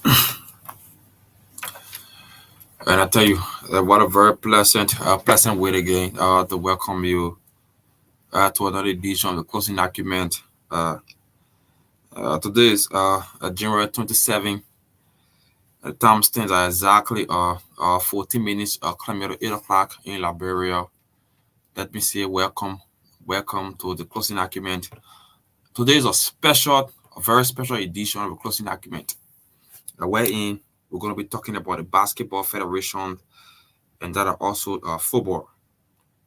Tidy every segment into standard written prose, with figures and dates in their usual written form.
And I tell you, what a very pleasant way again to welcome you to another edition of the closing document. Uh, Today is January 27. The time stands at exactly 14 minutes, coming at 8 o'clock in Liberia. Let me say welcome to the closing document. Today is a very special edition of the closing document. Wherein we're going to be talking about the Basketball Federation and that are also football.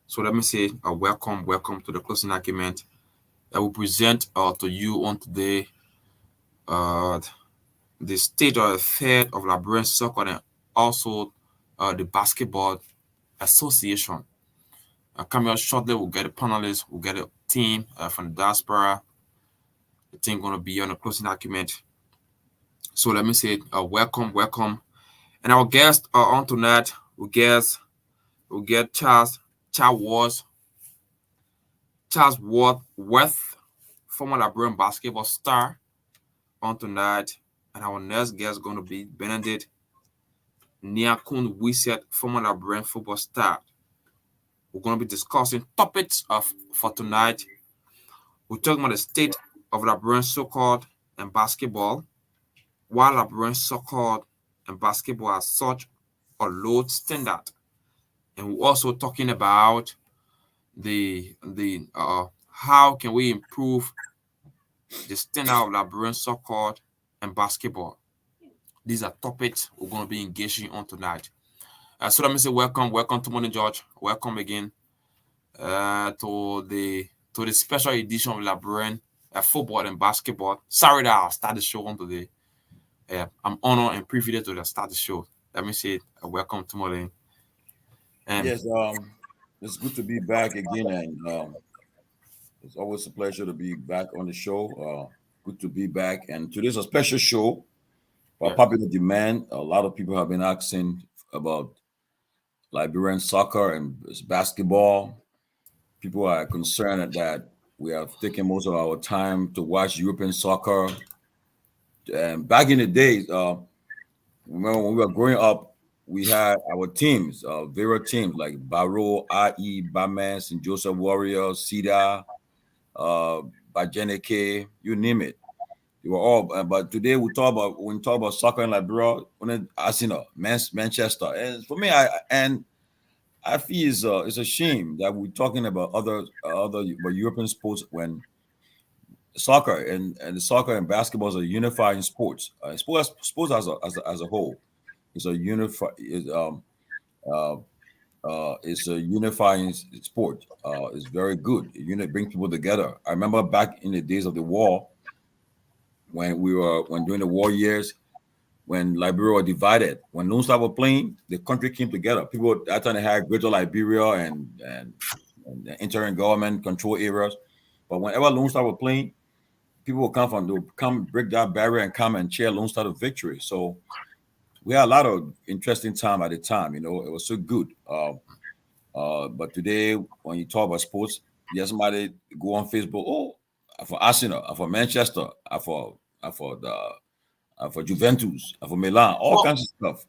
So let me say welcome to the closing argument. I will present to you on today uh, the state of affairs of Liberian soccer and also the Basketball Association. Coming up shortly, we'll get a panelist, we'll get a team from the diaspora. The team going to be on the closing argument. So let me say welcome. And our guest on tonight, we get Charles Worth, former Liberian basketball star, on tonight. And our next guest is going to be Benedict Niakun Wiset, former Liberian football star. We're going to be discussing topics for tonight. We're talking about the state of Liberian soccer and basketball, why Liberian soccer and basketball are such a low standard. And we're also talking about the how can we improve the standard of Liberian soccer and basketball. These are topics we're going to be engaging on tonight. So let me say welcome to Morning George. Welcome again to the special edition of Liberian football and basketball. Sorry that I'll start the show on today. I'm honored and privileged to start the show. Let me say welcome to Morning. Yes, it's good to be back again, and it's always a pleasure to be back on the show. Good to be back, and today's a special show. By Yeah. popular demand, a lot of people have been asking about Liberian soccer and basketball. People are concerned that we have taken most of our time to watch European soccer. And back in the days, remember when we were growing up, we had our teams, various teams like Barrow, IE, Batman, St. Joseph Warriors, Cedar, uh, Bajeneke, you name it. They were all. But today when we talk about soccer in Liberia, when it, as you know, Manchester, and for me, I feel it's a shame that we're talking about other European sports when soccer and the soccer and basketball is a unifying sports. Sports as a whole is a uh, it's a unifying sport. It's very good. It brings people together. I remember back in the days of the war when during the war years when Liberia were divided. When Lone Star were playing, the country came together. People at that time they had Greater Liberia and the interim government control areas. But whenever Lone Star were playing, people would they would come break that barrier and come and cheer Lone Star to victory. So we had a lot of interesting time at the time. It was so good. But today, when you talk about sports, yes, somebody go on Facebook. Oh, I'm for Arsenal, I'm for Manchester, I'm for Juventus, I'm for Milan, all Well, kinds of stuff.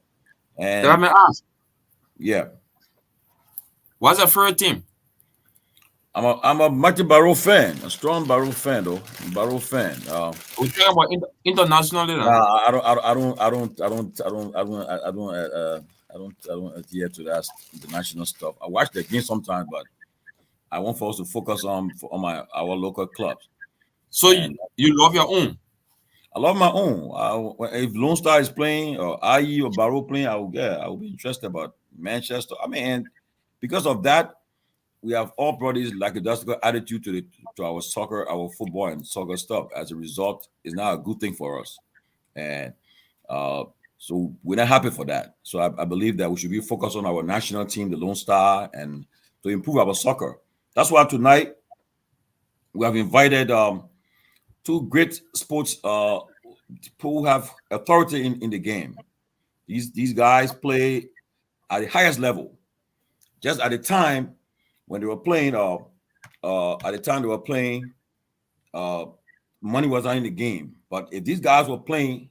let And me ask, yeah, what's your favorite team? I'm a Martin Barrow fan, a strong Barrow fan though. Barrow fan. We're talking about internationally No, now. I don't adhere to that international stuff. I watch the game sometimes, but I want for us to focus on our local clubs. So And you love your own. I love my own. If Lone Star is playing or IE or Barrow playing, I will be interested about Manchester. I mean, and because of that, we have all brought this like a just attitude to our soccer, our football and soccer stuff. As a result, it's now a good thing for us. And uh, so we're not happy for that. So I believe that we should be focused on our national team, the Lone Star, and to improve our soccer. That's why tonight we have invited two great sports who have authority in the game. These guys play at the highest level. Just at the time when they were playing, at the time they were playing, uh, money was not in the game. But if these guys were playing,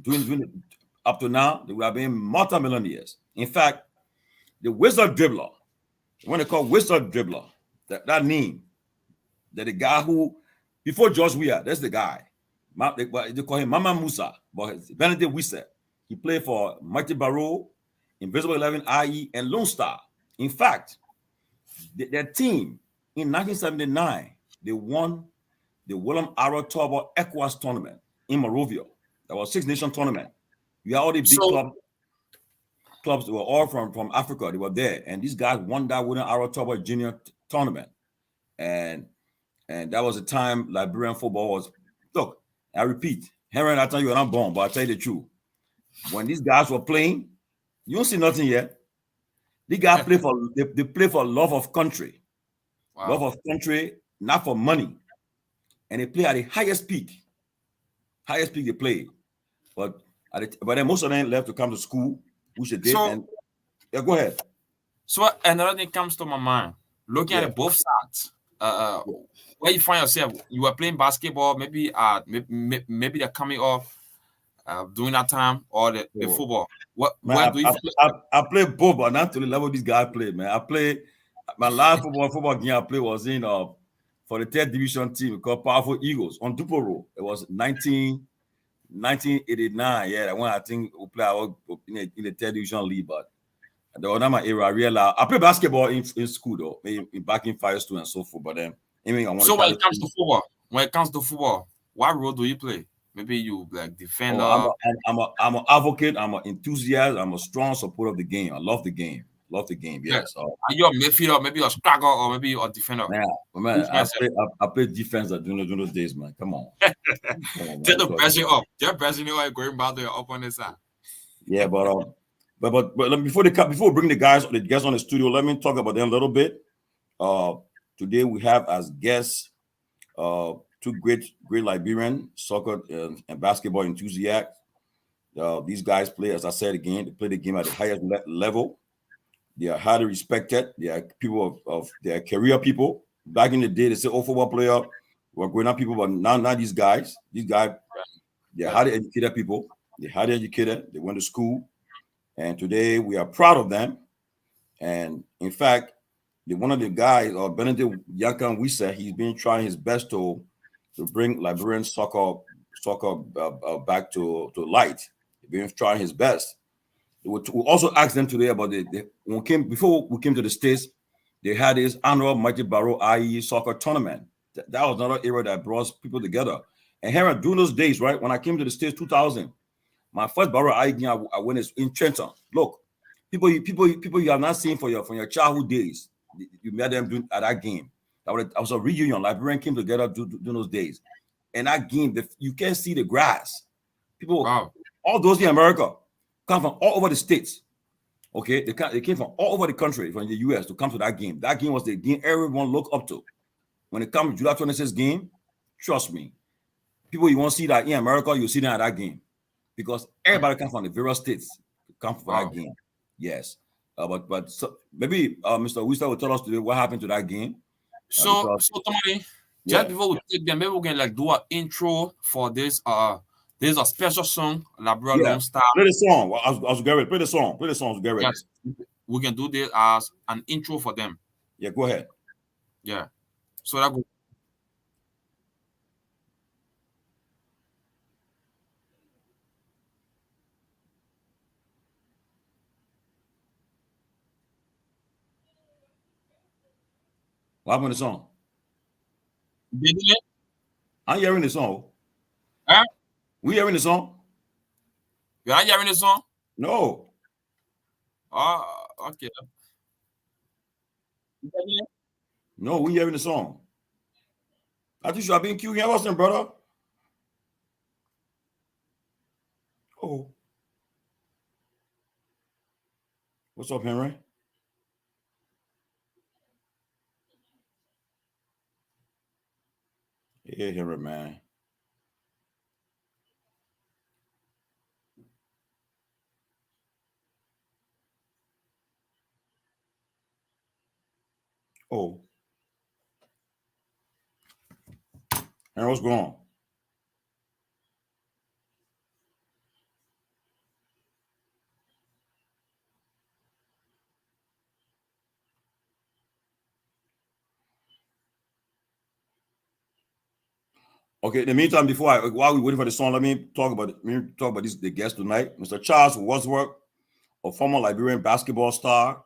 doing up to now, they would have been multimillionaires. In fact, the wizard dribbler, when they call wizard dribbler, that name, that the guy who, before George Weah, that's the guy. They call him Mama Musa, but it's Benedict Wisse. He played for Mighty Barrow, Invisible 11 IE, and Lone Star. In fact, their team in 1979, they won the Willem Arrow Turbo ECOWAS tournament in Monrovia. That was Six Nation tournament. We had all the big So clubs that were all from Africa. They were there, and these guys won that Willem Arrow Turbo Junior tournament. And that was a time Liberian football was. Look, I repeat, Henry, I tell you, I'm born, but I tell you the truth. When these guys were playing, you don't see nothing yet. These guys play for they play for love of country, love of country, not for money, and they play at the highest peak they play. But then most of them left to come to school, which they did. So, and yeah, go ahead. So another thing comes to my mind. Looking at both sides, where you find yourself, you were playing basketball, maybe maybe they're coming off during that time, or the football. Where do you I play both, but not to the level these guys play, man. I play my last football game I played was in for the third division team called Powerful Eagles on Dupo Road. It was 1989. Yeah, when I think we play in the third division league, but that was not my era. I realized I play basketball in school though, back in Firestone and so forth. But then, so when it comes to football, what role do you play? Maybe you like defender. I'm an advocate. I'm an enthusiast. I'm a strong supporter of the game. I love the game. Yes. Are you a midfielder? Maybe a striker, or maybe a defender? Man, I play defense during those days, man. Come on. Take the pressure up. Just pressing you while going back to your opponent's side. Yeah, but before we bring the guys on the studio, let me talk about them a little bit. Today we have as guests two great Liberian soccer and basketball enthusiasts. These guys play, as I said again, they play the game at the highest level. They are highly respected. They are people of their career people. Back in the day, they say, "Oh, football player were growing up people," but now these guys, they're highly educated people. They're highly educated. They went to school, and today we are proud of them. And in fact, one of the guys, Benedict Yankan Wisse, he's been trying his best to bring Liberian soccer back to light. He's been trying his best. We also asked them today about before we came to the States, they had this annual Mighty Barrow IE soccer tournament. That was another era that brought people together. And here during those days, right, when I came to the States 2000, my first Barrow IE game I went in Trenton. Look, people you have not seen from your childhood days, you met them at that game. That was a reunion. Liberian came together during those days. And that game, you can't see the grass. People, all those in America, come from all over the states. Okay, they came from all over the country, from the US, to come to that game. That game was the game everyone looked up to. When it comes to July 26th game, trust me, people you won't see that in America, you'll see them at that game. Because everybody comes from the various states to come for that game. Yes. But maybe Mr. Wisse will tell us today what happened to that game. So Tomalin, just before we take them, maybe we can do an intro for this. There's a special song, Labra Lone Star. Play the song. I was getting ready. Play the song. Get ready. Yes, we can do this as an intro for them. Yeah, go ahead. Yeah. So that. What happened to the song? Didn't it? I'm hearing the song. Huh? We hearing the song? You're not hearing the song? No. Okay. No, we hearing the song. I think you have been queuing Austin, brother. Oh. What's up, Henry? Yeah, Henry, man. Oh. Henry, what's going on? Okay, in the meantime, while we waiting for the song, let me talk about the guest tonight, Mr. Charles Wadsworth, a former Liberian basketball star.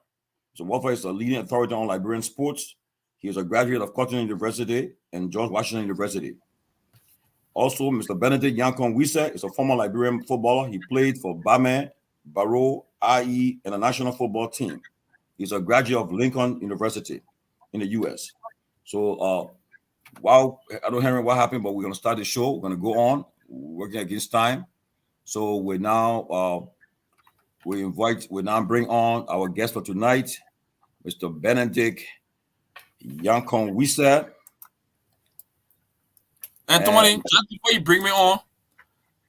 So Wadsworth is a leading authority on Liberian sports. He is a graduate of Cotton University and George Washington University. Also, Mr. Benedict Yankon Wise is a former Liberian footballer. He played for Bame, Barrow, IE, and the national football team. He's a graduate of Lincoln University in the U.S. So, while I don't hear what happened, but we're gonna start the show. We're gonna go on working against time. So we now bring on our guest for tonight, Mr. Benedict Yankon Wise. And Tomalin, just before you bring me on,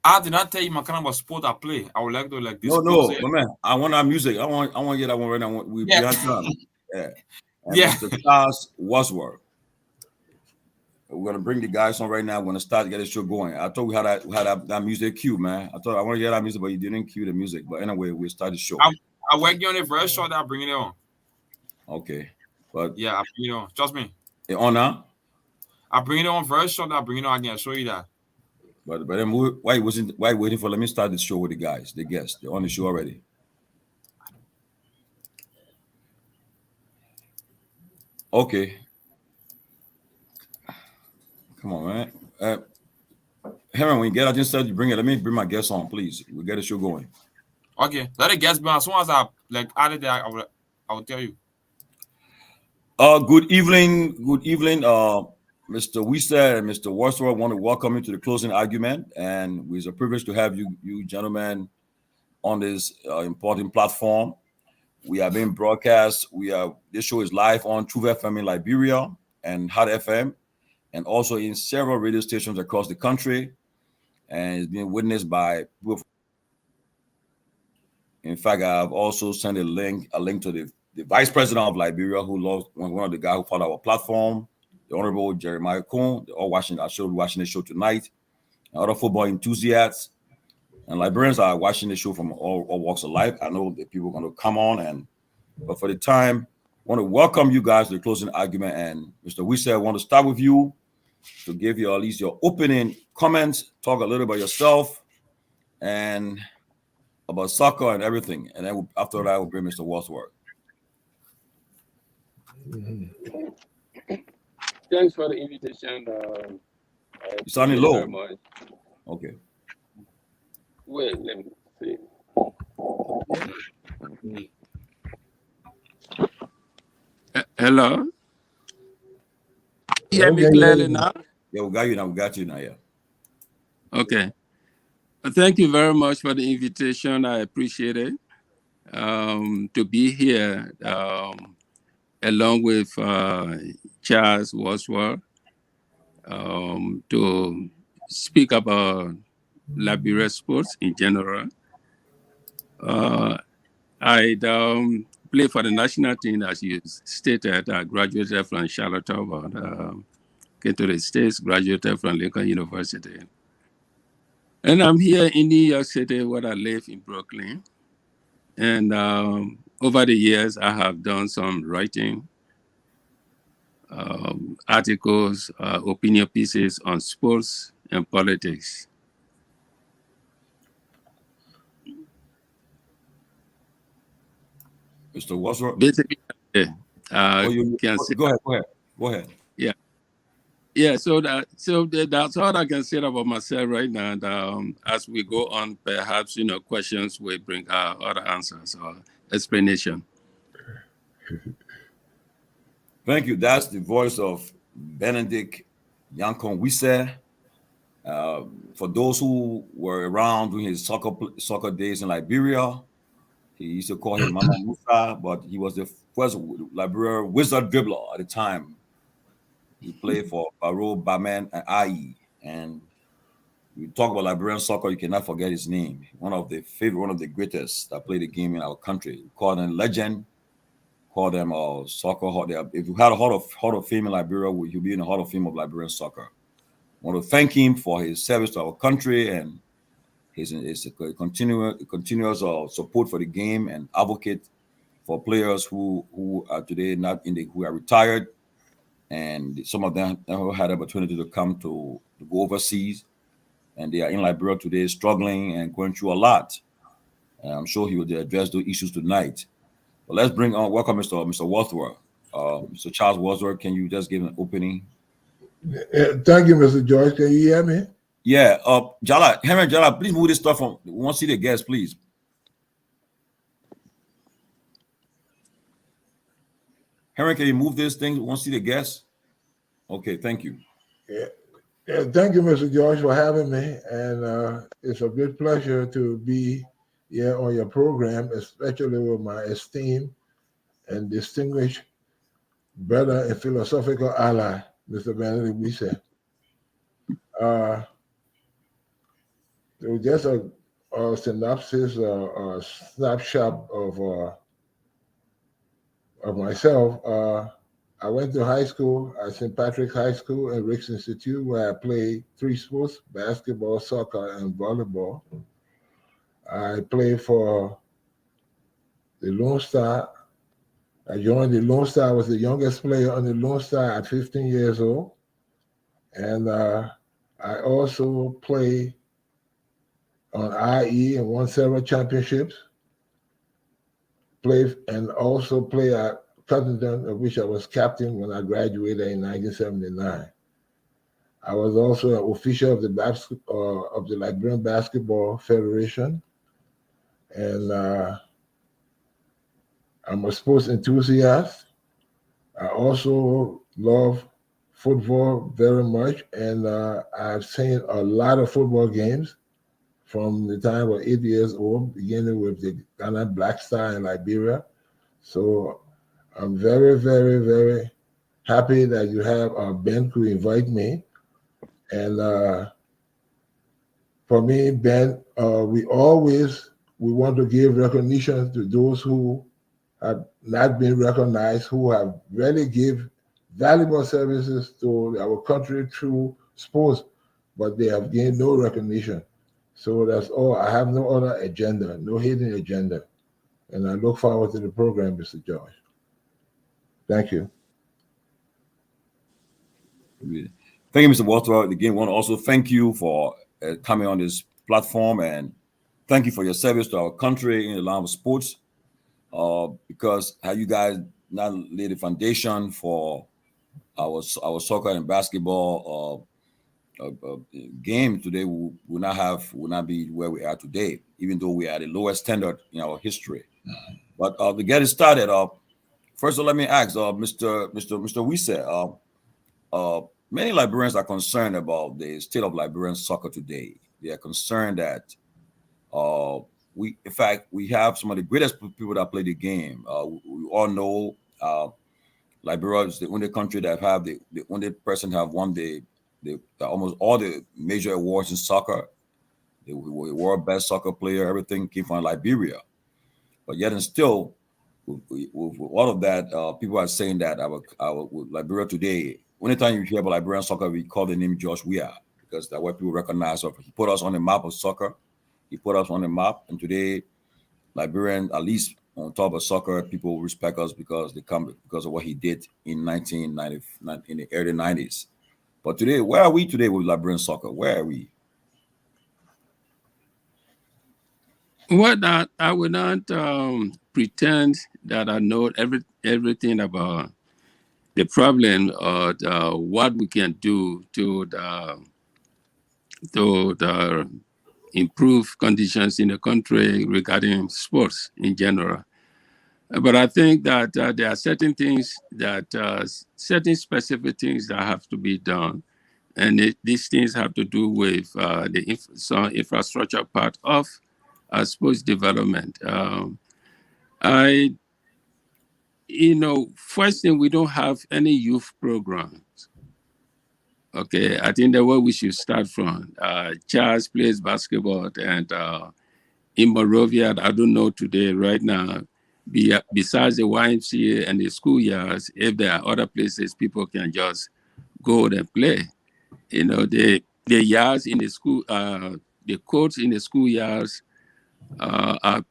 I did not tell you my kind of sport I play. I would like to disclose No, it. my man. I want our music. I want to get that one right now. We Yeah. have time. Yeah. And Yeah. Mr. Charles Wadsworth. We're gonna bring the guys on right now. We're gonna start to get the show going. I thought we had that music cue, man. I thought I want to hear that music, but you didn't cue the music. But anyway, we start the show. I work you on it very short. I bring it on. Okay, but yeah, I bring it on. Trust me. On now. I bring it on very short. I bring it on. I can show you that. But then why waiting for? Let me start the show with the guys, the guests. They're on the show already. Okay. Come on, man. Henry, when you get out instead, you bring it. Let me bring my guests on, please. We get the show going. Okay, let the guests be on. As soon as I added that, I will tell you. Good evening, Mr. Wise and Mr. Wadsworth. I want to welcome you to the closing argument, and it's a privilege to have you gentlemen on this important platform. We are being broadcast. This show is live on Truth FM in Liberia and Hot FM, and also in several radio stations across the country, and it's being witnessed by people. In fact, I've also sent a link to the vice president of Liberia, who lost one of the guys who found our platform, the Honorable Jeremiah Kuhn. They're all watching. I should be watching the show tonight. And other football enthusiasts and Liberians are watching the show from all walks of life. I know that people are going to come on, but for the time, I want to welcome you guys to the closing argument. And Mr. Wise, I want to start with you to give you at least your opening comments, talk a little about yourself and about soccer and everything. And then after that, we'll bring Mr. Wadsworth. Thanks for the invitation. You sounding low. Okay. Wait, let me see. Hello? You hear me clearly now? Yeah, we got you now. We got you now, yeah. Okay. Thank you very much for the invitation. I appreciate it. To be here along with Charles Wadsworth to speak about Liberia sports in general. I play for the national team, as you stated. I graduated from Charlottesville, came to the States, graduated from Lincoln University. And I'm here in New York City, where I live in Brooklyn. And over the years, I have done some writing, articles, opinion pieces on sports and politics. Mr. Wadsworth? Basically, Go ahead. Yeah, so that's all I can say about myself right now. And as we go on, perhaps questions will bring other answers or explanation. Thank you. That's the voice of Benedict Yankon Wise. For those who were around during his soccer days in Liberia, he used to call him Mama Musa, but he was the first Liberia wizard dribbler at the time. He played for Barrow, Baman, and IE. And you talk about Liberian soccer, you cannot forget his name. One of the greatest that played the game in our country. We call them legend, call them soccer. If you had a Hall of Fame in Liberia, he'll be in the Hall of Fame of Liberian soccer. I want to thank him for his service to our country and his continuous support for the game and advocate for players who are today who are retired and some of them never had the opportunity to come to go overseas, and they are in Liberia today, struggling and going through a lot. And I'm sure he will address those issues tonight. But let's bring on welcome Mr. Wadsworth. Mr. Charles Wadsworth, can you just give an opening? Thank you, Mr. George. Can you hear me? Yeah. Jala, Henry Jala, please move this stuff from. We want to see the guests, please. Henry, can you move this thing? We want to see the guests. Okay, thank you. Yeah. Thank you, Mr. George, for having me. And it's a great pleasure to be here on your program, especially with my esteemed and distinguished brother and philosophical ally, Mr. Benedict. So just a synopsis, a snapshot of myself. I went to high school at St. Patrick's High School and Ricks Institute, where I played 3 sports: basketball, soccer, and volleyball. I played for the Lone Star. I joined the Lone Star. I was the youngest player on the Lone Star at 15 years old. And I also played on IE and won several championships. Played at Cottington, of which I was captain when I graduated in 1979. I was also an official of the Liberian Basketball Federation, and I'm a sports enthusiast. I also love football very much, and I've seen a lot of football games from the time I was 8 years old, beginning with the Ghana Black Star in Liberia. So I'm very, very, very happy that you have Ben to invite me. And for me, Ben, we want to give recognition to those who have not been recognized, who have really give valuable services to our country through sports, but they have gained no recognition. So that's all. I have no other agenda, no hidden agenda. And I look forward to the program, Mr. George. Thank you. Thank you, Mr. Wadsworth. Again, I want to also thank you for coming on this platform, and thank you for your service to our country in the line of sports. Because how you guys not laid the foundation for our soccer and basketball game today, we will not be where we are today, even though we are at the lowest standard in our history. But to get it started, first of all, let me ask, Mr. Wise, many Liberians are concerned about the state of Liberian soccer today. They are concerned that we have some of the greatest people that play the game. We all know Liberia is the only country that have the only person have won the almost all the major awards in soccer. The world best soccer player, everything came from Liberia. But yet and still, with all of that, people are saying that our Liberia today, anytime you hear about Liberian soccer, we call the name Josh Weah, because that's what people recognize. He put us on the map of soccer. He put us on the map, and today, Liberian, at least on top of soccer, people respect us because of what he did in 1990, in the early 90s. But today, where are we today with Liberian soccer? Where are we? Well, I will not pretend that I know everything about the problem or what we can do to improve conditions in the country regarding sports in general. But I think that there are certain things certain specific things that have to be done. And these things have to do with some infrastructure part of sports development. First thing, we don't have any youth programs. Okay, I think the way we should start from. Charles plays basketball, and in Monrovia, I don't know today, right now, besides the YMCA and the school yards, if there are other places people can just go and play. The yards in the school, the courts in the school yards are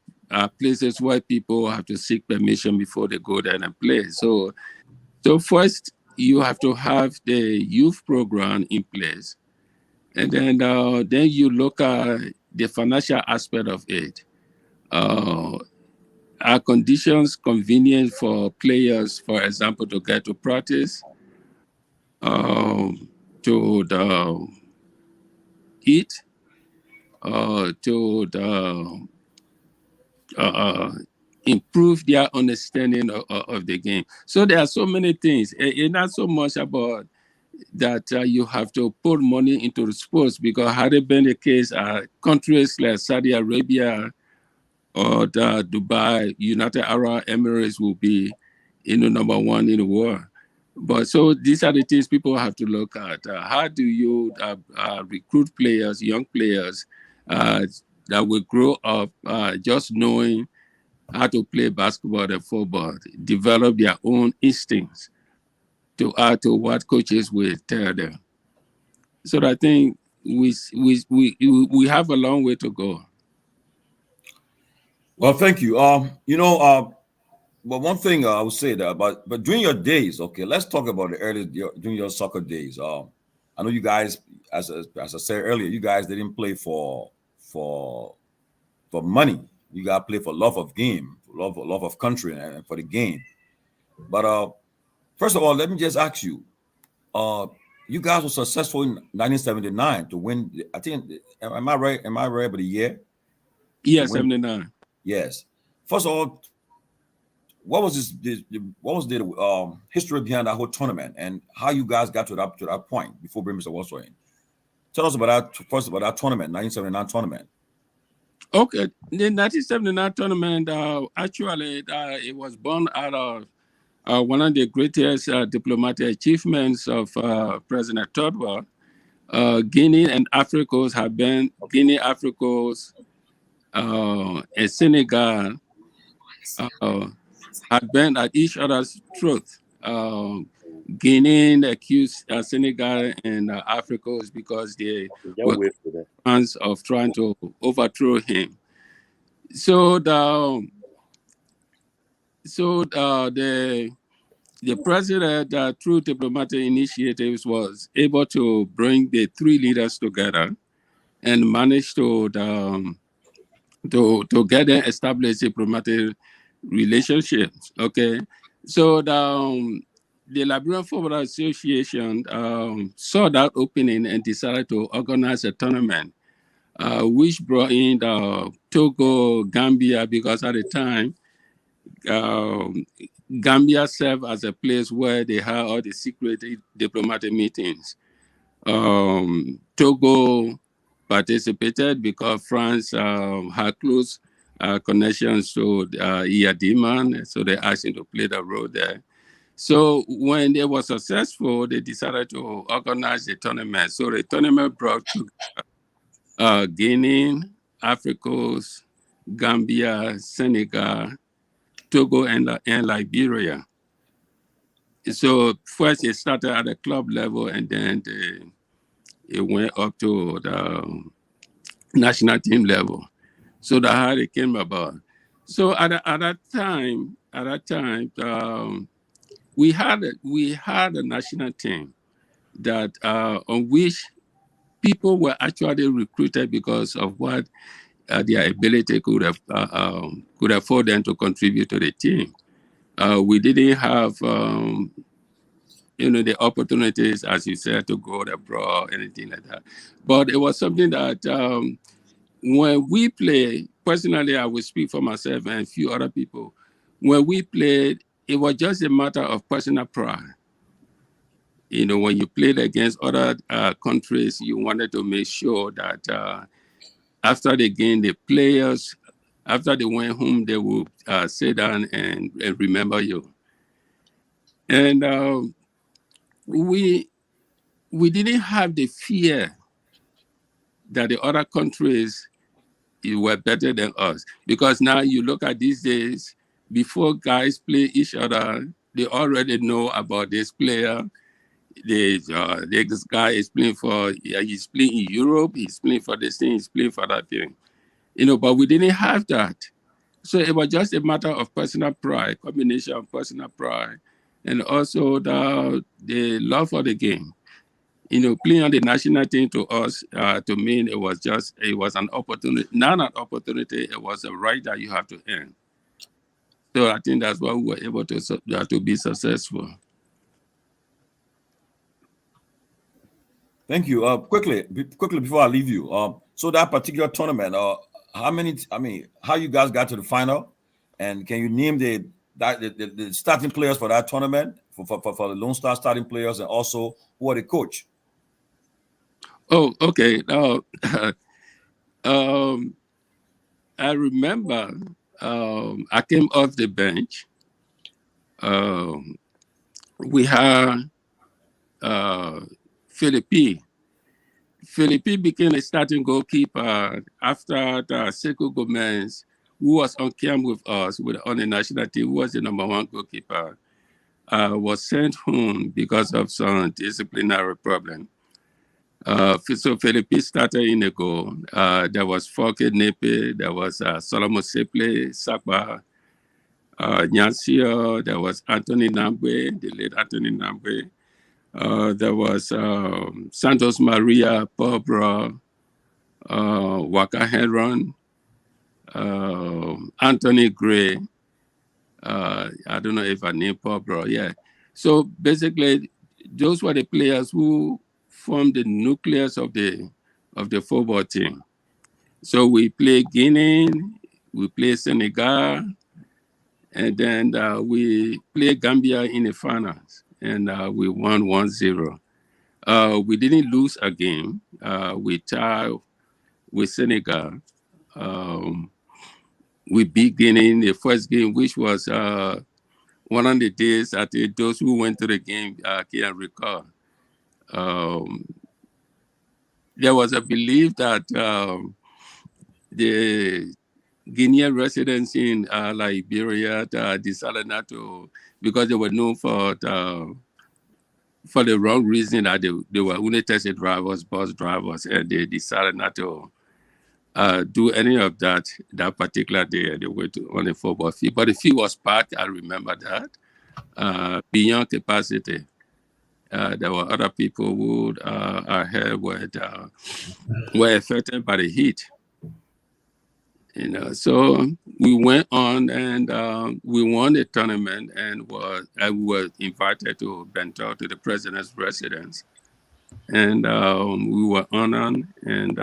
places where people have to seek permission before they go there and play. So first, you have to have the youth program in place, and then you look at the financial aspect of it. Are conditions convenient for players, for example, to get to practice, to eat, to improve their understanding of the game? So there are so many things. It's not so much about that you have to put money into the sports, because had it been the case, countries like Saudi Arabia or Dubai, United Arab Emirates will be, number one in the world. But so these are the things people have to look at. How do you recruit players, young players, that will grow up just knowing how to play basketball and football, develop their own instincts to add to what coaches will tell them. So I think we have a long way to go. Well, thank you. But one thing I would say that but during your days, okay, let's talk about the during your soccer days. I know you guys, as I said earlier, you guys didn't play for money. You got to play for love of game, love of country, and for the game. But first of all, let me just ask you, you guys were successful in 1979 to win. I think, am I right? Am I right about the year? Yeah, 79. Yes. First of all, what was the history behind that whole tournament, and how you guys got to that point before bringing Mr. Walter in? Tell us about that first, about that tournament, 1979 tournament. Okay, the 1979 tournament, actually, it was born out of one of the greatest diplomatic achievements of President Todwell. Guinea and Africa have been, and Senegal had been at each other's throat. Guinea accused Senegal and Africa because they were fans of trying to overthrow him. So the president, through diplomatic initiatives, was able to bring the three leaders together and managed to get them establish diplomatic relationships. Okay, so the Liberian Football Association saw that opening and decided to organize a tournament, which brought in Togo, Gambia, because at the time, Gambia served as a place where they had all the secret diplomatic meetings. Togo participated because France had close connections to Iyadiman, so they asked him to play the role there. So when they were successful, they decided to organize the tournament. So the tournament brought to Guinea, Africa, Gambia, Senegal, Togo, and Liberia. So first it started at the club level, and then it went up to the national team level. So that's how it came about. So at that time, we had a national team that on which people were actually recruited because of what their ability could afford them to contribute to the team. We didn't have the opportunities, as you said, to go abroad, anything like that. But it was something that when we play, personally, I will speak for myself and a few other people. When we played, it was just a matter of personal pride. When you played against other countries, you wanted to make sure that after the game, the players, after they went home, they would sit down and remember you. And we didn't have the fear that the other countries were better than us, because now you look at these days, before guys play each other, they already know about this player. This guy is playing he's playing in Europe, he's playing for this thing, he's playing for that thing. But we didn't have that. So it was just a matter of personal pride, combination of personal pride and also the love for the game. Playing on the national team to us, to me, it was an opportunity, not an opportunity, it was a right that you have to earn. So I think that's why we were able to be successful. Thank you. Quickly before I leave you. So that particular tournament, how you guys got to the final, and can you name the starting players for that tournament for the Lone Star starting players, and also who are the coach? Oh, okay. I remember I came off the bench. We had Philippi. Philippi became a starting goalkeeper after the Sekou Gomez, who was on camp with us on the national team, who was the number one goalkeeper, was sent home because of some disciplinary problem. So Philippi started in the goal. There was Foke Nepe, there was Solomon Seple, Sakba, Nyansio, there was Anthony Nambwe, the late Anthony Nambwe. There was Santos Maria, Pobra, Waka Heron, Anthony Gray. I don't know if I named Pobra. Yeah. So basically, those were the players who formed the nucleus of the football team. So we play Guinea, we play Senegal, and then we play Gambia in the finals, and we won 1-0. We didn't lose a game. We tied with Senegal. We beat Guinea in the first game, which was one of the days that those who went to the game can recall. There was a belief that the Guinean residents in Liberia decided not to, because they were known for the wrong reason, that they were only taxi drivers, bus drivers, and they decided not to do any of that particular day. They went on the football field, but the field was packed. I remember that beyond capacity. There were other people who were affected by the heat. So we went on and we won the tournament, and we were invited to Bento, to the president's residence, and we were honored. And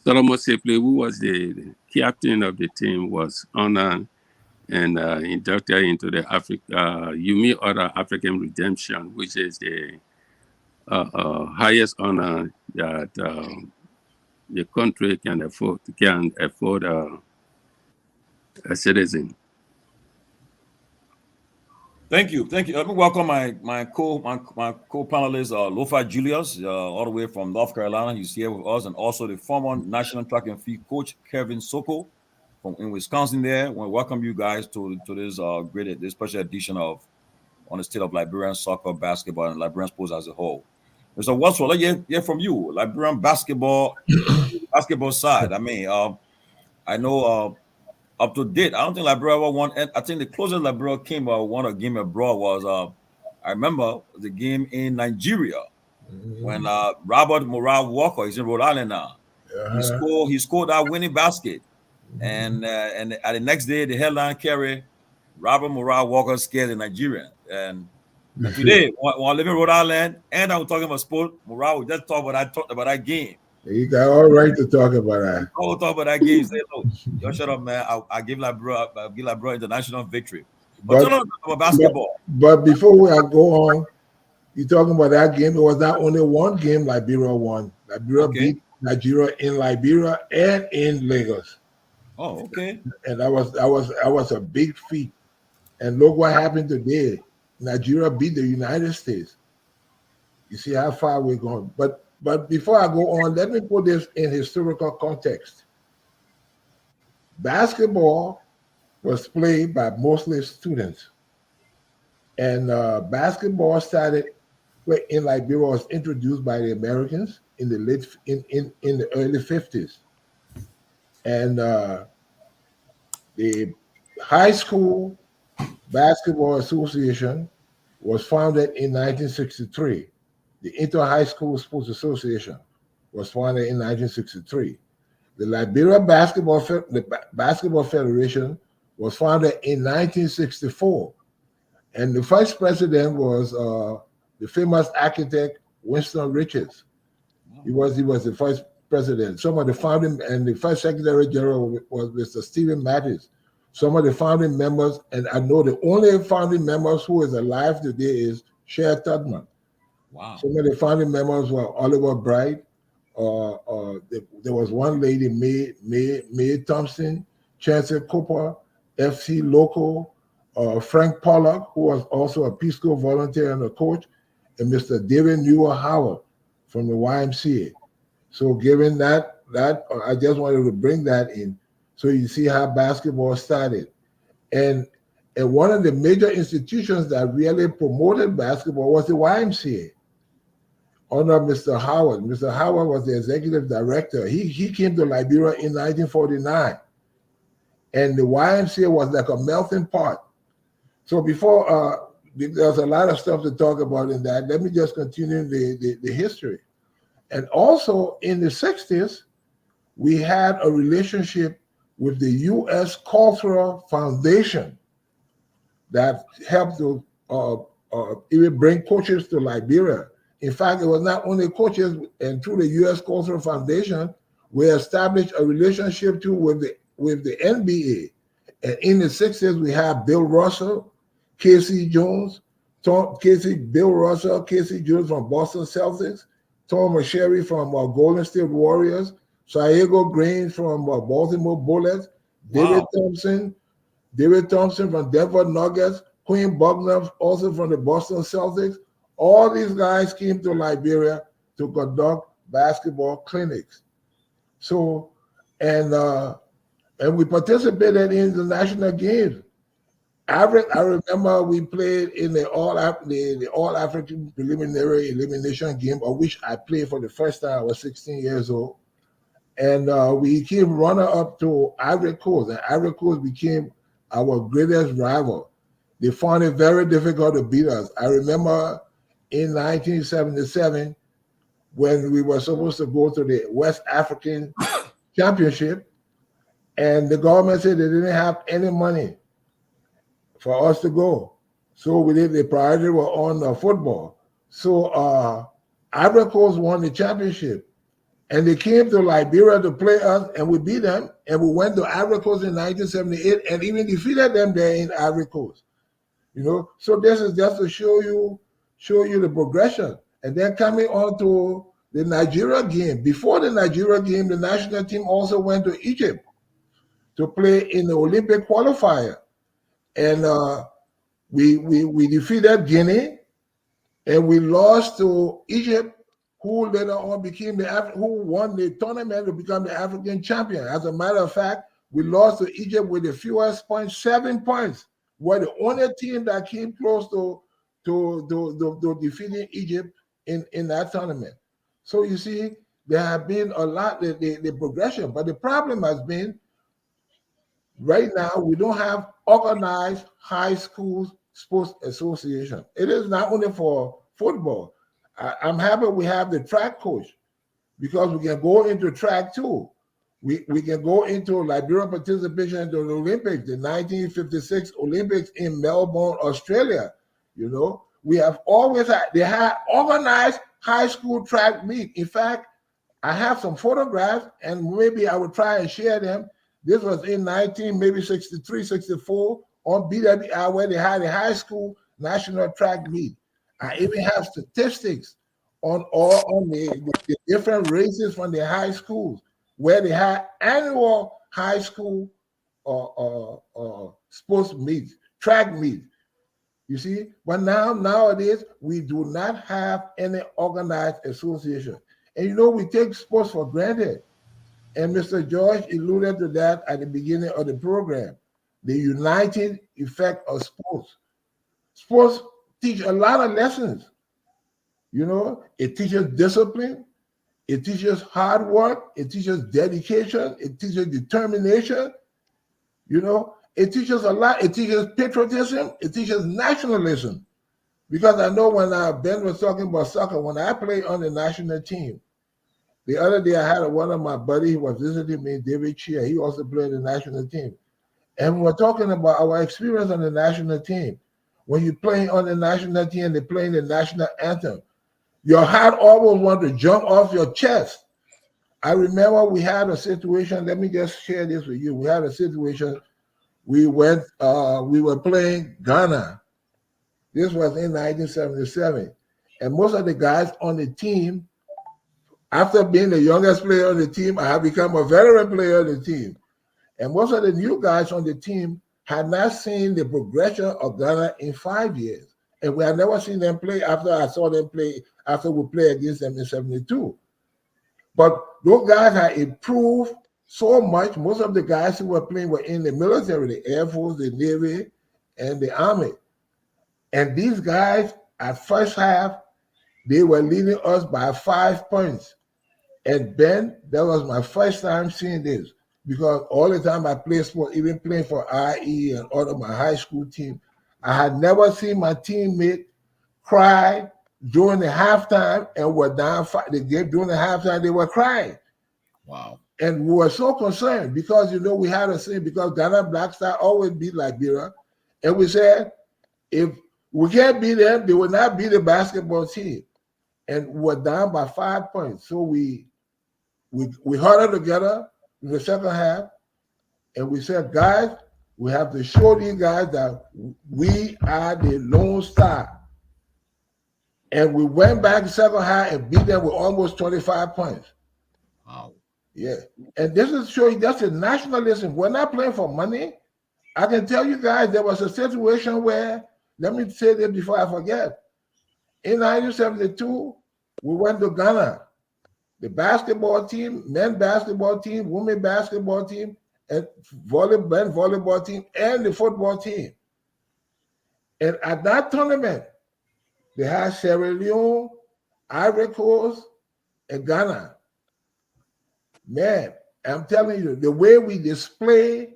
Solomon Sipley, who was the captain of the team, was honored and inducted into the Yumi Order African Redemption, which is the highest honor that the country can afford a citizen. Thank you. Let me welcome my co-panelist, Lofa Julius, all the way from North Carolina. He's here with us, and also the former national track and field coach, Kevin Soko, in Wisconsin. There, I want to welcome you guys to this this special edition of On the State of Liberian Soccer, Basketball, and Liberian Sports as a whole. Mr. Watswell, let's hear from you, Liberian basketball side. I mean, I know. Up to date, I don't think Liberia ever won. I think the closest Liberia won a game abroad was I remember the game in Nigeria when Robert Morale Walker, he's in Rhode Island now. He scored that winning basket, and at the next day the headline carry Robert Morale Walker scared the Nigerian. And today, while living in Rhode Island, and I'm talking about sport, Morale just talked about that game. You got all right to talk about that. I will talk about that game. Say, look, yo, shut up, man. I give Liberia international victory. But tell us about basketball. But before I go on, you're talking about that game. It was not only one game Liberia won. Liberia beat Nigeria in Liberia and in Lagos. Oh, okay. And that was a big feat. And look what happened today. Nigeria beat the United States. You see how far we're going. But before I go on, let me put this in historical context. Basketball was played by mostly students. And basketball started in Liberia, was introduced by the Americans in the early 50s. And the high school Basketball Association was founded in 1963. The Inter High School Sports Association was founded in 1963. The Liberia Basketball Federation was founded in 1964, and the first president was the famous architect Winston Richards. He was the first president. Some of the founding and the first Secretary General was Mr. Stephen Mattis. Some of the founding members, and I know the only founding members who is alive today is Cher Tubman. Wow. Some of the founding members were Oliver Bright. There was one lady, Mae Thompson, Chancellor Cooper, F.C. Loco, Frank Pollock, who was also a Peace Corps volunteer and a coach, and Mr. David Newell Howard from the YMCA. So given that, I just wanted to bring that in so you see how basketball started. And one of the major institutions that really promoted basketball was the YMCA under Mr. Howard. Mr. Howard was the executive director. He came to Liberia in 1949. And the YMCA was like a melting pot. So before, there's a lot of stuff to talk about in that. Let me just continue the history. And also in the 60s, we had a relationship with the U.S. Cultural Foundation that helped to even bring coaches to Liberia. In fact, it was not only coaches, and through the U.S. Cultural Foundation, we established a relationship too with the NBA. And in the 60s, we have Bill Russell, Casey Jones, Bill Russell, Casey Jones from Boston Celtics, Tom Sherry from Golden State Warriors, Saego Green from Baltimore Bullets, David Thompson from Denver Nuggets, Quinn Buckner also from the Boston Celtics. All these guys came to Liberia to conduct basketball clinics. So, and we participated in the national games. I remember we played in the All African preliminary elimination game, of which I played for the first time. I was 16 years old, and we came runner-up to Ivory Coast, and Ivory Coast became our greatest rival. They found it very difficult to beat us. I remember in 1977 when we were supposed to go to the West African Championship, and the government said they didn't have any money for us to go. So the priority were on football. So Ivory Coast won the championship, and they came to Liberia to play us, and we beat them, and we went to Ivory Coast in 1978 and even defeated them there in Ivory Coast. You know, so this is just to show you the progression. And then coming on to the Nigeria game. Before the Nigeria game, the national team also went to Egypt to play in the Olympic qualifier. And we defeated Guinea, and we lost to Egypt, who later on became who won the tournament to become the African champion. As a matter of fact, we lost to Egypt with the fewest points, 7 points. We're the only team that came close to defeating Egypt in that tournament. So you see, there have been a lot the progression, but the problem has been right now we don't have organized high school sports association. It is not only for football. I'm happy we have the track coach because we can go into track too. We can go into Liberia participation into the Olympics, the 1956 Olympics in Melbourne, Australia. You know, we have always they had organized high school track meet. In fact, I have some photographs, and maybe I will try and share them. This was in 63, 64 on BWI, where they had a high school national track meet. I even have statistics on the different races from the high schools, where they had annual high school sports meets, track meets. You see, but nowadays we do not have any organized association. And you know, we take sports for granted. And Mr. George alluded to that at the beginning of the program, the uniting effect of sports. Sports teach a lot of lessons. You know, it teaches discipline, it teaches hard work, it teaches dedication, it teaches determination, you know, It teaches a lot. It teaches patriotism. It teaches nationalism. Because I know when Ben was talking about soccer, when I played on the national team, the other day I had one of my buddies who was visiting me, David Chia. He also played the national team. And we were talking about our experience on the national team. When you're playing on the national team, they're playing the national anthem, your heart almost wants to jump off your chest. I remember we had a situation. Let me just share this with you. We had a situation. We were playing Ghana. This was in 1977. And most of the guys on the team, after being the youngest player on the team, I have become a veteran player on the team. And most of the new guys on the team had not seen the progression of Ghana in 5 years. And we had never seen them play after I saw them play, after we played against them in 72. But those guys had improved so much. Most of the guys who were playing were in the military, the Air Force, the Navy, and the Army. And these guys, at first half, they were leading us by 5 points. And Ben, that was my first time seeing this, because all the time I played sports, even playing for IE and all of my high school team, I had never seen my teammate cry during the halftime and were down the game. During the halftime, they were crying. Wow. And we were so concerned because, we had a saying, because Ghana Black Star always beat Liberia. And we said, if we can't beat them, they will not beat the basketball team. And we were down by 5 points. So we huddled together in the second half, and we said, guys, we have to show these guys that we are the Lone Star. And we went back the second half and beat them with almost 25 points. Wow. Yeah. And this is showing that's a nationalism. We're not playing for money. I can tell you guys, there was a situation where, let me say this before I forget. In 1972, we went to Ghana. The basketball team, men basketball team, women basketball team, and volleyball team, and the football team. And at that tournament, they had Sierra Leone, Ivory Coast, and Ghana. Man, I'm telling you, the way we display,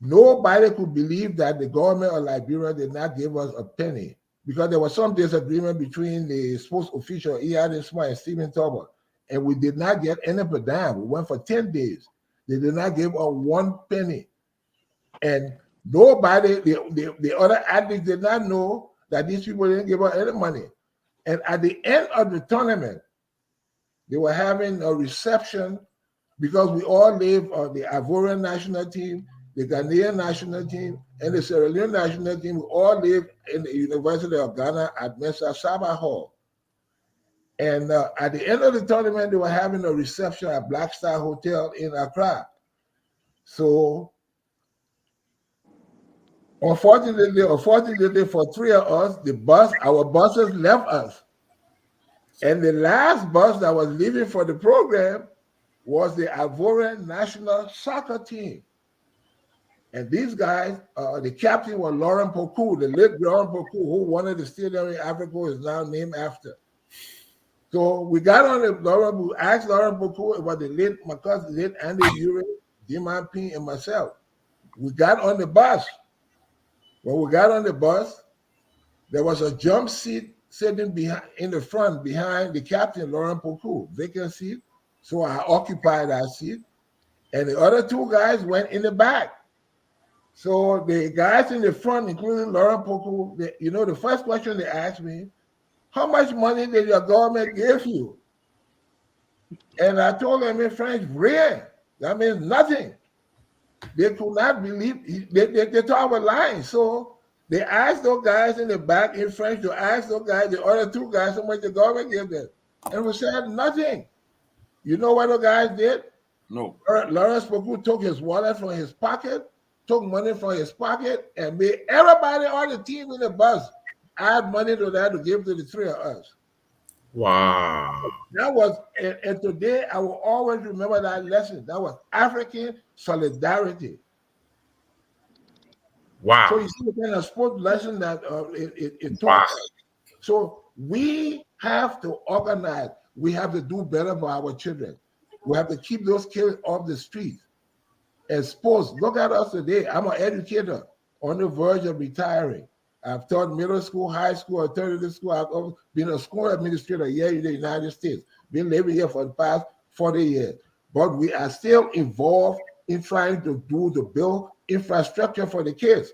nobody could believe that the government of Liberia did not give us a penny, because there was some disagreement between the sports official, Ian Smart, and Stephen Tauber. And we did not get any per dime. We went for 10 days. They did not give us 1 penny. And nobody, the other athletes did not know that these people didn't give us any money. And at the end of the tournament, they were having a reception, because we all live on the Ivorian national team, the Ghanaian national team, and the Sierra Leone national team. We all live in the University of Ghana at Mesa Saba Hall. And at the end of the tournament, they were having a reception at Black Star Hotel in Accra. So, unfortunately for 3 of us, our buses left us. And the last bus that was leaving for the program was the Ivorian national soccer team. And these guys, the captain was Laurent Pokou, the late Laurent Pokou, who wanted the stadium in Africa is now named after. So we got on we asked Laurent Pokou about my cousin, late Andy Ure, Diman P, and myself. We got on the bus. When we got on the bus, there was a jump seat sitting in the front behind the captain, Laurent Pokou, vacant seat. So I occupied that seat. And the other 2 guys went in the back. So the guys in the front, including Laurent Pokou, the first question they asked me, how much money did your government give you? And I told them in French, rien. That means nothing. They could not believe, they thought I was lying. So they asked those guys in the back in French to ask those guys, the other 2 guys, how much the government gave them. And we said nothing. You know what the guys did? No. Lawrence Pokou took his wallet from his pocket, took money from his pocket, and made everybody on the team in the bus add money to that to give to the 3 of us. Wow. That was, and today I will always remember that lesson. That was African solidarity. Wow. So you see the kind of sport lesson that it taught. Wow. So we have to organize. We have to do better for our children. We have to keep those kids off the streets. And sports, look at us today. I'm an educator on the verge of retiring. I've taught middle school, high school, alternative school. I've been a school administrator here in the United States. Been living here for the past 40 years. But we are still involved in trying to build infrastructure for the kids.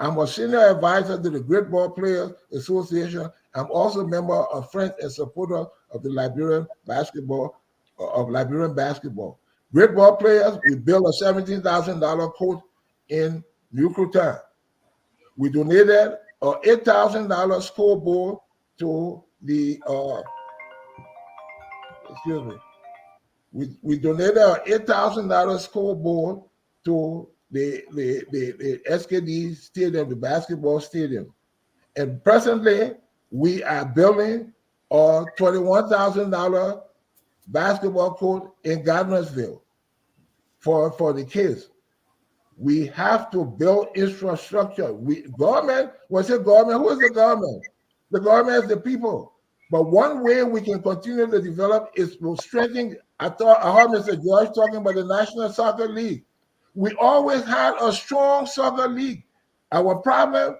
I'm a senior advisor to the Great Ball Players Association. I'm also a member of friends and supporter of the Liberian basketball. Great ball players, we built a $17,000 court in New Croton. We donated a $8,000 scoreboard to the we donated a $8,000 scoreboard to the SKD stadium, the basketball stadium. And presently, we are building a $21,000 basketball court in Gardnersville for the kids. We have to build infrastructure. Government, what's the government? Who is the government? The government is the people. But one way we can continue to develop is to strengthen. I heard Mr. George talking about the National Soccer League. We always had a strong soccer league. Our problem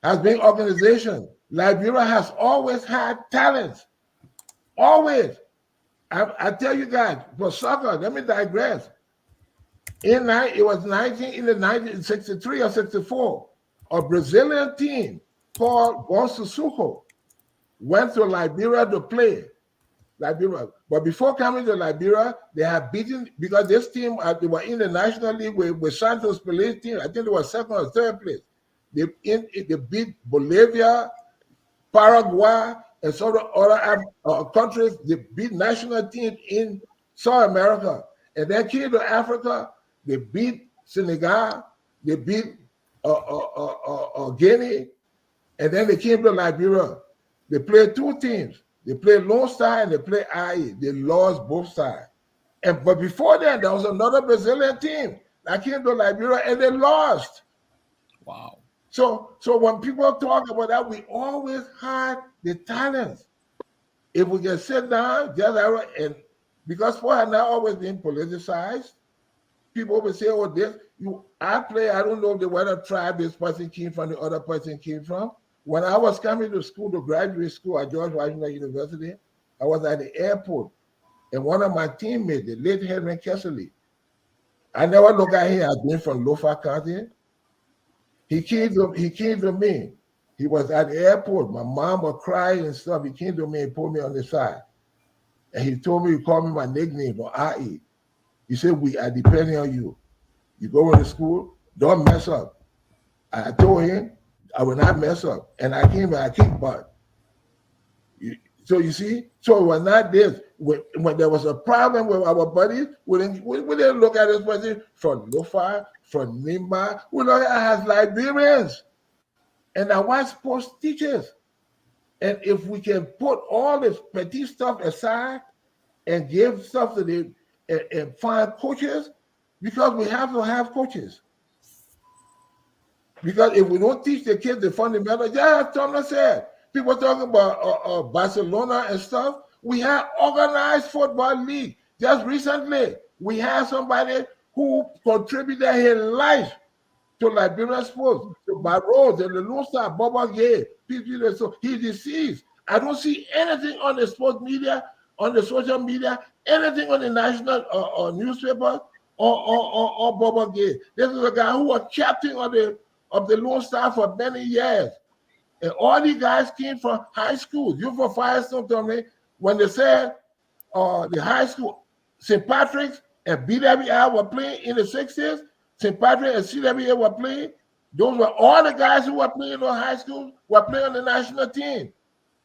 has been organization. Liberia has always had talents. Always. I tell you guys, for soccer, let me digress. It was in 1963 or 64, a Brazilian team called Bonsusuco went to Liberia to play. Liberia. But before coming to Liberia, they had beaten, because this team, they were in the National League with Santos Pele's team. I think they were second or third place. They beat Bolivia, Paraguay, and some other countries. They beat national teams in South America. And then came to Africa. They beat Senegal, they beat Guinea, and then they came to Liberia. They played two teams. They played Lone Star and they played IE. They lost both sides. But before that, there was another Brazilian team that came to Liberia and they lost. Wow. So when people talk about that, we always had the talents. If we can sit down, and because sport has not always been politicized, people will say, oh, I don't know where the tribe this person came from, the other person came from. When I was coming to school, to graduate school at George Washington University, I was at the airport, and one of my teammates, the late Henry Kessley, I never looked at him as being from Lofa County. He came to me. He was at the airport. My mom was crying and stuff. He came to me and pulled me on the side. And he told me, he called me my nickname, or IE. He said, we are depending on you. You go to school, don't mess up. I told him I will not mess up. And I came and I kicked butt. So you see, so it was not this. When there was a problem with our buddies, we didn't look at this person from Lofa, from Nimba. We look at as Liberians. And our white sports teachers. And if we can put all this petty stuff aside and give stuff to and find coaches, because we have to have coaches. Because if we don't teach the kids the fundamentals, Tomalin said, people talking about Barcelona and stuff, we have organized football league. Just recently, we had somebody who contributed his life to Liberian sports, to Barrows and the Lone Star, Boba Gay, people. So he's deceased. I don't see anything on the sports media, on the social media, anything on the national newspaper or Boba Gay. This is a guy who was captain of the Lone Star for many years. And all these guys came from high schools. You for Firestone told me, when they said the high school, St. Patrick's and BWI were playing in the 60s, St. Patrick and CWA were playing. Those were all the guys who were playing in high school were playing on the national team.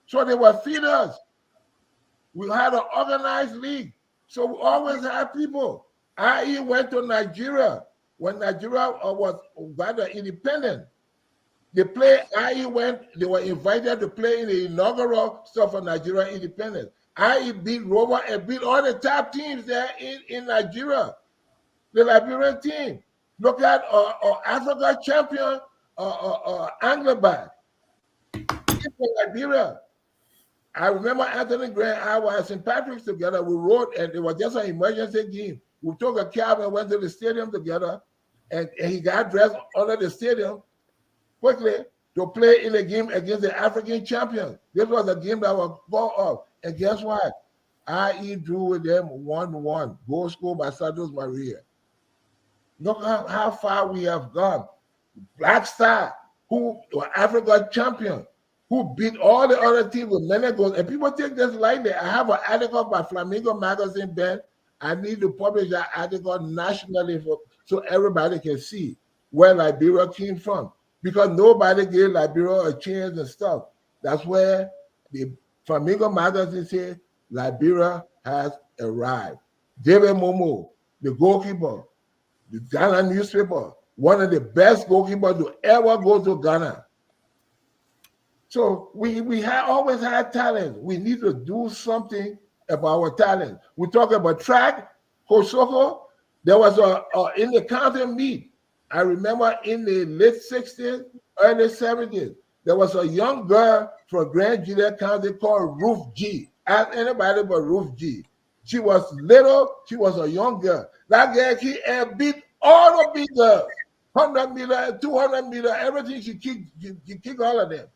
So they were feeders. We had an organized league. So we always had people. I went to Nigeria when Nigeria was rather independent. They were invited to play in the inaugural stuff for Nigeria independence. I beat Roma and beat all the top teams there in Nigeria. The Liberian team. Look at Africa champion Anglebat in Liberia. I remember Anthony Grant, I was at St. Patrick's together. We wrote, and it was just an emergency game. We took a cab and went to the stadium together, and he got dressed under the stadium quickly to play in a game against the African champions. This was a game that was ball off. And guess what? IE drew with them 1-1. Goal scored by Santos Maria. Look how far we have gone. Black Star, who were Africa champion, who beat all the other teams with many goals. And people take this lightly. I have an article by Flamingo Magazine, Ben. I need to publish that article nationally so everybody can see where Liberia came from. Because nobody gave Liberia a chance and stuff. That's where the Flamingo Magazine said Liberia has arrived. David Momo, the goalkeeper, the Ghana newspaper, one of the best goalkeepers to ever go to Ghana. So we have always had talent. We need to do something about our talent. We talk about track, Kosoko. There was in the county meet. I remember in the late 60s, early 70s, there was a young girl from Grand Julius County called Ruth G. Ask anybody but Ruth G. She was little. She was a young girl. That girl, she beat all the big girls. 100 meter, 200 meter, everything she kicked all of them.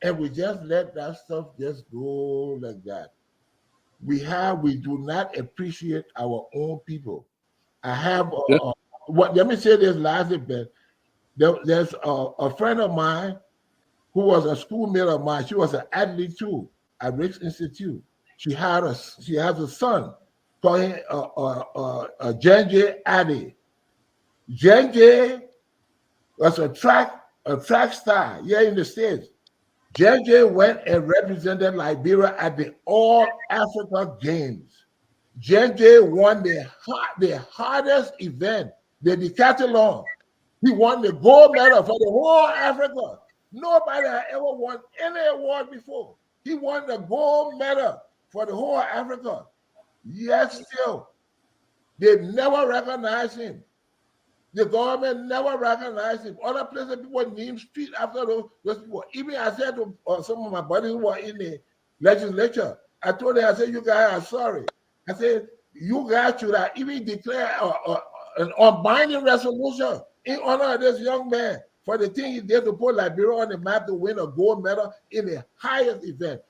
And we just let that stuff just go like that. We do not appreciate our own people. I have, let me say this last bit. There's a friend of mine who was a schoolmate of mine. She was an athlete too at Ricks Institute. She has a son called Jenje Addy. Jenje was a track star here in the States. JJ went and represented Liberia at the All Africa Games. JJ won the hardest event, the decathlon. He won the gold medal for the whole Africa. Nobody had ever won any award before. He won the gold medal for the whole Africa. Yet still, they never recognized him. The government never recognized him. Other places, people named street after those people. Even I said to some of my buddies who were in the legislature, I told them, I said, you guys are sorry. I said, you guys should have even declared an unbinding resolution in honor of this young man for the thing he did to put Liberia on the map to win a gold medal in the highest event.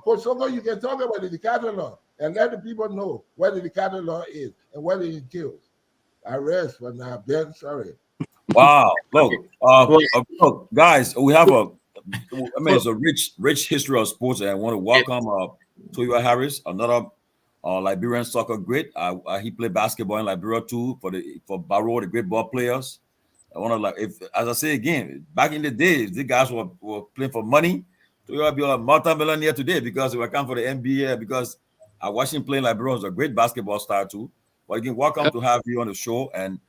Coach Soko, you can talk about the decathlon and let the people know what the decathlon is and what it entails. I rest for now, Ben. Sorry. Wow. Look, guys, we have it's a rich history of sports, and I want to welcome Toyo Harris, another Liberian soccer great. He played basketball in Liberia too for Barrow, the great ball players. I want to as I say again, back in the days, these guys were playing for money. Toyo will be a multi-millionaire today because he will come for the NBA. Because I watched him play in Liberia. He was a great basketball star too. But again, welcome to have you on the show, and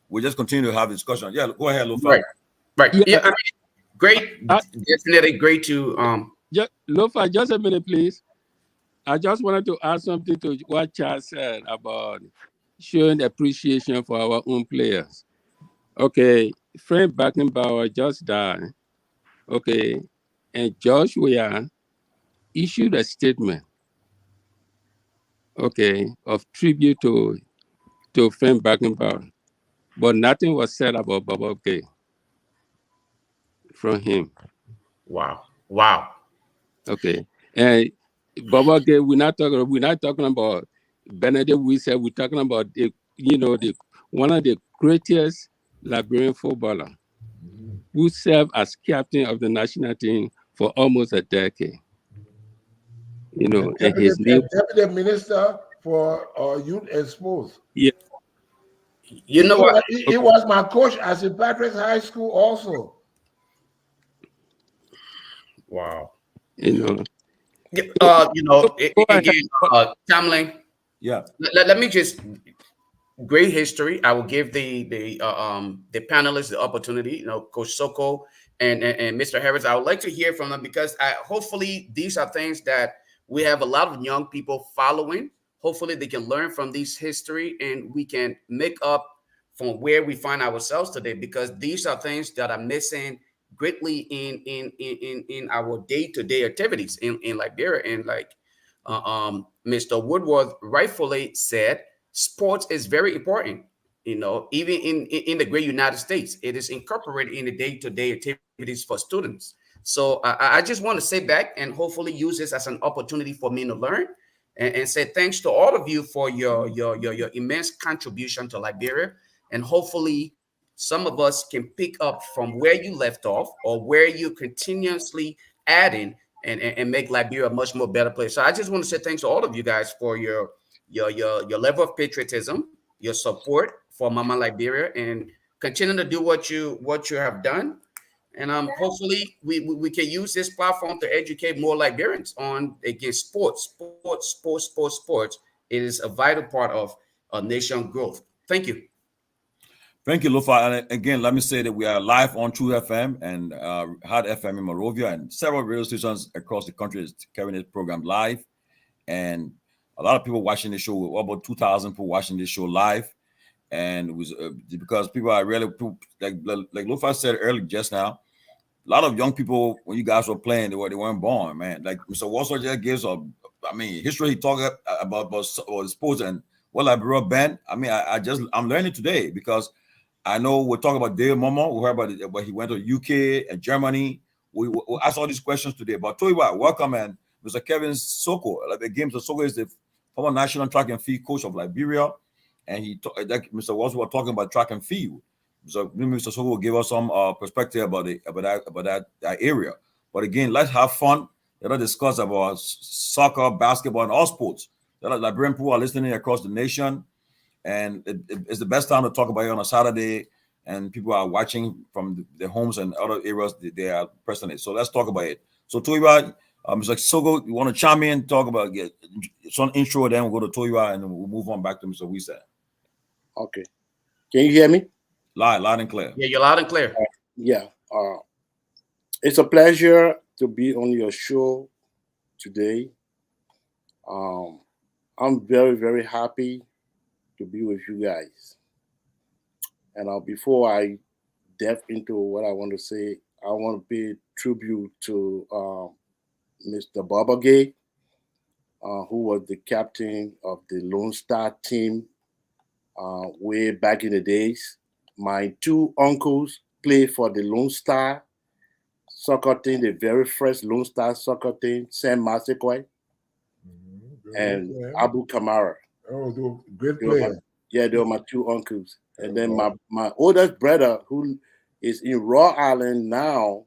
we'll just continue to have discussion. Yeah, go ahead, Lofa. Right. Yeah, I mean, great. Definitely great to Lofa, just a minute, please. I just wanted to add something to what Charles said about showing appreciation for our own players. Okay, Frank Beckenbauer just died. Okay, and Joshua issued a statement. Okay, of tribute to Frank Beckenbauer, but nothing was said about Bobo Gay from him. Wow. Okay, and Bobo Gay, we're not talking about Benedict. We said we're talking about one of the greatest Liberian footballer who served as captain of the national team for almost a decade. And his name Deputy Minister for Youth and Sports. Yeah. You know what? He was my coach at St. Patrick's High School also. Wow. Again, Tomalin. Yeah. Let me just great history. I will give the panelists the opportunity. Coach Soko and Mr. Harris. I would like to hear from them because hopefully these are things that we have a lot of young people following. Hopefully they can learn from this history and we can make up from where we find ourselves today, because these are things that are missing greatly in our day-to-day activities in Liberia. And Mr. Woodworth rightfully said, sports is very important. Even in the great United States, it is incorporated in the day-to-day activities for students. So I just want to sit back and hopefully use this as an opportunity for me to learn and say thanks to all of you for your immense contribution to Liberia. And hopefully some of us can pick up from where you left off or where you continuously adding and make Liberia a much more better place. So I just want to say thanks to all of you guys for your level of patriotism, your support for Mama Liberia, and continue to do what you have done. And hopefully we can use this platform to educate more Liberians on again sports. It is a vital part of a nation growth. Thank you. Thank you, Lofa. And again, let me say that we are live on True FM and Hard FM in Monrovia, and several radio stations across the country is carrying this program live. And a lot of people watching the show, about 2,000 people watching this show live. And it was because people are really, like Lofa said earlier just now, a lot of young people, when you guys were playing, they weren't born, man. Like Mr. Walsall just gives history. He talked about sports and what Liberia Ben. I'm learning today because I know we're talking about Dave Momo. We heard about it, but he went to UK and Germany. We asked all these questions today. But tell you what, welcome, and Mr. Kevin Soko. Mr. Soko is the former national track and field coach of Liberia, and like Mr. Walsh was talking about track and field. So Mr. Soko will give us some perspective about that area. But again, let's have fun. Let us discuss about soccer, basketball, and all sports. There are Liberian people are listening across the nation. And it's the best time to talk about it on a Saturday, and people are watching from their homes and other areas they are present in. So let's talk about it. So Toiwa, Mr. Sogo, you want to chime in, talk about some intro, then we'll go to Toiwa, and then we'll move on back to Mr. Wisa. Okay. Can you hear me? Loud and clear. Yeah, you're loud and clear. Yeah. It's a pleasure to be on your show today. I'm very, very happy to be with you guys. And before I delve into what I want to say, I want to pay tribute to Mr. Baba Gay, who was the captain of the Lone Star team way back in the days. My two uncles played for the Lone Star soccer team, the very first Lone Star soccer team, Sam Masekwe and Abu Kamara. Oh, great player. They were my two uncles. And then my oldest brother, who is in Raw Island now,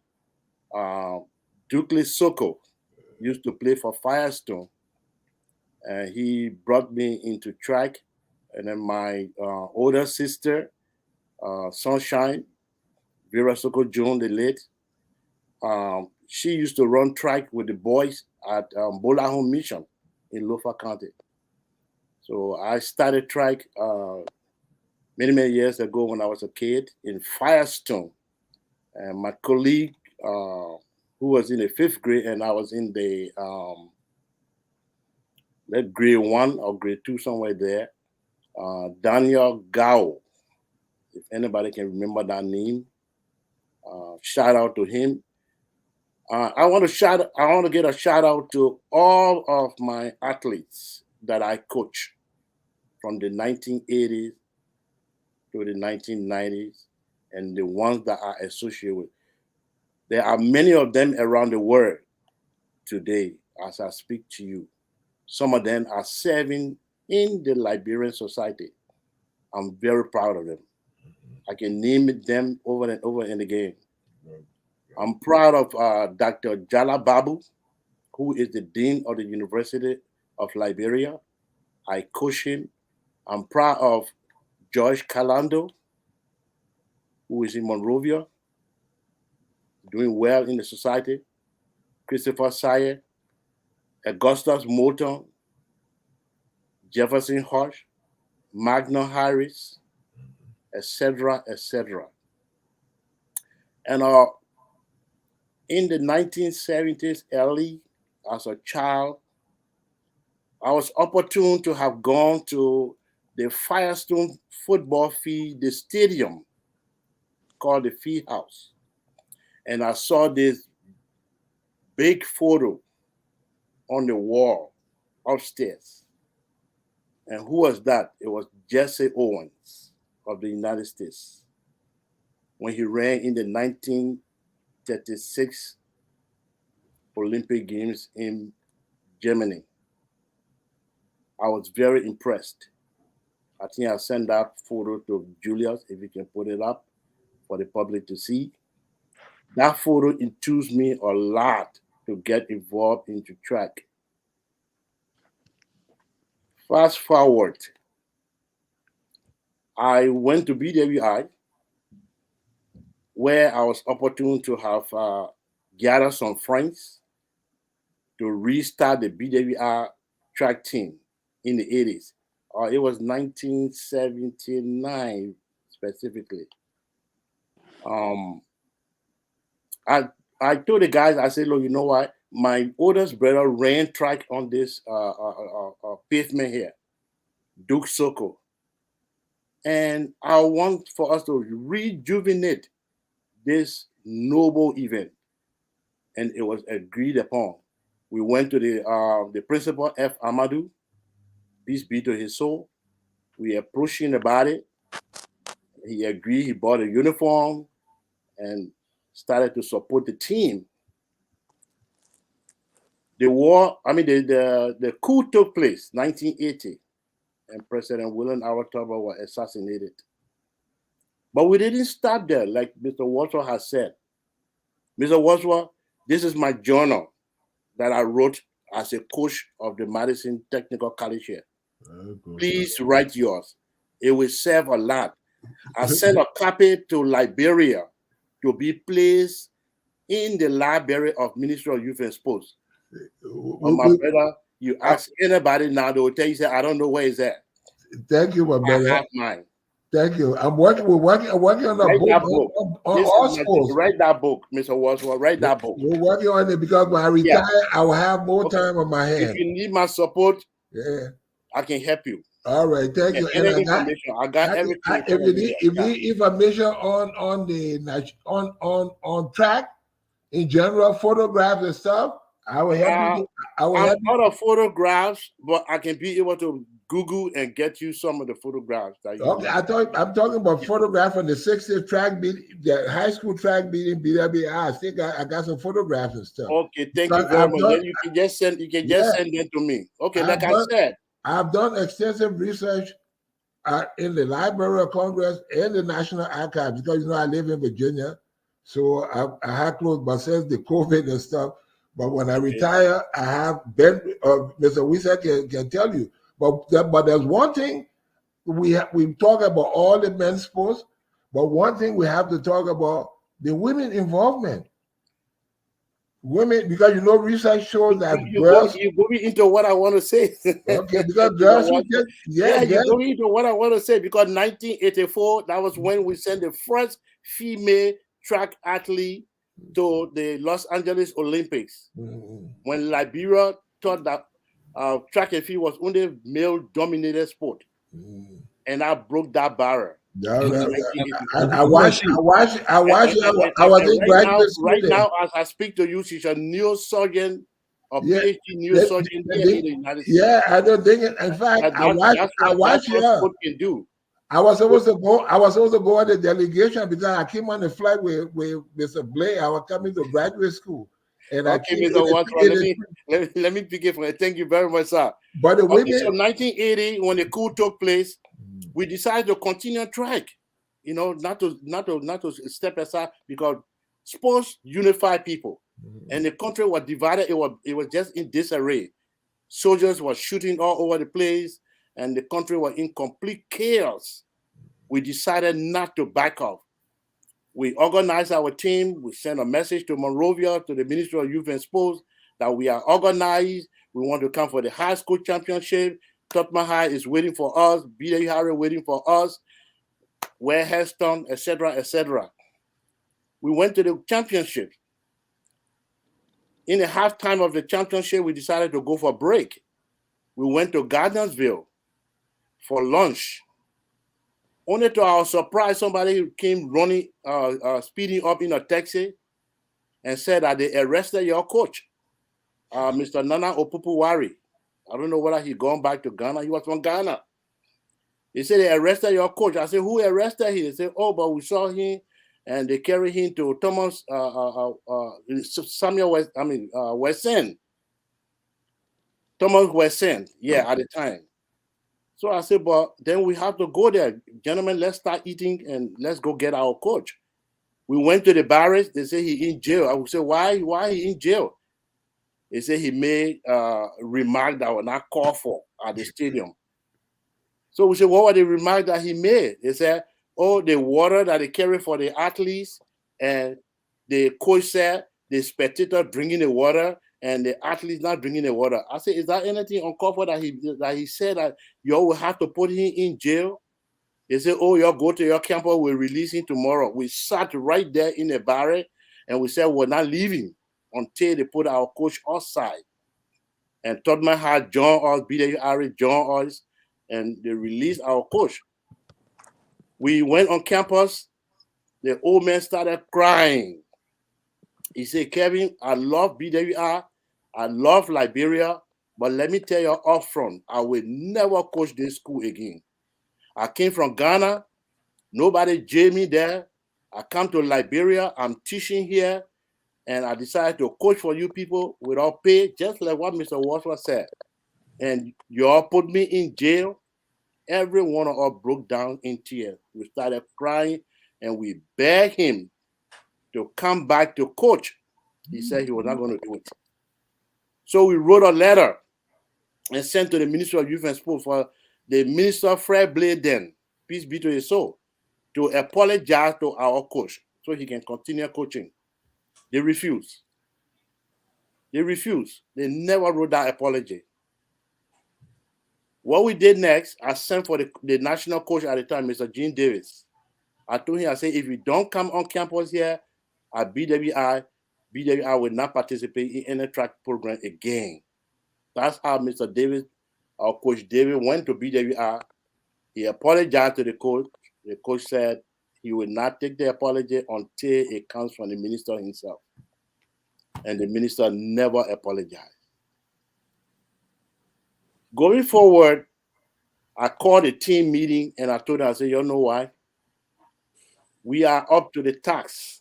Dukely Soko, used to play for Firestone. And he brought me into track. And then my older sister, Sunshine, Vera Soko Jones, the late, she used to run track with the boys at Bolahon Mission in Lofa County. So I started track many years ago when I was a kid in Firestone. And my colleague, who was in the 5th grade, and I was in the grade 1 or grade 2, somewhere there, Daniel Gao. If anybody can remember that name, shout out to him. I want to get a shout out to all of my athletes that I coach from the 1980s to the 1990s, and the ones that are associated with. There are many of them around the world today as I speak to you. Some of them are serving in the Liberian society. I'm very proud of them. I can name them over and over and again. I'm proud of Dr. Jala Babu, who is the Dean of the University of Liberia. I coach him. I'm proud of George Calando, who is in Monrovia, doing well in the society. Christopher Sayer, Augustus Moulton, Jefferson Hodge, Magna Harris, etc., etc. And in the 1970s, early, as a child, I was opportune to have gone to the Firestone football field, the stadium called the Field House. And I saw this big photo on the wall upstairs. And who was that? It was Jesse Owens of the United States when he ran in the 1936 Olympic Games in Germany. I was very impressed. I think I'll send that photo to Julius if you can put it up for the public to see. That photo enthused me a lot to get involved into track. Fast forward, I went to BWI, where I was opportune to have gathered some friends to restart the BWI track team in the 80s. It was 1979 specifically. I told the guys, I said, look, you know what? My oldest brother ran track on this pavement here, Duke Soko. And I want for us to rejuvenate this noble event. And it was agreed upon. We went to the principal, F. Amadou, peace be to his soul. We approached him about it. He agreed, he bought a uniform and started to support the team. The coup took place 1980, and President William Awatoba was assassinated. But we didn't stop there, like Mr. Wadsworth has said. Mr. Wadsworth, this is my journal that I wrote as a coach of the Madison Technical College here. Please write yours. It will serve a lot. I sent a copy to Liberia to be placed in the library of Ministry of Youth and Sports. My brother, you ask anybody now, they will tell you, say, I don't know where it's at. Thank you, my brother. I have mine. Thank you. We're working on a book. On all sports. Write that book, Mr. Wadsworth. Write that book. We're working on it because when I retire, I will have more time on my hands. If you need my support, yeah, I can help you. All right, thank you. And I got everything. If you need information on track in general, photographs and stuff, I will help you. I'm not of photographs, but I can be able to Google and get you some of the photographs that you okay, I'm talking about photographs from the 60th track beat, the high school track beat in BWI. I think I got some photographs and stuff. Okay, thank you very much. Then you can just send send them to me. Okay, like I said, I've done extensive research in the Library of Congress and the National Archives because I live in Virginia, so I had close. But since the COVID and stuff, but when I retire, I have Ben, Mr. Wisa can tell you. But there's one thing we talk about all the men's sports, but one thing we have to talk about the women involvement. Women, because research shows that girls. You go into what I want to say. Okay, because girls. You go into what I want to say because 1984, that was when we sent the first female track athlete to the Los Angeles Olympics. Mm-hmm. When Liberia thought that track and field was only male-dominated sport, and I broke that barrier. I watched. I was in graduate school. Right now, as I speak to you, she's a neurosurgeon, PhD neurosurgeon in the United States. Yeah, I don't think it. In fact, I watched her. Can do. I was supposed to go on the delegation because I came on the flight with Mr. Blair. I was coming to graduate school. And okay, Mr. Let me pick it from it. Thank you very much, sir. But the women, so 1980, when the coup took place, we decided to continue track. Not to step aside because sports unify people, and the country was divided. It was just in disarray. Soldiers were shooting all over the place, and the country was in complete chaos. We decided not to back off. We organized our team. We sent a message to Monrovia, to the Ministry of Youth and Sports, that we are organized. We want to come for the high school championship. Tubman High is waiting for us. BW Harry waiting for us. Ware Heston, etc., etc. We went to the championship. In the halftime of the championship, we decided to go for a break. We went to Gardnersville for lunch. Only to our surprise, somebody came running, speeding up in a taxi and said that they arrested your coach, Mr. Nana Opupuwari. I don't know whether he gone back to Ghana. He was from Ghana. They said they arrested your coach. I said, who arrested him? They said, oh, but we saw him, and they carried him to Thomas Samuel West. Wesson. Thomas Wesson. Yeah, at the time. So I said, but then we have to go there, gentlemen. Let's start eating and let's go get our coach. We went to the barracks. They say he in jail. I would say, why he in jail? They say he made a remark that was not called for at the stadium. So we said, what were the remarks that he made? They said, oh, the water that they carry for the athletes, and the coach said the spectator drinking the water and the athletes not drinking the water. I said, is that anything uncalled for that he said that you all will have to put him in jail? They said, oh, y'all go to your campus, we'll release him tomorrow. We sat right there in the barrack and we said, we're not leaving until they put our coach outside. And Tottenham had John us, BWR, John us, and they released our coach. We went on campus. The old man started crying. He said, Kevin, I love BWR. I love Liberia. But let me tell you up front, I will never coach this school again. I came from Ghana. Nobody jailed me there. I come to Liberia. I'm teaching here. And I decided to coach for you people without pay, just like what Mr. Wadsworth said. And you all put me in jail. Every one of us broke down in tears. We started crying and we begged him to come back to coach. He said he was not going to do it. So we wrote a letter and sent to the Minister of Youth and Sport for the Minister Fred Blade then, peace be to his soul, to apologize to our coach so he can continue coaching. They refused. They refused. They never wrote that apology. What we did next, I sent for the national coach at the time, Mr. Gene Davis. I told him, I said, if you don't come on campus here at BWI will not participate in any track program again. That's how Mr. Davis, our coach David, went to BWI. He apologized to the coach. The coach said he would not take the apology until it comes from the minister himself. And the minister never apologized. Going forward, I called a team meeting and I told them, I said, you know why? We are up to the task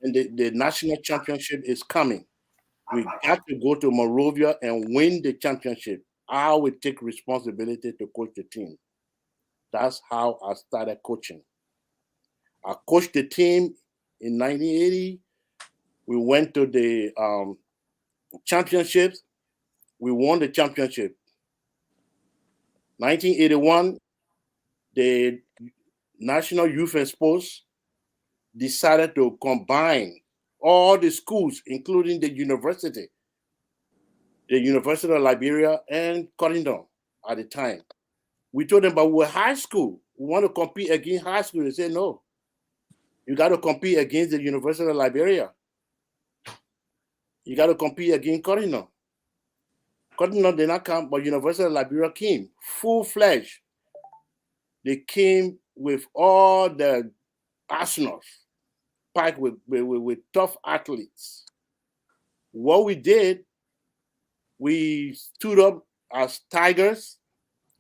and the national championship is coming. We got to go to Monrovia and win the championship. I will take responsibility to coach the team. That's how I started coaching. I coached the team in 1980. We went to the championships. We won the championship. 1981, the National Youth and Sports decided to combine all the schools, including the University of Liberia and Corridon at the time. We told them, but we're high school. We want to compete against high school. They said, no, you got to compete against the University of Liberia. You got to compete against Corridon. Corridon did not come, but University of Liberia came full-fledged. They came with all the arsenals, packed with tough athletes. What we did, we stood up as Tigers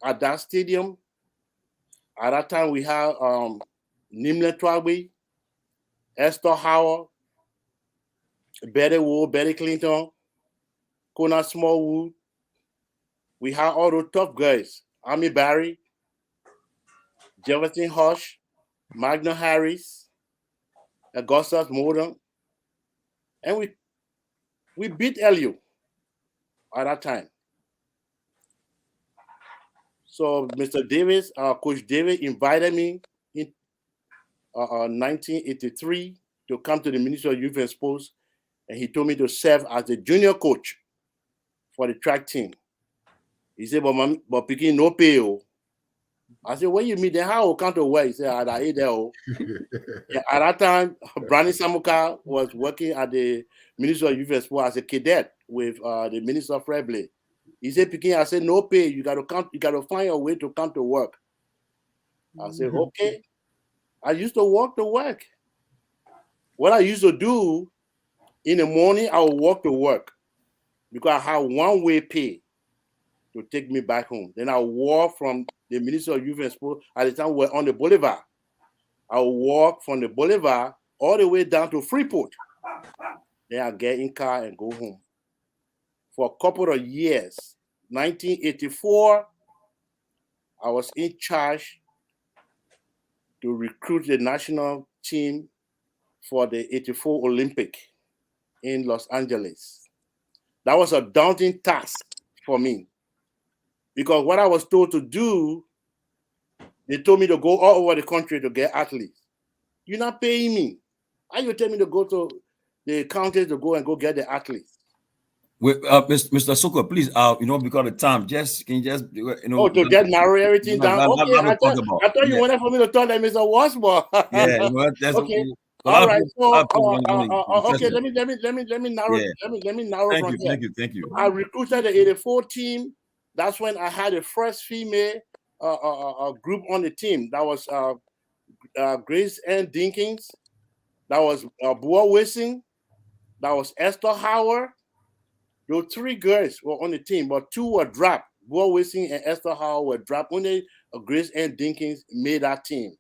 at that stadium. At that time, we had Nimle Twagbe, Esther Howard, Betty Wood, Betty Clinton, Kona Smallwood. We had all those tough guys, Amy Barry, Jefferson Hush, Magna Harris, Augustus Morton, and we beat LU at that time. So Mr. Davis, Coach Davis invited me in 1983 to come to the Ministry of Youth and Sports, and he told me to serve as the junior coach for the track team. He said, but picking no pay. I said, what you mean? Then how will come to work? He said, I ate there. At that time, Brandon Samuka was working at the Ministry of Youth and Sports as a cadet with the Minister Fred Blade. He said, Pikin, I said, no pay. You got to find a way to come to work. I said, okay. I used to walk to work. What I used to do in the morning, I would walk to work because I had one-way pay. to take me back home. Then I walk from the Ministry of Youth and Sport. At the time, we were on the Boulevard. I walk from the Boulevard all the way down to Freeport. Then I get in car and go home. For a couple of years, 1984, I was in charge to recruit the national team for the 84 Olympic in Los Angeles. That was a daunting task for me because what I was told to do, they told me to go all over the country to get athletes. You're not paying me. How you tell me to go to the county to go get the athletes? Wait, Mr. Soko, please, because of time, can you just, to get narrow everything down. Okay, I thought you wanted for me to tell them Mr. Washmore. Yeah, that's okay. All right. So, okay, let me narrow. Yeah. Let me narrow from here. Thank you. I recruited the 84 team. That's when I had the first female group on the team. That was Grace Ann Dinkins. That was Bua Wissing. That was Esther Howard. Those three girls were on the team, but two were dropped. Bua Wissing and Esther Howard were dropped. Only Grace Ann Dinkins made that team.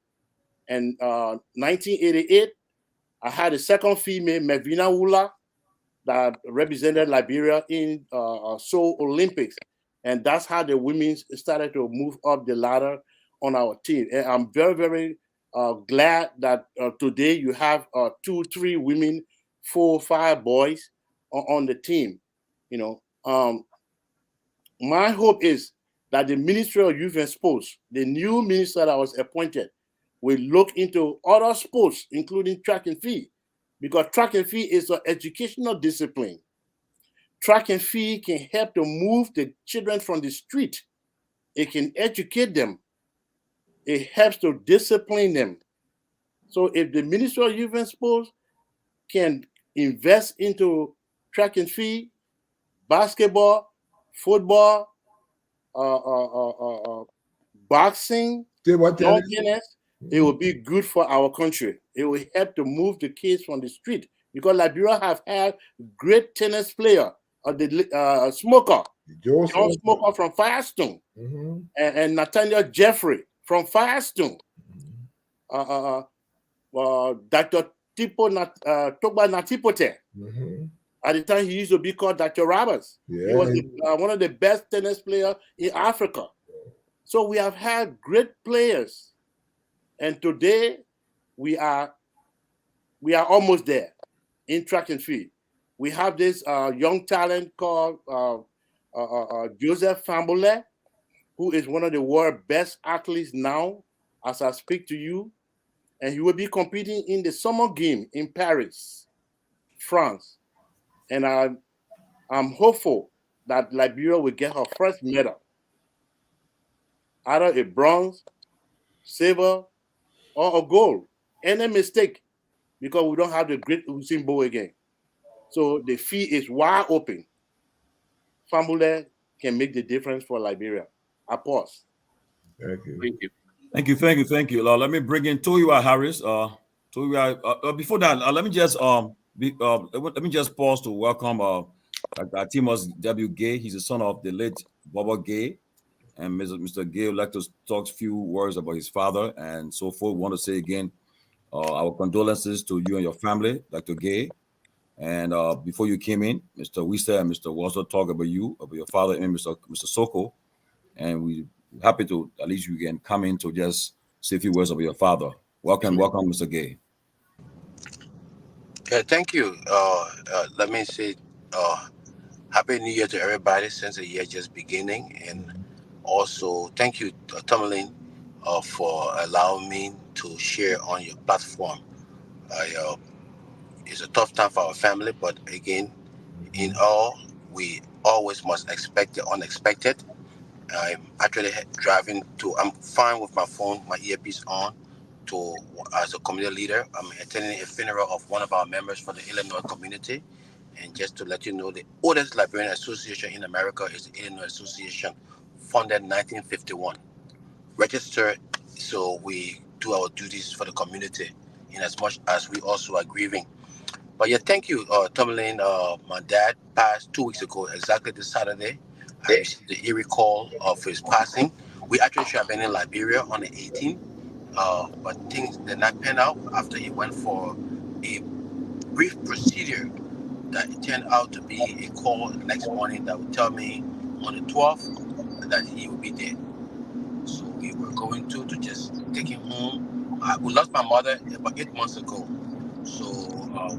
And 1988, I had a second female, Mevina Wula, that represented Liberia in Seoul Olympics. And that's how the women started to move up the ladder on our team. And I'm very, very glad that today you have 2, 3 women, 4, 5 boys on the team. My hope is that the Ministry of Youth and Sports, the new minister that was appointed, will look into other sports, including track and field, because track and field is an educational discipline. Track and field can help to move the children from the street. It can educate them. It helps to discipline them. So if the Ministry of Youth and Sports can invest into track and field, basketball, football, boxing, tennis, it will be good for our country. It will help to move the kids from the street because Liberia have had great tennis player, the Smoker, John Smoker from Firestone, and Nathaniel Jeffrey from Firestone, Dr. Togba Natipote. At the time, he used to be called Dr. Roberts. Yeah. He was one of the best tennis players in Africa. So we have had great players. And today, we are almost there in track and field. We have this young talent called Joseph Fambule, who is one of the world's best athletes now, as I speak to you. And he will be competing in the summer game in Paris, France. And I'm hopeful that Liberia will get her first medal, either a bronze, silver, or a gold. Any mistake, because we don't have the great Usain Bolt again. So the field is wide open. Fambule can make the difference for Liberia. I pause. Thank you. Let me bring in Toyiwa Harris. Before that, let me just pause to welcome Timus W. Gay. He's the son of the late Baba Gay, and Mr. Gay would like to talk a few words about his father and so forth. We want to say again our condolences to you and your family, Dr. Gay. And before you came in, Mr. Wisa and Mr. Walter talk about you, about your father, and Mr. Soko, and we're happy to at least you can come in to just say a few words about your father. Welcome, Mr. Gay. Thank you. Let me say Happy New Year to everybody since the year just beginning. And also thank you, Tomalin, for allowing me to share on your platform. It's a tough time for our family, but again, in all, we always must expect the unexpected. I'm actually I'm fine with my phone, my earpiece on, as a community leader. I'm attending a funeral of one of our members for the Illinois community. And just to let you know, the oldest Liberian association in America is the Illinois Association, founded in 1951. Registered, so we do our duties for the community in as much as we also are grieving. But yeah, thank you, Tomalin. My dad passed 2 weeks ago, exactly this Saturday. I received the eerie call of his passing. We actually should have been in Liberia on the 18th, but things did not pan out after he went for a brief procedure that it turned out to be a call the next morning that would tell me on the 12th that he would be dead. So we were going to just take him home. We lost my mother about 8 months ago. So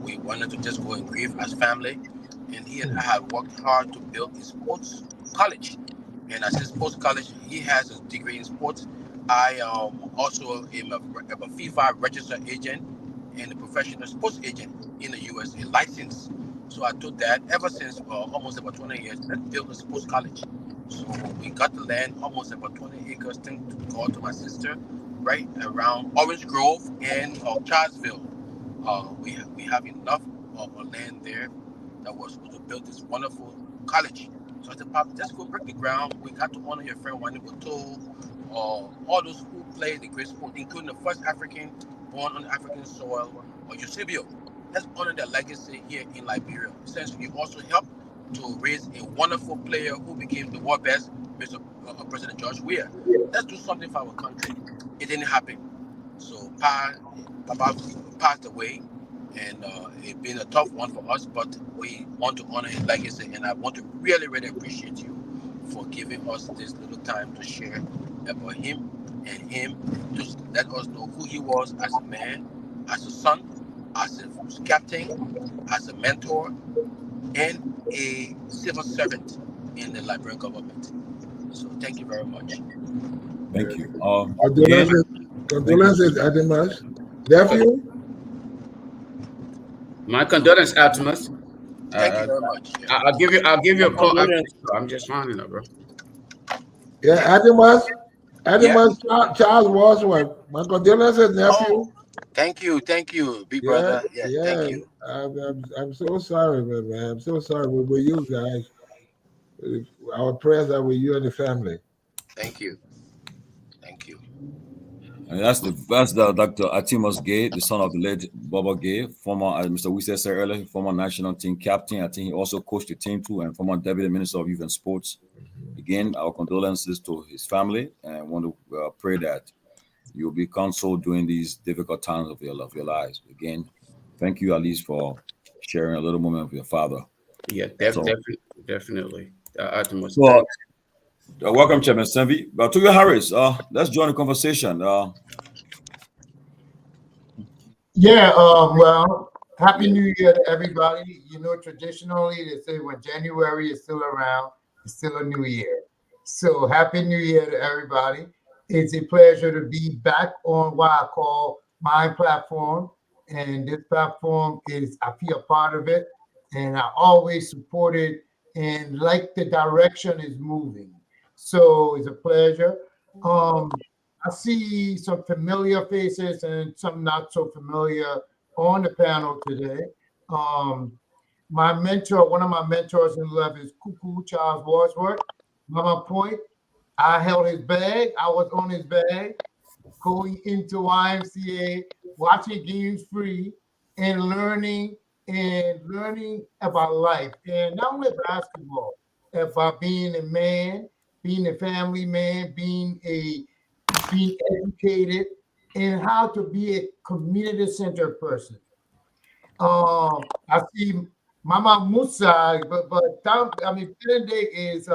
we wanted to just go and grieve as family. And he and I had worked hard to build a sports college. And as his sports college, he has a degree in sports. I also am a FIFA registered agent and a professional sports agent in the US, a license. So I took that ever since almost about 20 years. Let's build a sports college. So we got the land, almost about 20 acres, thing to go to my sister, right around Orange Grove and Charlesville. We have enough land there that was supposed to build this wonderful college. So I said, Pop, let's go break the ground. We got to honor your friend Wannibuto, all those who played the great sport, including the first African born on African soil, or Eusebio. Let's honor their legacy here in Liberia. Since you also helped to raise a wonderful player who became the world best, Mr. President George Weah. Let's do something for our country. It didn't happen. So Papa passed away, and it's been a tough one for us, but we want to honor his legacy, and I want to really, really appreciate you for giving us this little time to share about him and him, to let us know who he was as a man, as a son, as a captain, as a mentor, and a civil servant in the Liberian government. So thank you very much. Thank you. Again, Condolences, Adimas. Nephew? My condolences, Artemis. Thank you very much. Yeah. I'll give you a call. Condolence. I'm just finding it, bro. Yeah, Adimas. Yeah. Charles Wadsworth. My condolences, nephew. Oh, thank you, big Yeah, brother. Yeah, yeah. thank you. I'm so sorry, man. I'm so sorry. We're with you guys. Our prayers are with you and the family. Thank you. Thank you. and that's the Dr. Atimas Gay, the son of the late Baba Gay, former, as Mr. Wiese said earlier, former national team captain. I think he also coached the team too, and former deputy minister of youth and sports. Again, our condolences to his family, and I want to pray that you'll be consoled during these difficult times of your lives. Again, thank you, at least, for sharing a little moment with your father. Yeah, So- definitely. Artemis, So, welcome, Chairman Sanvee. To you, Harris, let's join the conversation. Yeah, well, Happy New Year to everybody. You know, traditionally, they say when January is still around, it's still a new year. So, Happy New Year to everybody. It's a pleasure to be back on what I call my platform. And this platform is, I feel part of it. And I always support it and like the direction is moving. So, it's a pleasure. I see some familiar faces and some not so familiar on the panel today. My mentor, one of my mentors in love is Cuckoo Charles Wadsworth. Mama Point, I held his bag. I was on his bag going into YMCA, watching games free and learning about life. And not only basketball, about being a man, being a family man, being educated, and how to be a community-centered person. I see Mama Musa, but I mean, Benedict is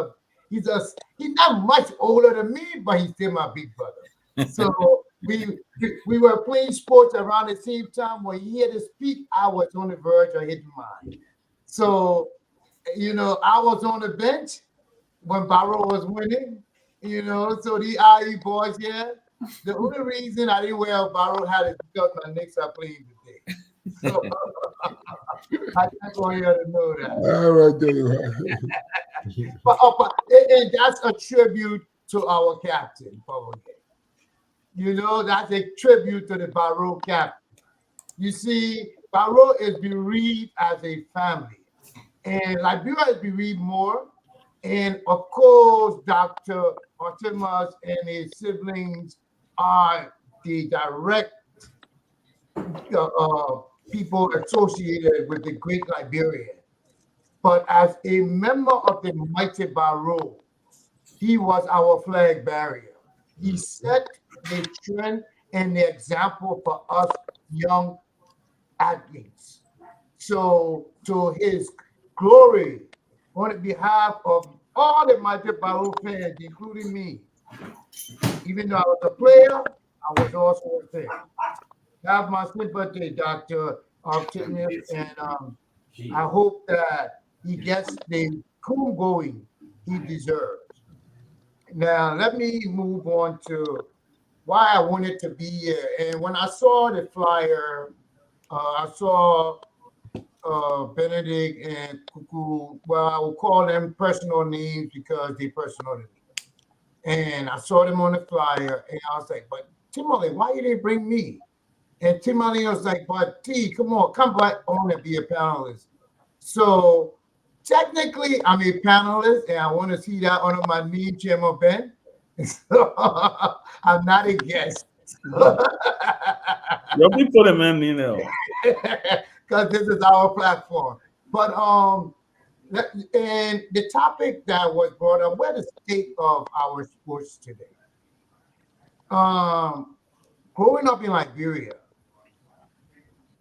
he's not much older than me, but he's still my big brother. So we were playing sports around the same time. When he had to speak, I was on the verge of hitting mine. So you know, I was on the bench when Barrow was winning. You know, so the IE boys here. The only reason I didn't wear a Barrow hat is because my Knicks are playing today. So I just want you to know that. All right, there. But and that's a tribute to our captain, probably. You know, that's a tribute to the Barrow captain. You see, Barrow is bereaved as a family, and Liberia is bereaved more. And of course, Dr. Artemas and his siblings are the direct people associated with the great Liberian. But as a member of the mighty Barrow, he was our flag barrier. He set the trend and the example for us young athletes. So, to his glory, on behalf of all the mighty Barrow fans, including me, even though I was a player, I was also a fan. Have my sympathy, Dr. Octavius, and I hope that he gets the cool going he deserves. Now, let me move on to why I wanted to be here. And when I saw the flyer, I saw Benedict and Kuku. Well, I will call them personal names because they personal to me. And I saw them on the flyer, and I was like, "But Timothy, why you didn't bring me?" And Timothy was like, "But T, come on, come back on and be a panelist." So technically, I'm a panelist, and I want to see that under my name, Chairman Ben. So I'm not a guest. Your people, the man, you know. Because this is our platform. But and the topic that was brought up, what is the state of our sports today? Growing up in Liberia,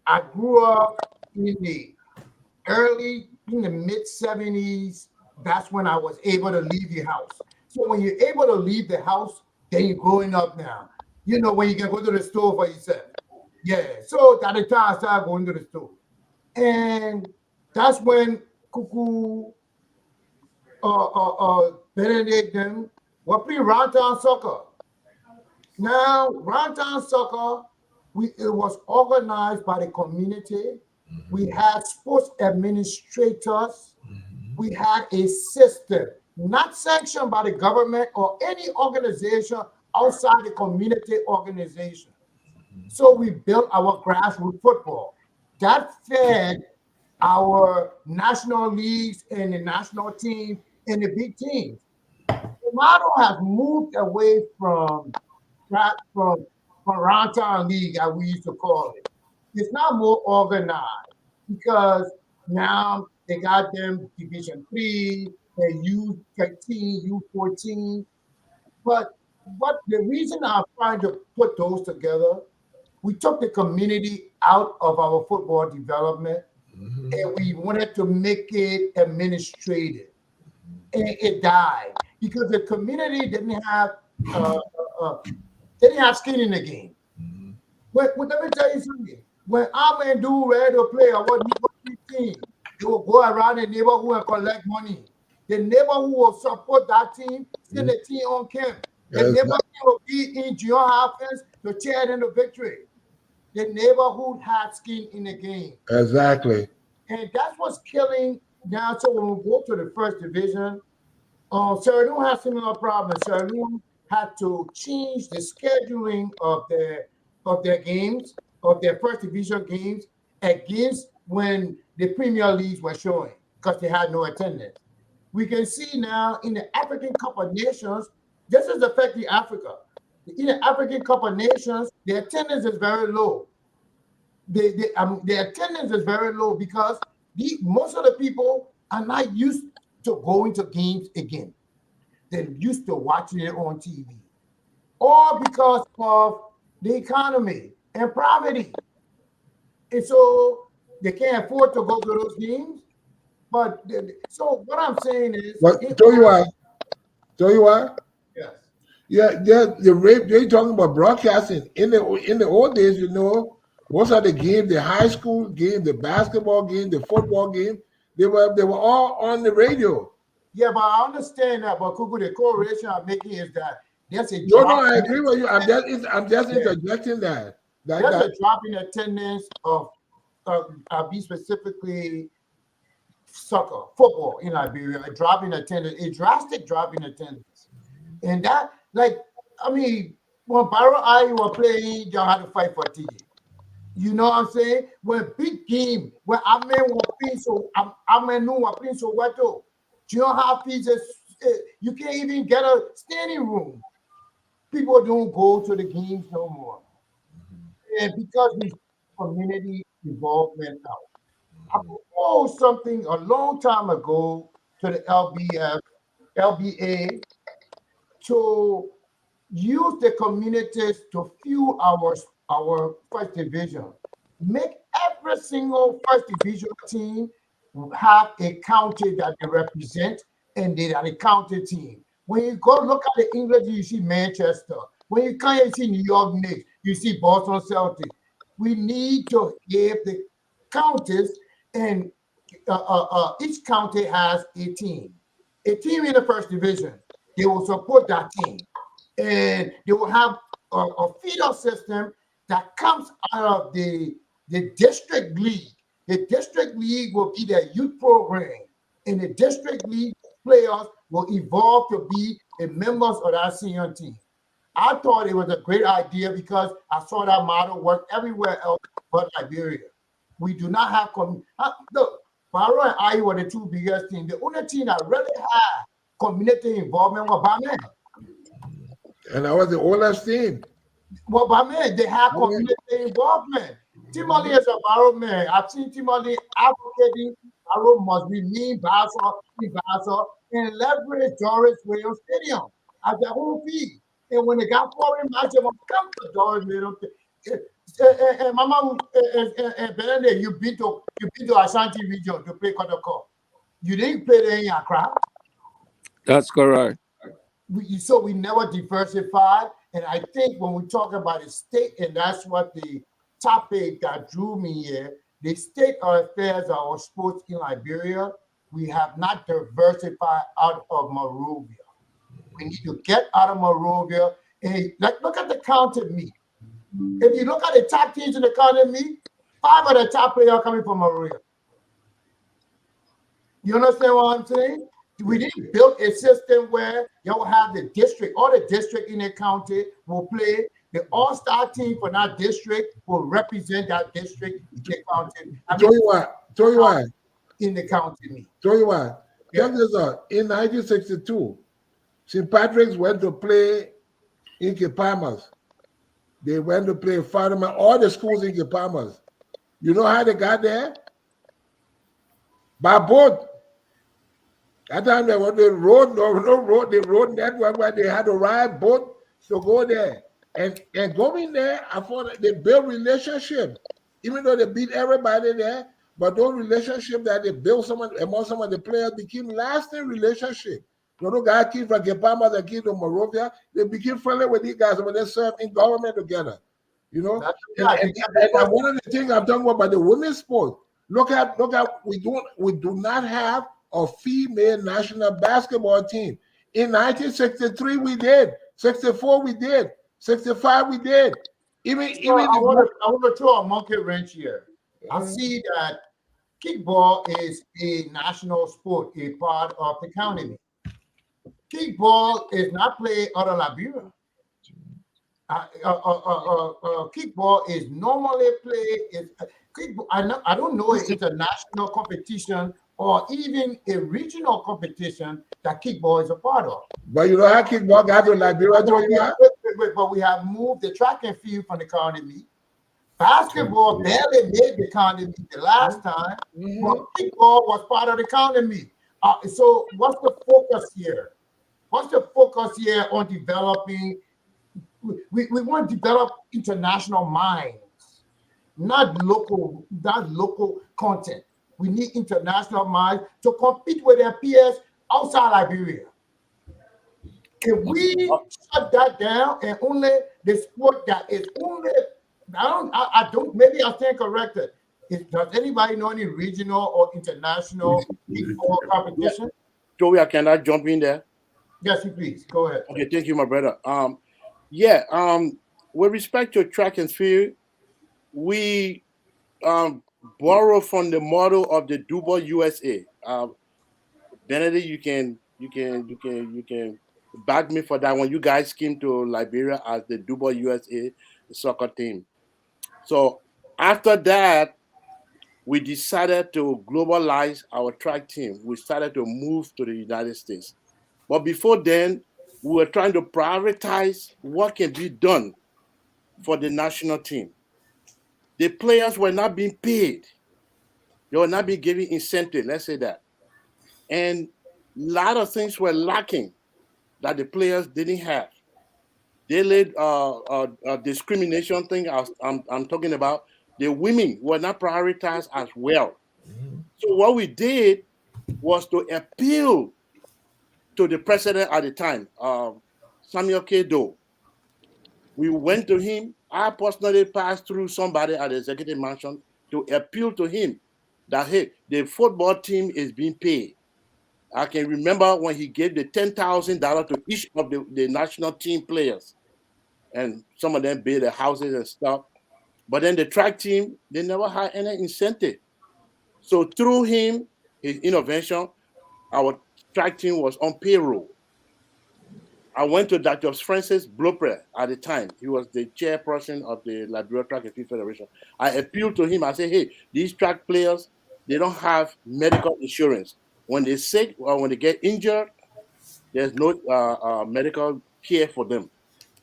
I grew up in the mid 70s. That's when I was able to leave the house. So when you're able to leave the house, then you're growing up now. You know, when you can go to the store for yourself. Yeah. So at the time I started going to the store. And that's when Cuckoo, Benedict them were playing Roundtown Soccer. Now, Roundtown Soccer, it was organized by the community. We had sports administrators. We had a system, not sanctioned by the government or any organization outside the community organization. So we built our grassroots football. That fed our national leagues and the national team and the big teams. The model has moved away from from Rantown League, as we used to call it. It's not more organized because now they got them Division 3, the U13, U14. But what the reason I'm trying to put those together, we took the community out of our football development and we wanted to make it administrative. And it died because the community uh, uh, didn't have skin in the game. Let me tell you something. When I'm and do ready to play or what team, they will go around the neighborhood and collect money. The neighborhood will support that team, send the team on camp. The neighborhood will be in junior offense to cheer in the victory. The neighborhood had skin in the game. Exactly. And that's what's killing now. So when we go to the first division, Sierra Leone has similar problems. Sierra Leone had to change the scheduling of their games, of their first division games, against when the Premier Leagues were showing because they had no attendance. We can see now in the African Cup of Nations, this is affecting Africa. In the African Cup of Nations, the attendance is very low. The attendance is very low because most of the people are not used to going to games again. They're used to watching it on TV, or because of the economy and poverty. And so they can't afford to go to those games. But so what I'm saying is, But tell you why. yes. Yeah, they're talking about broadcasting. In the old days, most of the games, the high school game, the basketball game, the football game, they were all on the radio. Yeah, but I understand that. But Kuku, the correlation I'm making is that there's a No, drop. I agree with you. I'm just Yeah. interjecting that. There's a drop in attendance of I'll be specifically soccer, football in Liberia, a drop in attendance, a drastic drop in attendance. And that, like, I mean, when Barrow I were playing, y'all had to fight for TJ. You know what I'm saying? When big game, when Amen were playing so Amen were playing so what though? You don't have pieces, you can't even get a standing room. People don't go to the games no more. And because we community involvement out. I proposed something a long time ago to the LBA to use the communities to fuel our first division. Make every single first division team have a county that they represent, and they are a county team. When you go look at the English, you see Manchester. When you come here, you see New York Knicks, you see Boston Celtics. We need to give the counties, and each county has a team in the first division. They will support that team, and they will have a feeder system that comes out of the district league. The district league will be their youth program, and the district league players will evolve to be the members of that senior team. I thought it was a great idea because I saw that model work everywhere else but Liberia. We do not have look. Barrow and I were the two biggest teams. The only team that really had community involvement was Bame. And I was the oldest team. Well, Bame, they have community involvement. Tomalin is a Barrow man. I've seen Tomalin advocating Barrow must remain Basel, and leverage Doris Williams Stadium as their home field. And when they got foreign match, they must come to Doris Williams. Mama, Benedict, you've been to Ashanti region to play Kotoko. You didn't play there in Accra. That's correct. So we never diversified. And I think when we talk about the state, and that's what the topic that drew me here, the state of affairs of our sports in Liberia, we have not diversified out of Monrovia. We need to get out of Monrovia. And look at the county meet. If you look at the top teams in the county meet, 5 of the top players are coming from Monrovia. You understand what I'm saying? We didn't build a system where you will have the district, all the district in the county will play. The all-star team for that district will represent that district in the county. Tell you why. In the county meet. Tell you why. Check this out. In 1962, St. Patrick's went to play in Kepamas. They went to play Fatima, all the schools in Kepamas. You know how they got there? By boat. That time they were the road, no road, the road network where they had to ride boat to go there. And going there, I thought they built relationship. Even though they beat everybody there, but those relationships that they built among some of the players became lasting relationship. Those guys came from Kepamas and came to Monrovia, they became friendly with these guys when they served in government together. You know? And one of the things I'm talking about the women's sport. Look at we do not have a female national basketball team. In 1963 we did, 64 we did, 65 we did. I want to throw a monkey wrench here. I see that kickball is a national sport, a part of the county. Kickball is not played out of Liberia. Kickball is normally played. I don't know if it's a national competition or even a regional competition that kickball is a part of. But you know how kickball got to Liberia? But we have moved the track and field from the county meet. Basketball barely made the county meet the last time, but kickball was part of the county meet. So what's the focus here? What's the focus here on developing? We want to develop international minds, not local content. We need international minds to compete with their peers outside Liberia. If we shut that down and only the sport that is only, I don't, maybe I stand corrected. Does anybody know any regional or international kickball competition? Joey, can I jump in there? Yes, please. Go ahead. Okay, thank you, my brother. With respect to track and field, we borrow from the model of the Dubai USA. Benedict, you can back me for that when you guys came to Liberia as the Dubai USA soccer team. So after that, we decided to globalize our track team. We started to move to the United States. But before then, we were trying to prioritize what can be done for the national team. The players were not being paid. They were not being given incentive, let's say that. And a lot of things were lacking that the players didn't have. They laid discrimination thing I'm talking about. The women were not prioritized as well. So what we did was to appeal to the president at the time, Samuel K. Doe. We went to him. I personally passed through somebody at the executive mansion to appeal to him that, hey, the football team is being paid. I can remember when he gave the $10,000 to each of the national team players, and some of them built their houses and stuff. But then the track team, they never had any incentive. So through him, his intervention, our track team was on payroll. I went to Dr. Francis Blopre at the time. He was the chairperson of the Liberia Track and Field Federation. I appealed to him. I said, hey, these track players, they don't have medical insurance. When they're sick or when they get injured, there's no medical care for them.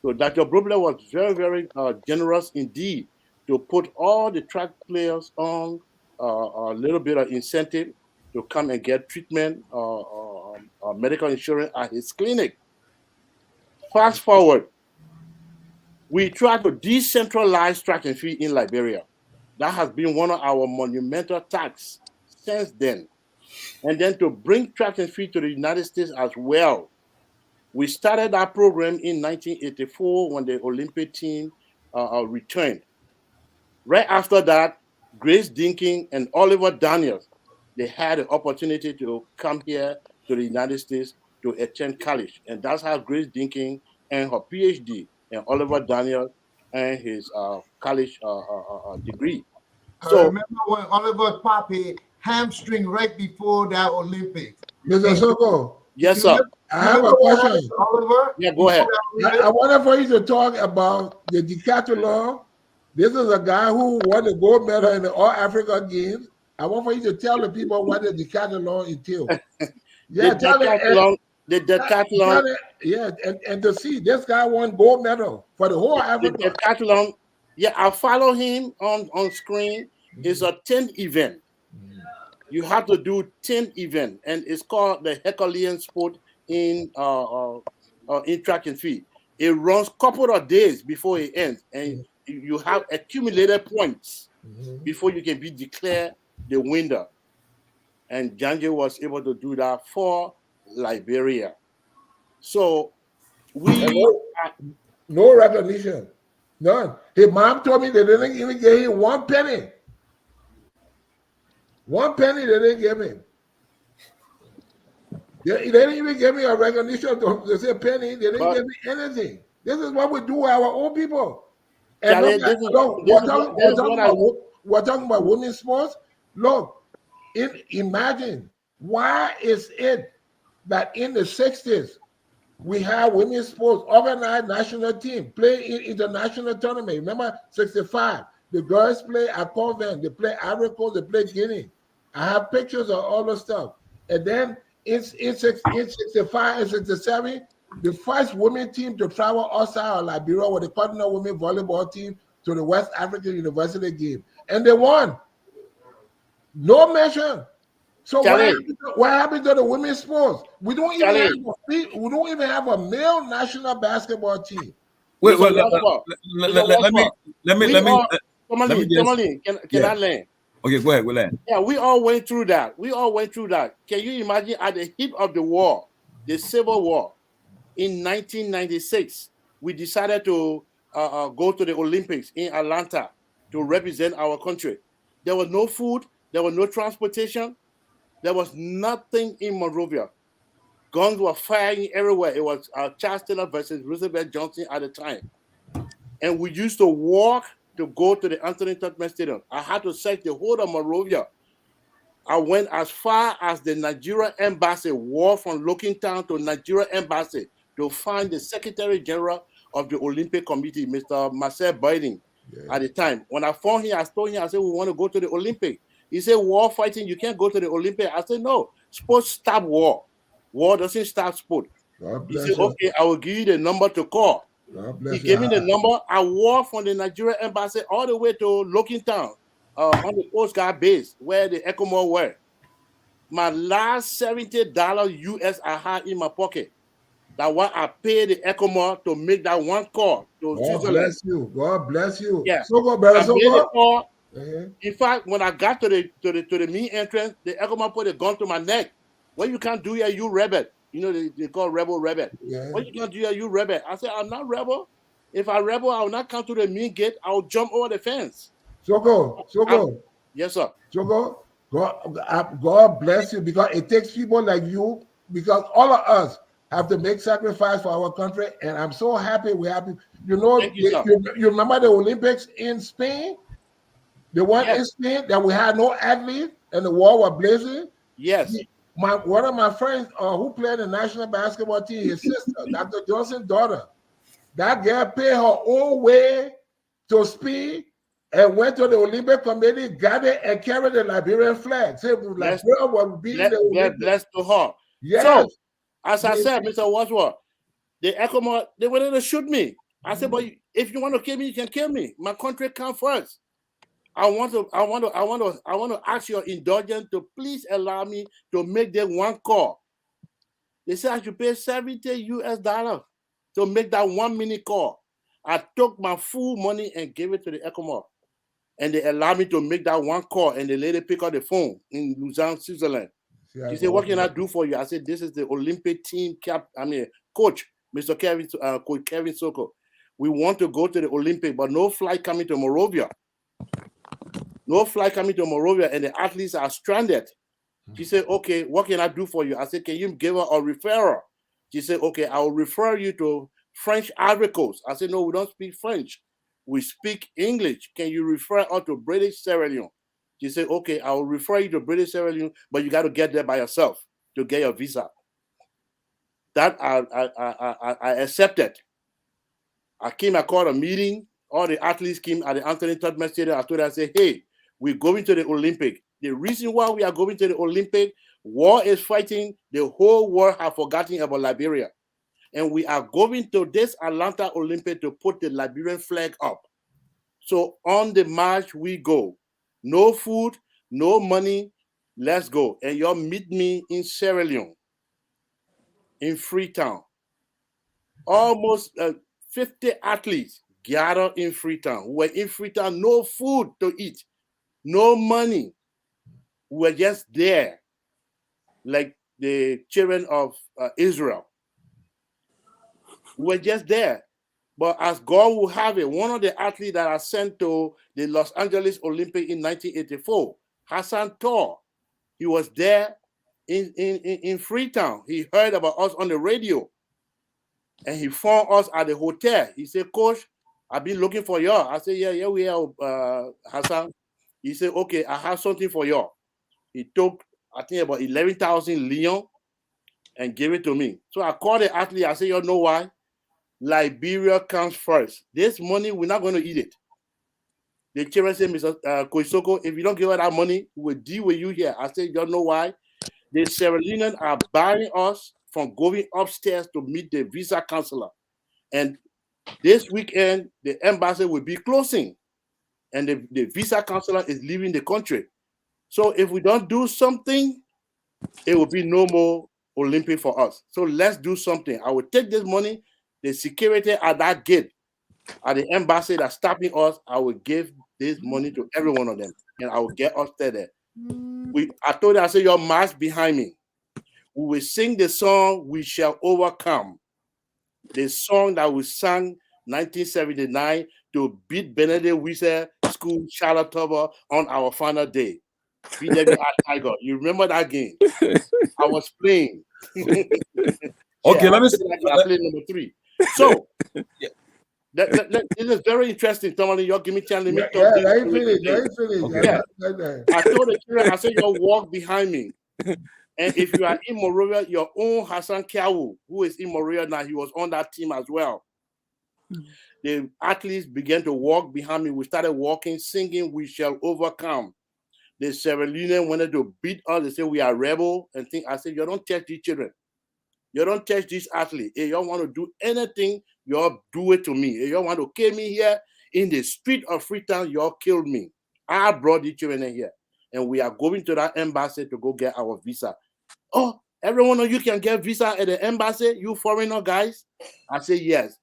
So Dr. Blopre was very, very generous indeed to put all the track players on a little bit of incentive to come and get treatment or medical insurance at his clinic. Fast forward, we try to decentralize track and field in Liberia. That has been one of our monumental tasks since then. And then to bring track and field to the United States as well. We started that program in 1984 when the Olympic team returned. Right after that, Grace Dinking and Oliver Daniels, they had the opportunity to come here to the United States to attend college. And that's how Grace Dinking earned her PhD, and Oliver Daniels earned his college degree. I remember when Oliver popped his hamstring right before that Olympics. Mr. Soko. Yes, sir. I have a question. Oliver? Yeah, go ahead. I wanted for you to talk about the decathlon. This is a guy who won the gold medal in the All Africa Games. I want for you to tell the people what the decathlon entails. Yeah, the decathlon. Yeah, and to see this guy won gold medal for the whole Africa. The decathlon. Yeah, I follow him on screen. It's a 10 event. You have to do 10 event, and it's called the Herculean sport in track and field. It runs couple of days before it ends, and you have accumulated points before you can be declared the winner. And Janje was able to do that for Liberia. So no recognition, none. His mom told me they didn't even give him 1 penny. 1 penny they didn't give him. They didn't even give me a recognition to say penny. They didn't give me anything. This is what we do with our own people. And we're talking about women's sports. Look, imagine, why is it that in the 60s we have women's sports, organized national team, play in international tournament. Remember 65, the girls play at Convent, they play Ivory Coast, they play Guinea. I have pictures of all the stuff. And then in 65 and 67, the first women team to travel outside of Liberia was the Cardinal Women Volleyball team to the West African University game. And they won. No mention. So what happened to the women's sports? We don't even have a male national basketball team. Wait, let me Tomalin, can I land? Okay, go ahead, we'll land. Yeah, we all went through that. Can you imagine at the heat of the war, the Civil War, in 1996, we decided to go to the Olympics in Atlanta to represent our country. There was no food, there was no transportation, there was nothing in Monrovia. Guns were firing everywhere. It was Charles Taylor versus Roosevelt Johnson at the time. And we used to walk to go to the Anthony Tubman Stadium. I had to search the whole of Monrovia. I went as far as the Nigeria Embassy, walked from Looking Town to Nigeria Embassy to find the Secretary General of the Olympic Committee, Mr. Marcel Biden, at the time. When I found him, I told him, I said, we want to go to the Olympic. He said, war fighting, you can't go to the Olympic. I said, no, sports stop war. War doesn't start sport. He said, okay, I will give you the number to call. He gave me the number. I walked from the Nigeria Embassy all the way to Looking Town on the Coast Guard base where the ECMO were. My last $70 US I had in my pocket. That what I paid the ECMO to make that one call to God Switzerland. bless you. God bless you. Yeah. So go, brother. I So made the go. call. Uh-huh. In fact, when I got to the main entrance, the ECMO put a gun to my neck. What you can't do here, you rebel. You know, they call rebel. Yeah. What you can't do here, you rebel. I said, I'm not rebel. If I rebel, I will not come to the main gate. I will jump over the fence. So go. So go. Yes, sir. So go. God bless you, because it takes people like you, because all of us have to make sacrifice for our country, and I'm so happy we're happy. You know, Thank you, sir. you remember the Olympics in Spain? The one Yes. in Spain that we had no athlete and the war was blazing? Yes. One of my friends who played the national basketball team, his sister, Dr. Johnson's daughter, that girl paid her own way to Spain and went to the Olympic Committee, got it, and carried the Liberian flag. So Liberia was beating the Olympics. Blessed to her. Yes. So, as I said, Mr. Wadsworth, the ECMO, they wanted to shoot me. I said, but if you want to kill me, you can kill me. My country comes first. I want to ask your indulgence to please allow me to make them one call. They said I should pay $70 US to make that 1 minute call. I took my full money and gave it to the ECMO. And they allowed me to make that one call, and the lady picked up the phone in Lausanne, Switzerland. She said, what can I do for you? I said, this is the Olympic team coach, Mr. Coach Kevin Soko. We want to go to the Olympic, but no flight coming to Monrovia. No flight coming to Monrovia, and the athletes are stranded. She said, okay, what can I do for you? I said, can you give her a referral? She said, okay, I will refer you to French Ivory Coast. I said, no, we don't speak French. We speak English. Can you refer her to British Sierra Leone? She said, okay, I will refer you to British Sierra Leone, but you got to get there by yourself to get your visa. That I accepted. I called a meeting. All the athletes came at the Anthony Tubman Stadium. I told them, I said, hey, we're going to the Olympic. The reason why we are going to the Olympic, war is fighting. The whole world have forgotten about Liberia. And we are going to this Atlanta Olympic to put the Liberian flag up. So on the march we go. No food, no money, let's go. And y'all meet me in Sierra Leone, in Freetown. Almost 50 athletes gathered in Freetown. We're in Freetown, no food to eat, no money. We're just there, like the children of Israel. We're just there. But as God will have it, one of the athletes that I sent to the Los Angeles Olympic in 1984, Hassan Tor, he was there in Freetown. He heard about us on the radio, and he found us at the hotel. He said, Coach, I've been looking for y'all. I said, yeah, we are, Hassan. He said, okay, I have something for y'all. He took, I think, about 11,000 Leon and gave it to me. So I called the athlete. I said, you know why? Liberia comes first. This money, we're not going to eat it. The chairman said, Mr. Koisoko, if you don't give us that money, we'll deal with you here. I said, you know why? The Sierra Leoneans are barring us from going upstairs to meet the visa counselor. And this weekend, the embassy will be closing. And the visa counselor is leaving the country. So if we don't do something, it will be no more Olympic for us. So let's do something. I will take this money. The security at that gate, at the embassy that's stopping us, I will give this money to every one of them, and I will get us there. I told them, I said, your march behind me. We will sing the song, We Shall Overcome. The song that we sang 1979 to beat Benedict Wieser School Charlotte Tower on our final day. BWI Tiger. You remember that game? I was playing. Okay, let me see. I played number 3. So, this is very interesting, Tomalin. You give me a chance. Let me talk. Let me finish. Okay. I told the children, I said, you walk behind me. And if you are in Monrovia, your own Hassan Kiawu, who is in Monrovia now, he was on that team as well. The athletes began to walk behind me. We started walking, singing, We Shall Overcome. The Sierra Leoneans wanted to beat us. They said, we are rebel. And think. I said, you don't touch these children. You don't touch these athletes. If you want to do anything, you do it to me. If you want to kill me here in the street of Freetown, you kill me. I brought the children in here, and we are going to that embassy to go get our visa. Oh, every one of you can get visa at the embassy, you foreigner guys? I say, yes.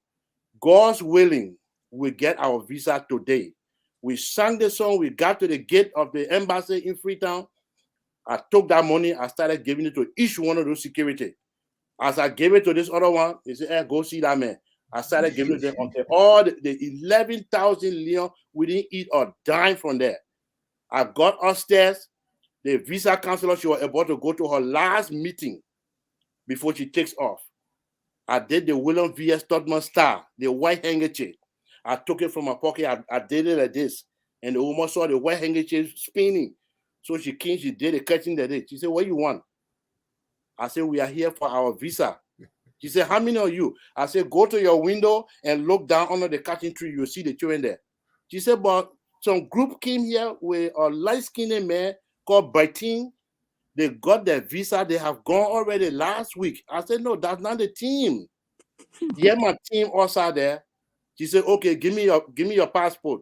God's willing, we get our visa today. We sang the song, we got to the gate of the embassy in Freetown. I took that money, I started giving it to each one of those security. As I gave it to this other one, he said, hey, go see that man. I started giving it to them until all the 11,000 leon, we didn't eat a dime from there. I got upstairs. The visa counselor, she was about to go to her last meeting before she takes off. I did the William V.S. Todman star, the white handkerchief. I took it from my pocket. I did it like this. And the woman saw the white handkerchief spinning. So she came, she did the cutting that day. She said, what do you want? I said, we are here for our visa. She said, how many of you? I said, go to your window and look down under the cotton tree. You'll see the children there. She said, but some group came here with a light-skinned man called Baitin. They got their visa. They have gone already last week. I said, no, that's not the team. Yeah, my team also there. She said, okay, give me your passport.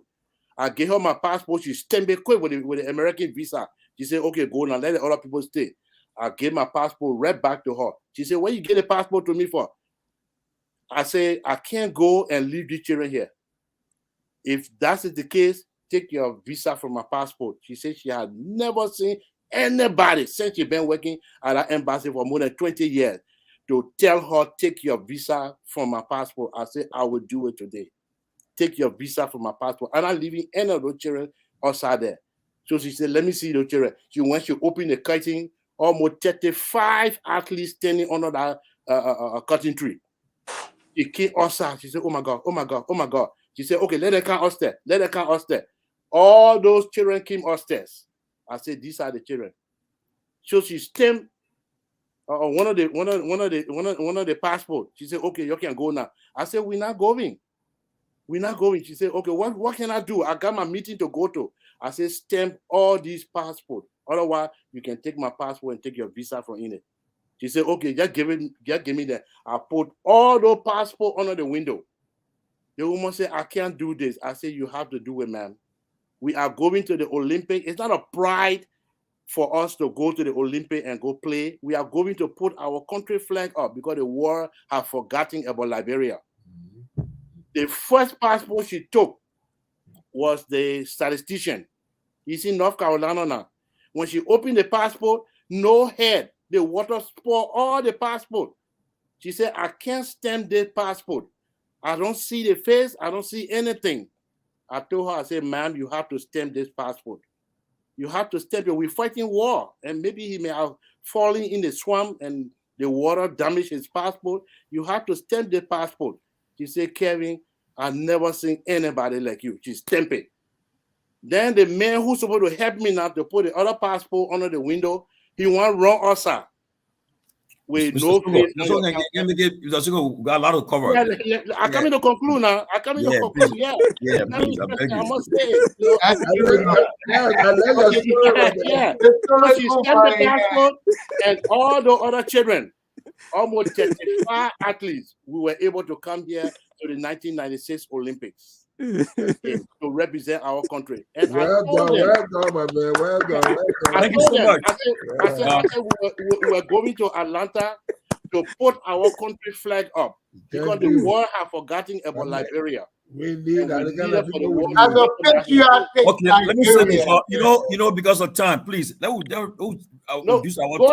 I gave her my passport. She stamped it quick with the American visa. She said, okay, go now, let the other people stay. I gave my passport right back to her. She said, what you get a passport to me for? I said, I can't go and leave the children here. If that is the case, take your visa from my passport. She said she had never seen anybody since she's been working at that embassy for more than 20 years to tell her, take your visa from my passport. I said, I will do it today. Take your visa from my passport. I'm not leaving any of those children outside there. So she said, let me see those children. When she opened the curtain, almost 35 athletes standing under that cotton tree. She came outside. She said, oh my God, oh my God, oh my God. She said, okay, let them come upstairs. Let them come upstairs. All those children came upstairs. I said, these are the children. So she stamped one of the passport. She said, okay, you can go now. I said, we're not going. We're not going. She said, okay, what can I do? I got my meeting to go to. I said, stamp all these passports. Otherwise, you can take my passport and take your visa from in it. She said, okay, just give me that. I put all those passports under the window. The woman said, I can't do this. I said, you have to do it, ma'am. We are going to the Olympic. It's not a pride for us to go to the Olympic and go play. We are going to put our country flag up because the world have forgotten about Liberia. The first passport she took was the statistician. He's in North Carolina now. When she opened the passport, no head. The water spoiled all the passport. She said, I can't stamp this passport. I don't see the face. I don't see anything. I told her, I said, ma'am, you have to stamp this passport. You have to stamp it. We're fighting war. And maybe he may have fallen in the swamp and the water damaged his passport. You have to stamp the passport. She said, Kevin, I've never seen anybody like you. She stamped it. Then the man who's supposed to help me now to put the other passport under the window, he went wrong outside. With Mr. no Sugar, face. we got a lot of cover. Yeah, I come in to conclude now. I come in to conclude. Yeah, yeah, please, I must say it. You know, yeah. So she sent the passport and all the other children, almost 35 athletes, we were able to come here to the 1996 Olympics to represent our country. And well done, my man. Well done. Thank you so much. I said we were going to Atlanta to put our country flag up because the world have forgotten about Liberia. We need that. As a patriotic, okay, let me say this. You know, because of time, please. Go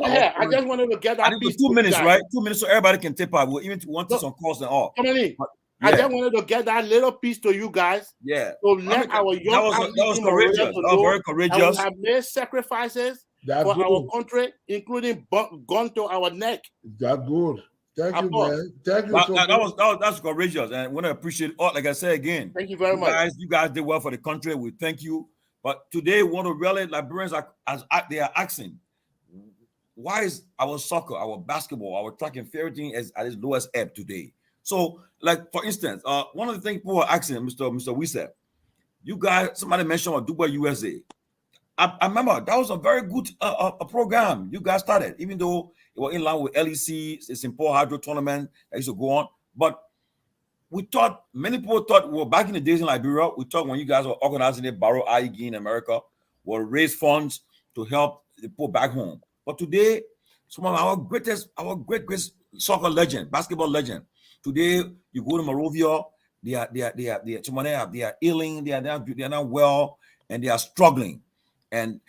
ahead. I just wanted to get that piece. 2 minutes, right? 2 minutes so everybody can tip out. We'll even want some calls and all. I just wanted to get that little piece to you guys. Yeah. So let our young that was courageous. That was very courageous. We have made sacrifices for our country, including gun to our neck. That's good. Thank you, man. Thank you. That's courageous, and I want to appreciate all. Like I said again, thank you very much. You guys did well for the country. We thank you. But today, we want to really Liberians they are asking, why is our soccer, our basketball, our track and field everything is at its lowest ebb today? So, like for instance, one of the things people are asking, Mr. Wisa, you guys, somebody mentioned Dubai USA. I remember that was a very good a program you guys started, even though it was in line with LEC, it's in Paul Hydro tournament that used to go on. But we thought, many people thought, well, back in the days in Liberia, we thought when you guys were organizing the Barrow IEG in America, will raise funds to help the poor back home. But today, some of our great soccer legend, basketball legend. Today, you go to Monrovia, they are ailing, they are not well, and they are struggling. And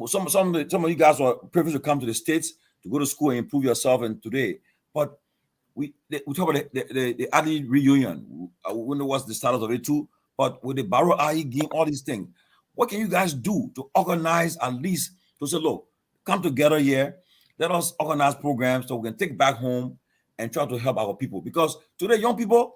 some of you guys were privileged to come to the States to go to school and improve yourself. And today, but we talk about the athlete reunion. We know what's the status of it too. But with the Barrow IE game, all these things, what can you guys do to organize at least to say, look, come together here, let us organize programs so we can take back home and try to help our people? Because today, young people,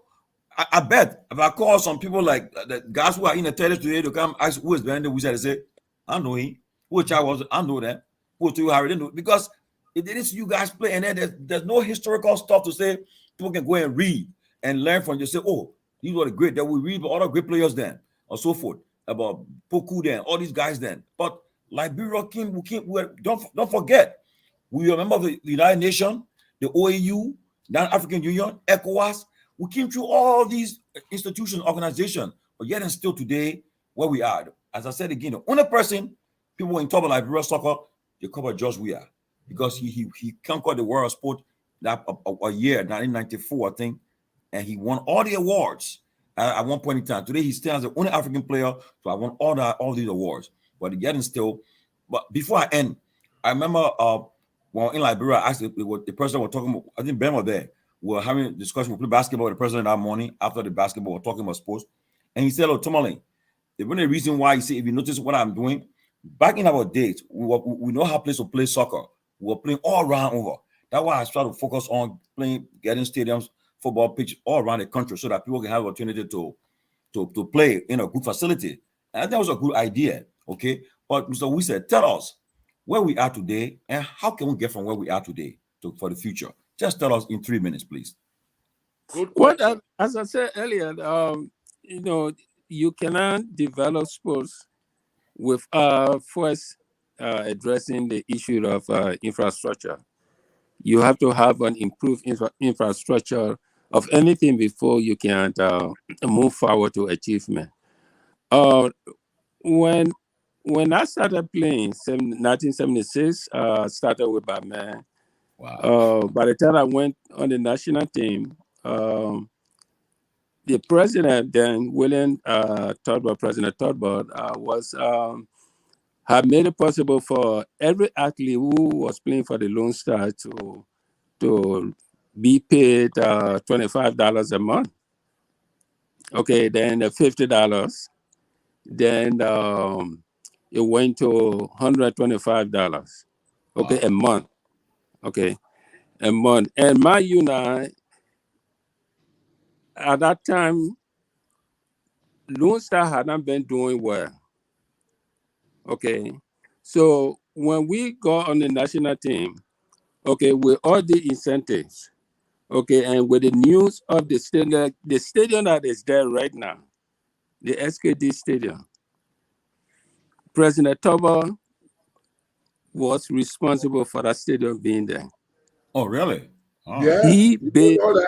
I bet if I call some people like the guys who are in the terrace today to come ask who is behind the wizard, they say, I know him. Which I was, I know that. Who to you, Harry? Didn't know. Because it is you guys play, and then there's no historical stuff to say people can go and read and learn from. You say, oh, these were the great that we read about other great players then, or so forth, about Poku then, all these guys then. But Liberia don't forget, we remember the United Nations, the OAU, the African Union, ECOWAS. We came through all these institutions, organizations, but yet and still today, where we are. As I said again, the only person people in talk about Liberia soccer, they cover George Weah, because he conquered the world of sport that a year, 1994, I think, and he won all the awards at one point in time. Today, he stands the only African player to have won all these awards. But yet and still, but before I end, I remember when in Liberia, I asked the person was talking about, I think Ben was there. We were having a discussion. We played basketball with the president that morning after the basketball. We were talking about sports. And he said, oh, Tomalin, the only reason why, you see, if you notice what I'm doing, back in our days, we know how players to play soccer. We were playing all around over. That's why I started to focus on getting stadiums, football pitch all around the country so that people can have an opportunity to play in a good facility. And I think that was a good idea, okay? But Mr. We said, tell us where we are today and how can we get from where we are today for the future. Just tell us in 3 minutes, please. Good question. As I said earlier, you cannot develop sports with first addressing the issue of infrastructure. You have to have an improved infrastructure of anything before you can move forward to achievement. When I started playing, 1976, started with Batman. Wow. By the time I went on the national team, the president then, President Todbert, had made it possible for every athlete who was playing for the Lone Star to be paid $25 a month. Okay, then $50. Then it went to $125. Okay, wow. A month. Okay, a month. And my unit at that time, Lone Star had not been doing well. Okay, so when we got on the national team, okay, with all the incentives, okay, and with the news of the stadium that is there right now, the SKD Stadium, President Toba was responsible for that stadium being there. Oh, really? Oh. Yes. He built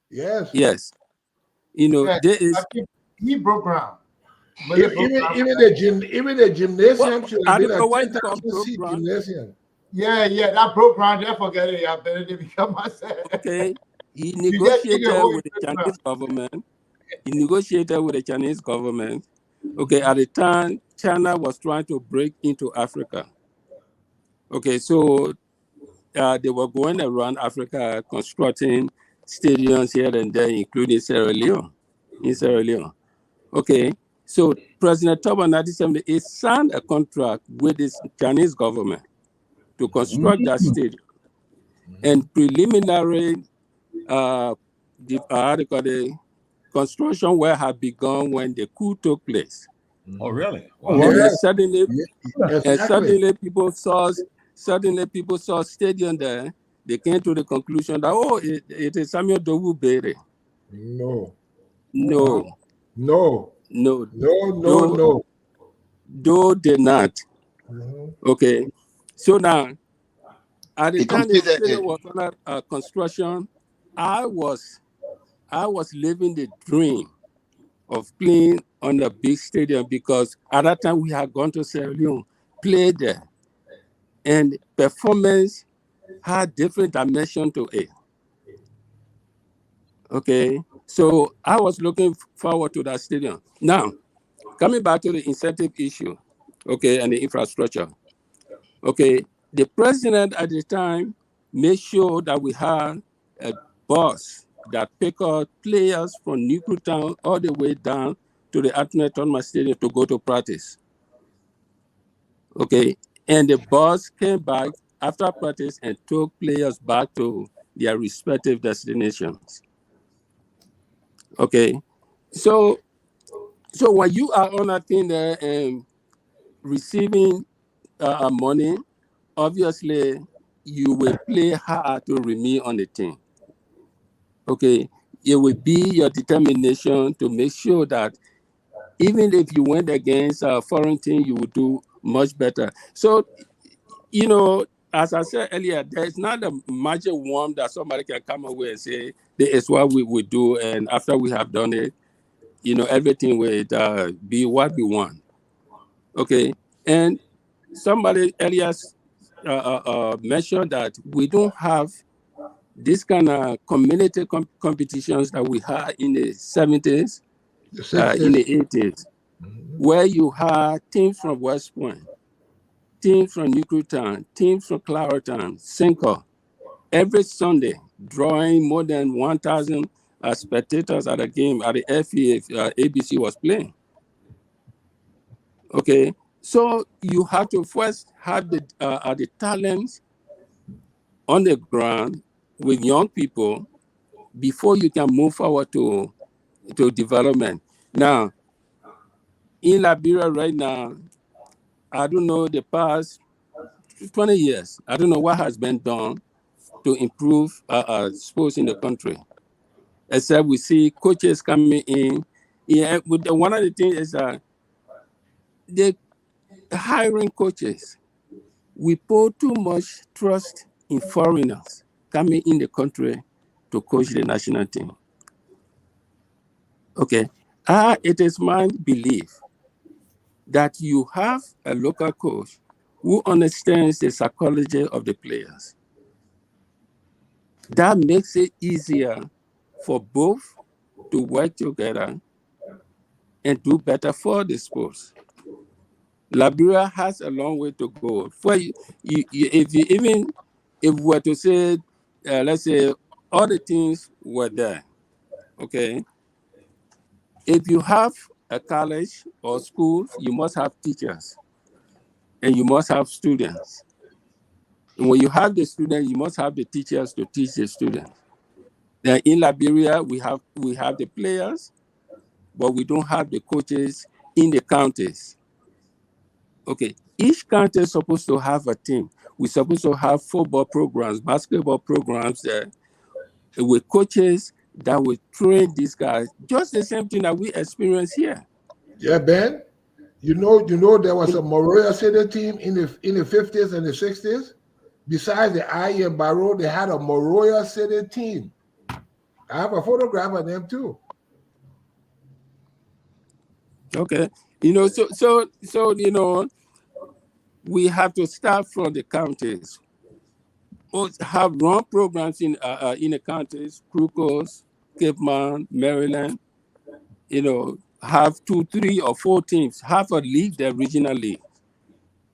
Yes. Yes. There is. He broke ground. Even the gymnasium should have been a 10,000-seat gymnasium. Yeah, that broke ground. Just forget it. I better to become myself. Okay. He negotiated with the Chinese government. Okay, at the time, China was trying to break into Africa. Okay, so they were going around Africa constructing stadiums here and there, including Sierra Leone. Okay, so President Toba in 1978 signed a contract with the Chinese government to construct that stadium. And preliminary the construction work had begun when the coup took place. Oh, really? Wow. And suddenly people saw stadium there. They came to the conclusion that it is Samuel Dowu Bere. No. Do did not. Okay. So now, at the time the stadium was under construction, I was I was living the dream of playing on a big stadium because at that time we had gone to Sierra Leone, played there, and performance had different dimension to it. Okay, so I was looking forward to that stadium. Now, coming back to the incentive issue, okay, and the infrastructure. Okay, the president at the time made sure that we had a bus that pick up players from Newtown all the way down to the Atene Tournament Stadium to go to practice. Okay, and the bus came back after practice and took players back to their respective destinations. Okay, so when you are on a thing there and receiving money, obviously you will play hard to remain on the team. Okay, it will be your determination to make sure that even if you went against a foreign team, you will do much better. So, as I said earlier, there's not a magic wand that somebody can come away and say, this is what we would do. And after we have done it, everything will be what we want. Okay. And somebody earlier mentioned that we don't have this kind of community competitions that we had in the 70s, in the 80s, where you had teams from West Point, teams from Newtown, teams from Clarendon, Cinco, every Sunday, drawing more than 1,000 spectators at a game at the FE if ABC was playing. Okay, so you have to first have the talents on the ground with young people before you can move forward to development. Now, in Liberia right now, I don't know the past 20 years, I don't know what has been done to improve sports in the country, except we see coaches coming in. Yeah, one of the things is that they're hiring coaches. We put too much trust in foreigners coming in the country to coach the national team. Okay, it is my belief that you have a local coach who understands the psychology of the players. That makes it easier for both to work together and do better for the sports. Liberia has a long way to go. If we were to say, let's say all the teams were there, okay? If you have a college or schools, you must have teachers and you must have students. And when you have the students, you must have the teachers to teach the students. Then in Liberia, we have the players, but we don't have the coaches in the counties. Okay, each county is supposed to have a team. We're supposed to have football programs, basketball programs with coaches that will train these guys. Just the same thing that we experience here. Yeah, Ben. You know, there was a Moroya City team in the 50s and the 60s. Besides the IE Barrow, they had a Moroya City team. I have a photograph of them too. Okay, so we have to start from the counties. Have run programs in the counties, Crocus, Cape Mount, Maryland. Have 2, 3, or 4 teams. Have a league, the regional league.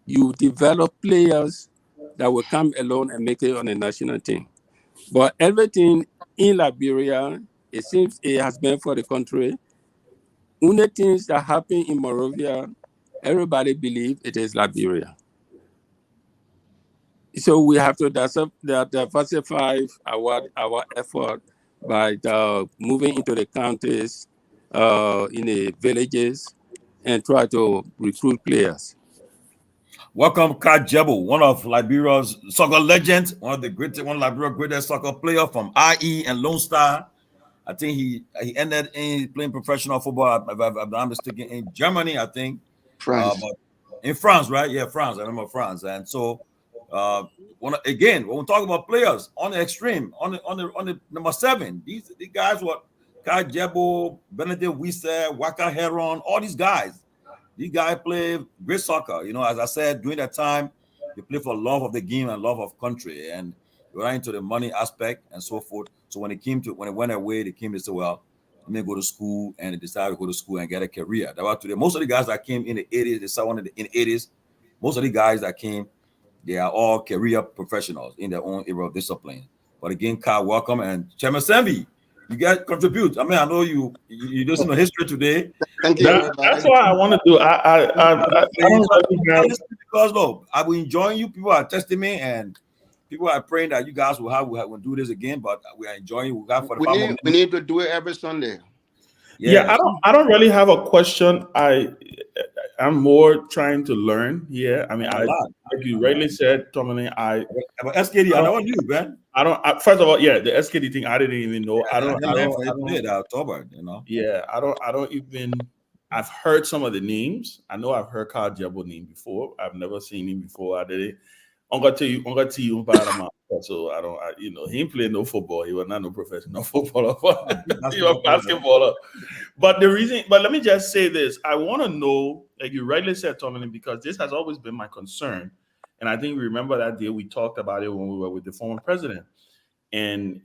You develop players that will come alone and make it on a national team. But everything in Liberia, it seems it has been for the country. Only things that happen in Monrovia, everybody believes it is Liberia. So we have to diversify our effort by moving into the counties, in the villages, and try to recruit players. Welcome, Kat Jebel, one of Liberia's soccer legends, one of Liberia's greatest soccer player from IE and Lone Star. I think he ended in playing professional football, if I'm not mistaken, in Germany, I think. France. But in France, right? Yeah, France. I remember France. And so, when we talk about players on the extreme, on the number 7, these guys were Kai Jebo, Benedict Wise, Waka Heron, all these guys. These guys play great soccer. You know, as I said, during that time, they play for love of the game and love of country. And they were into the money aspect and so forth. So when it went away, they came to say, well, let me go to school, and they decided to go to school and get a career. That was today. Most of the guys that came in the 80s, they saw in the 80s, most of the guys that came, they are all career professionals in their own area of discipline. But again, Carl, welcome, and Chairman Sanvee, you guys contribute. I mean, I know you just know history today. Thank you, everybody. That's what I want to do. I don't really have. Because no, I've been enjoying you. People are testing me, and people are praying that you guys will do this again. But we are enjoying you. We need to do it every Sunday. Yeah, I don't really have a question. I'm more trying to learn. Yeah, I mean, like you rightly said, Tomalin, but SKD, I don't you, man. First of all, yeah, the SKD thing, I didn't even know. I don't October, you know. Yeah, I don't even. I've heard some of the names. I know I've heard Carl Jebo name before. I've never seen him before. I did it. I'm gonna tell you so he ain't playing no football. He was not no professional footballer. He was a basketballer. But let me just say this. I want to know, like you rightly said, Tomalin, because this has always been my concern. And I think we remember that day we talked about it when we were with the former president. And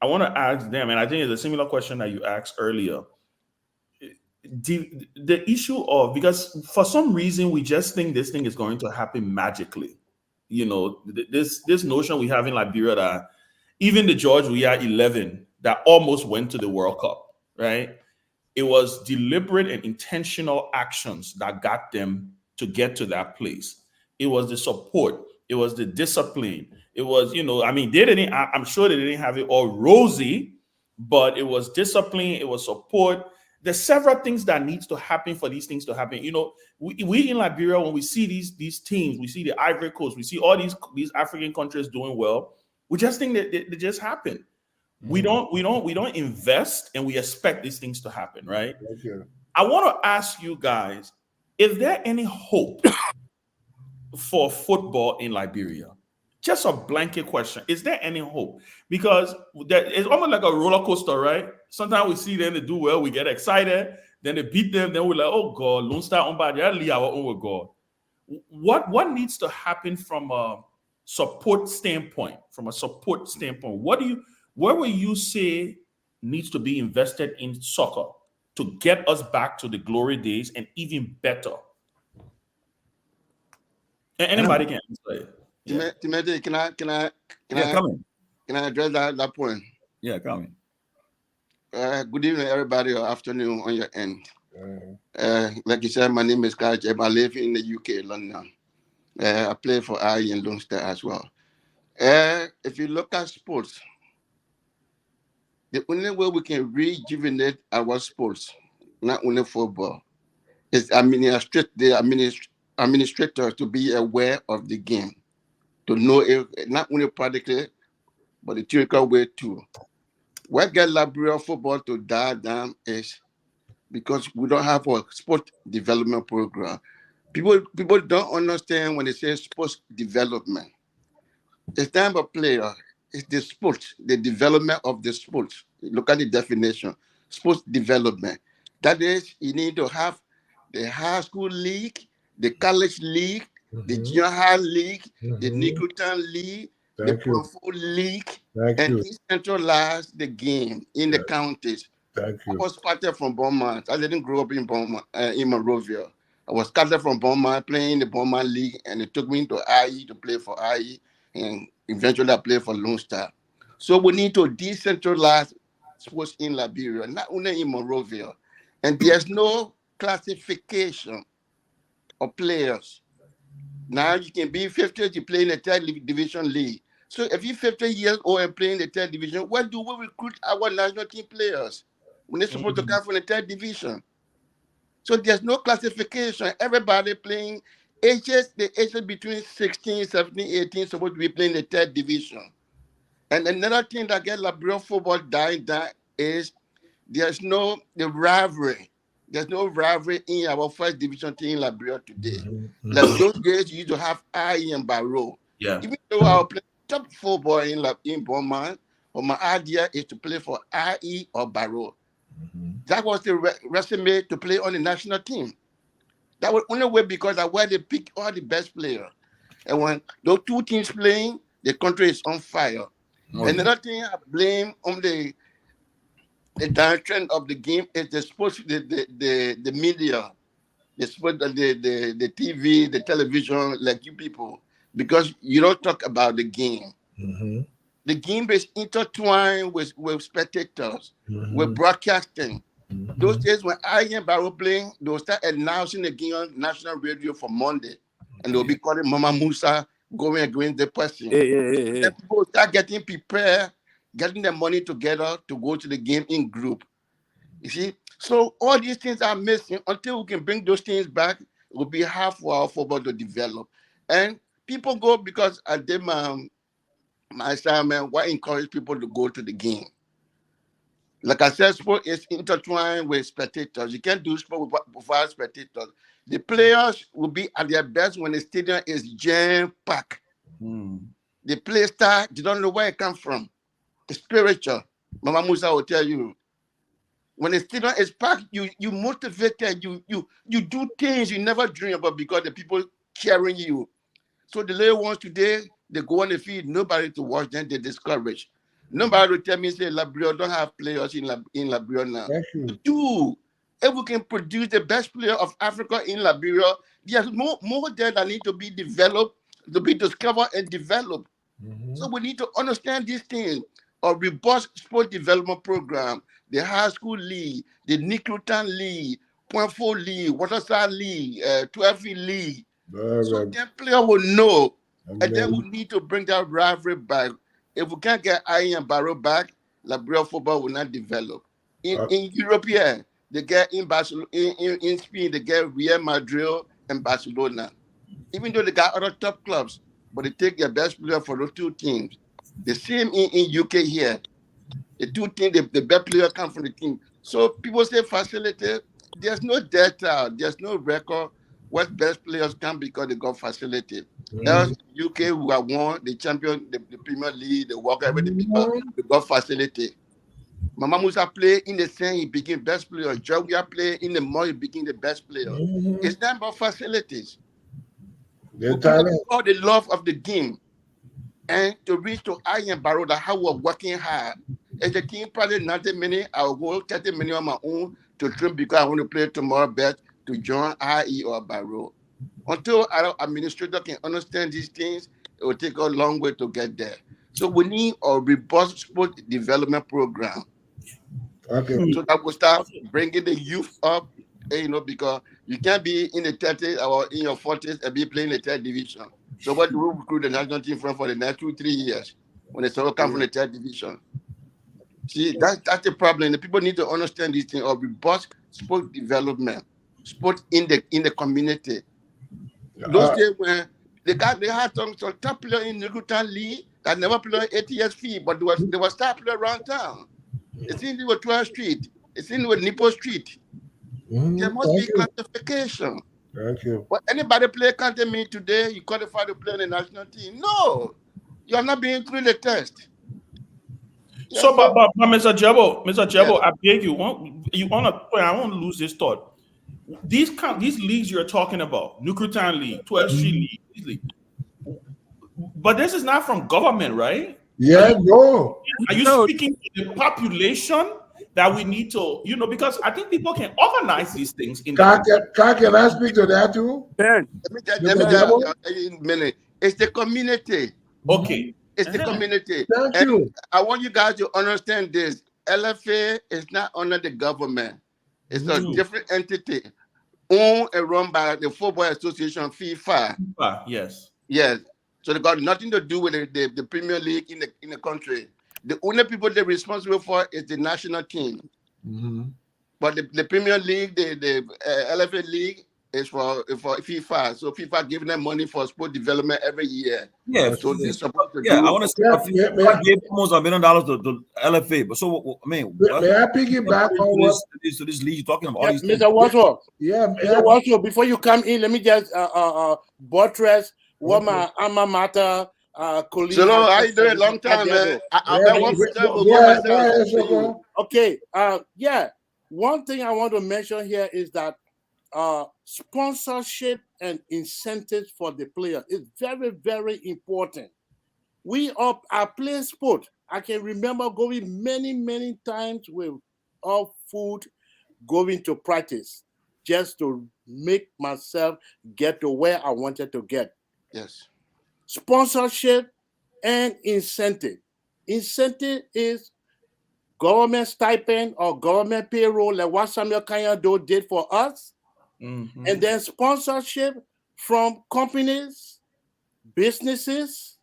I want to ask them, and I think it's a similar question that you asked earlier. The issue of, because for some reason we just think this thing is going to happen magically. You know, this notion we have in Liberia that even the George Weah 11 that almost went to the World Cup, right? It was deliberate and intentional actions that got them to get to that place. It was the support. It was the discipline. It was, I'm sure they didn't have it all rosy, but it was discipline. It was support. There's several things that needs to happen for these things to happen. You know, we in Liberia, when we see these teams, we see the Ivory Coast, we see all these African countries doing well, we just think that they just happen. We don't invest, and we expect these things to happen, right? I want to ask you guys, is there any hope for football in Liberia? Just a blanket question. Is there any hope? Because it's almost like a roller coaster, right? Sometimes we see them, they do well, we get excited, then they beat them, then we're like, oh God, Lone Star on bad, leave our own with God. What needs to happen from a support standpoint? Where will you say needs to be invested in soccer to get us back to the glory days and even better? And anybody can answer it. Timothy, can I address that point? Yeah, come in. Good evening, everybody, or afternoon on your end. Like you said, my name is Kai Jeb. I live in the UK, London. I play for IE and Lone Star as well. If you look at sports, the only way we can rejuvenate our sports, not only football, is the administrators to be aware of the game, to know it, not only practically, but the theoretical way too. What get Liberia football to die down is because we don't have a sport development program. People don't understand when they say sports development. It's not a player, it's the sport, the development of the sport. Look at the definition, sports development. That is, you need to have the high school league, the college league, the junior high league, the Nickelton league, the Pro league, and decentralize the game in the counties. I was scattered from Beaumont. I didn't grow up in Beaumont, in Monrovia. I was scattered from Beaumont, playing in the Beaumont league, and it took me to IE to play for IE, and eventually I played for Lone Star. So we need to decentralize sports in Liberia, not only in Monrovia. And there's no classification of players. Now you can be 50, you play in the third division league. So if you're 50 years old and playing the third division, where do we recruit our national team players when they're supposed to come from the third division? So there's no classification. Everybody playing the ages between 16, 17, 18 supposed to be playing the third division. And another thing that gets Liberian football dying down is there's no rivalry. There's no rivalry in our first division team in Liberia today. Like those days, you used to have IE and Barrow. Yeah. Even though I play top football in Beaumont, but my idea is to play for IE or Barrow. That was the resume to play on the national team. That was only way because that's where they pick all the best players. And when those two teams playing, the country is on fire. Another thing I blame on the direction of the game is the sports, the media, the sport, the TV, the television, like you people, because you don't talk about the game. The game is intertwined with spectators, with broadcasting. Those days when I am Barrow playing, they'll start announcing the game on national radio for Monday, and they'll be calling Mama Musa going against the person. Then people start getting prepared, getting the money together to go to the game in group. You see, so all these things are missing. Until we can bring those things back, it will be hard for our football to develop. And people go because I did my assignment. Why encourage people to go to the game? Like I said, sport is intertwined with spectators. You can't do sport without spectators. The players will be at their best when the stadium is jam-packed. The play style, you don't know where it comes from. It's spiritual. Mama Musa will tell you. When the stadium is packed, you motivated, you do things you never dream about because the people cheering you. So the little ones today, they go on the field, nobody to watch them, they discouraged. Nobody will tell me, say, Liberia don't have players in Liberia now. We do. If we can produce the best player of Africa in Liberia, there's more there that need to be developed, to be discovered and developed. So we need to understand these things. A robust sport development program, the high school league, the Nicrutan league, Point 4 league, Waterside league, 12 league. So that player will know, and then we need to bring that rivalry back. If we can't get Ayi and Barrow back, Liberia football will not develop. In Europe, yeah, they get in Barcelona, in Spain, they get Real Madrid and Barcelona. Even though they got other top clubs, but they take their best player for those two teams. The same in UK here. The two teams, the best player come from the team. So people say facility. There's no data. There's no record what best players come because they got facility. Else, UK who have won the champion, the Premier League, the World Cup, everything because they got facility. Mama Musa play in the same, he became best player. Georgia play in the more, he became the best player. It's not about facilities. All the love of the game. And to reach to Iron Barrow, that how we're working hard. As the team probably 90 minutes, I'll go 30 minutes on my own to train because I want to play tomorrow bet to join IE or Barrow. Until our administrator can understand these things, it will take a long way to get there. So we need a robust sport development program. So that will start bringing the youth up, because you can't be in the 30s or in your 40s and be playing the third division. So what do we recruit the national team from for the next 2-3 years when they start come from the third division? See, that's the problem. The people need to understand this thing of robust sport development, sport in the community. Those days when they had some top player in Nicrutan League that never played ATS fee, but they were star player around town. It's in the 12th Street. It's in the Nippo Street. There must be classification. Thank you. But anybody play county me today, you qualify to play in the national team. No, you are not being through the test. Yes, so, but Mr. Jebo, yes. I beg you, I won't lose this thought. These leagues you're talking about, Nicrutan League, 12th Street League, but this is not from government, right? Yeah, no. Are you speaking to the population that we need to, because I think people can organize these things. Can I speak to that too? Ben. Let me in a minute. It's the community. Okay. It's the community. Thank you. I want you guys to understand this. LFA is not under the government. It's a different entity owned and run by the Football Association, FIFA. Yes. Yes. So they got nothing to do with the Premier League in the country. The only people they're responsible for is the national team. But the Premier League, the LFA League is for FIFA. So FIFA giving them money for sport development every year. Yeah. So they're supposed to do. I want to say FIFA gave almost $1 million to LFA. But so may I piggyback on what to this league you're talking about? Yes, Mr. Wadsworth. Mr. Wadsworth, before you come in, let me just buttress what my alma mater colleague. So I do it a long time, man. I've been working with myself. Okay. one thing I want to mention here is that sponsorship and incentives for the player is very, very important. I play sport. I can remember going many, many times with all food, going to practice just to make myself get to where I wanted to get. Yes. Sponsorship and incentive. Incentive is government stipend or government payroll, like what Samuel Kanyado did for us. Mm-hmm. And then sponsorship from companies, businesses,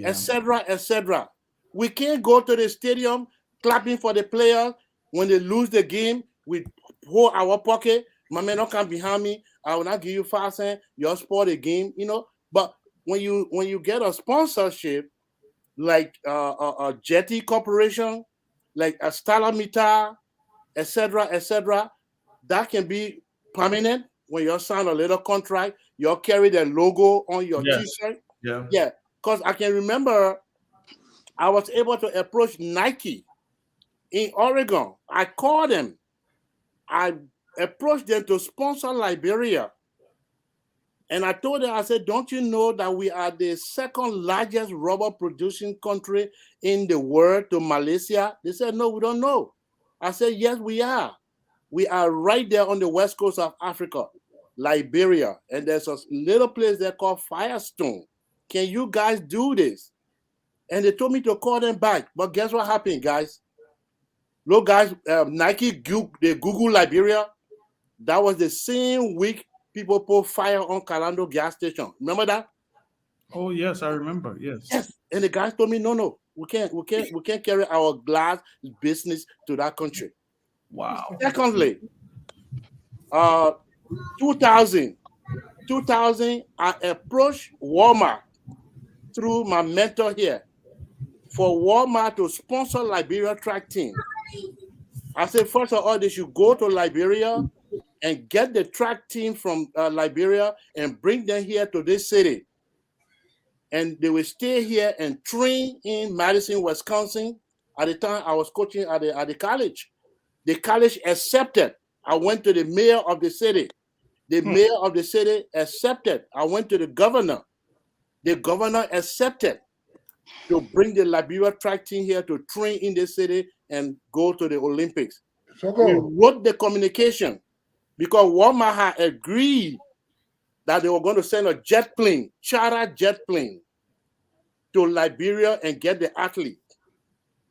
etc., etc. We can't go to the stadium clapping for the players when they lose the game. We hold our pocket. My man don't come behind me. I will not give you 5 cents. You'll spoil the game, you know. But when you get a sponsorship like a Jetty Corporation, like a Stalameter, etc., that can be permanent. When you sign a little contract, you'll carry the logo on your T-shirt. Yeah. Because I can remember I was able to approach Nike in Oregon. I called them. I approached them to sponsor Liberia. And I told them, I said, don't you know that we are the second largest rubber producing country in the world to Malaysia? They said, no, we don't know. I said, yes, we are. We are right there on the west coast of Africa, Liberia. And there's a little place there called Firestone. Can you guys do this? And they told me to call them back. But guess what happened, guys? Look, guys, Nike, they Google Liberia. That was the same week people put fire on Calando gas station. Remember that? Oh yes, I remember. Yes. Yes. And the guys told me, no, we can't carry our glass business to that country. Wow. Secondly, 2000, I approached Walmart through my mentor here for Walmart to sponsor Liberia track team. I said, first of all, they should go to Liberia and get the track team from Liberia and bring them here to this city. And they will stay here and train in Madison, Wisconsin. At the time, I was coaching at the college. The college accepted. I went to the mayor of the city. The mayor of the city accepted. I went to the governor. The governor accepted to bring the Liberia track team here to train in the city and go to the Olympics. We wrote the communication because Walmart had agreed that they were going to send a jet plane, charter jet plane, to Liberia and get the athlete.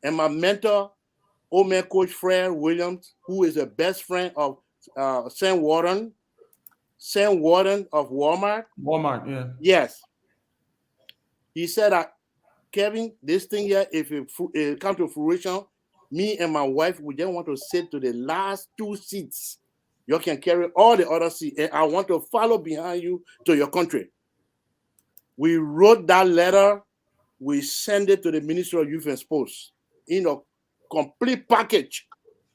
And my mentor, old man coach Fred Williams, who is the best friend of Sam Warden of Walmart. Walmart, yeah. Yes. He said that, Kevin, this thing here, if it comes to fruition, me and my wife, we just want to sit to the last 2 seats. You can carry all the other seats, and I want to follow behind you to your country. We wrote that letter. We sent it to the Ministry of Youth and Sports in a complete package,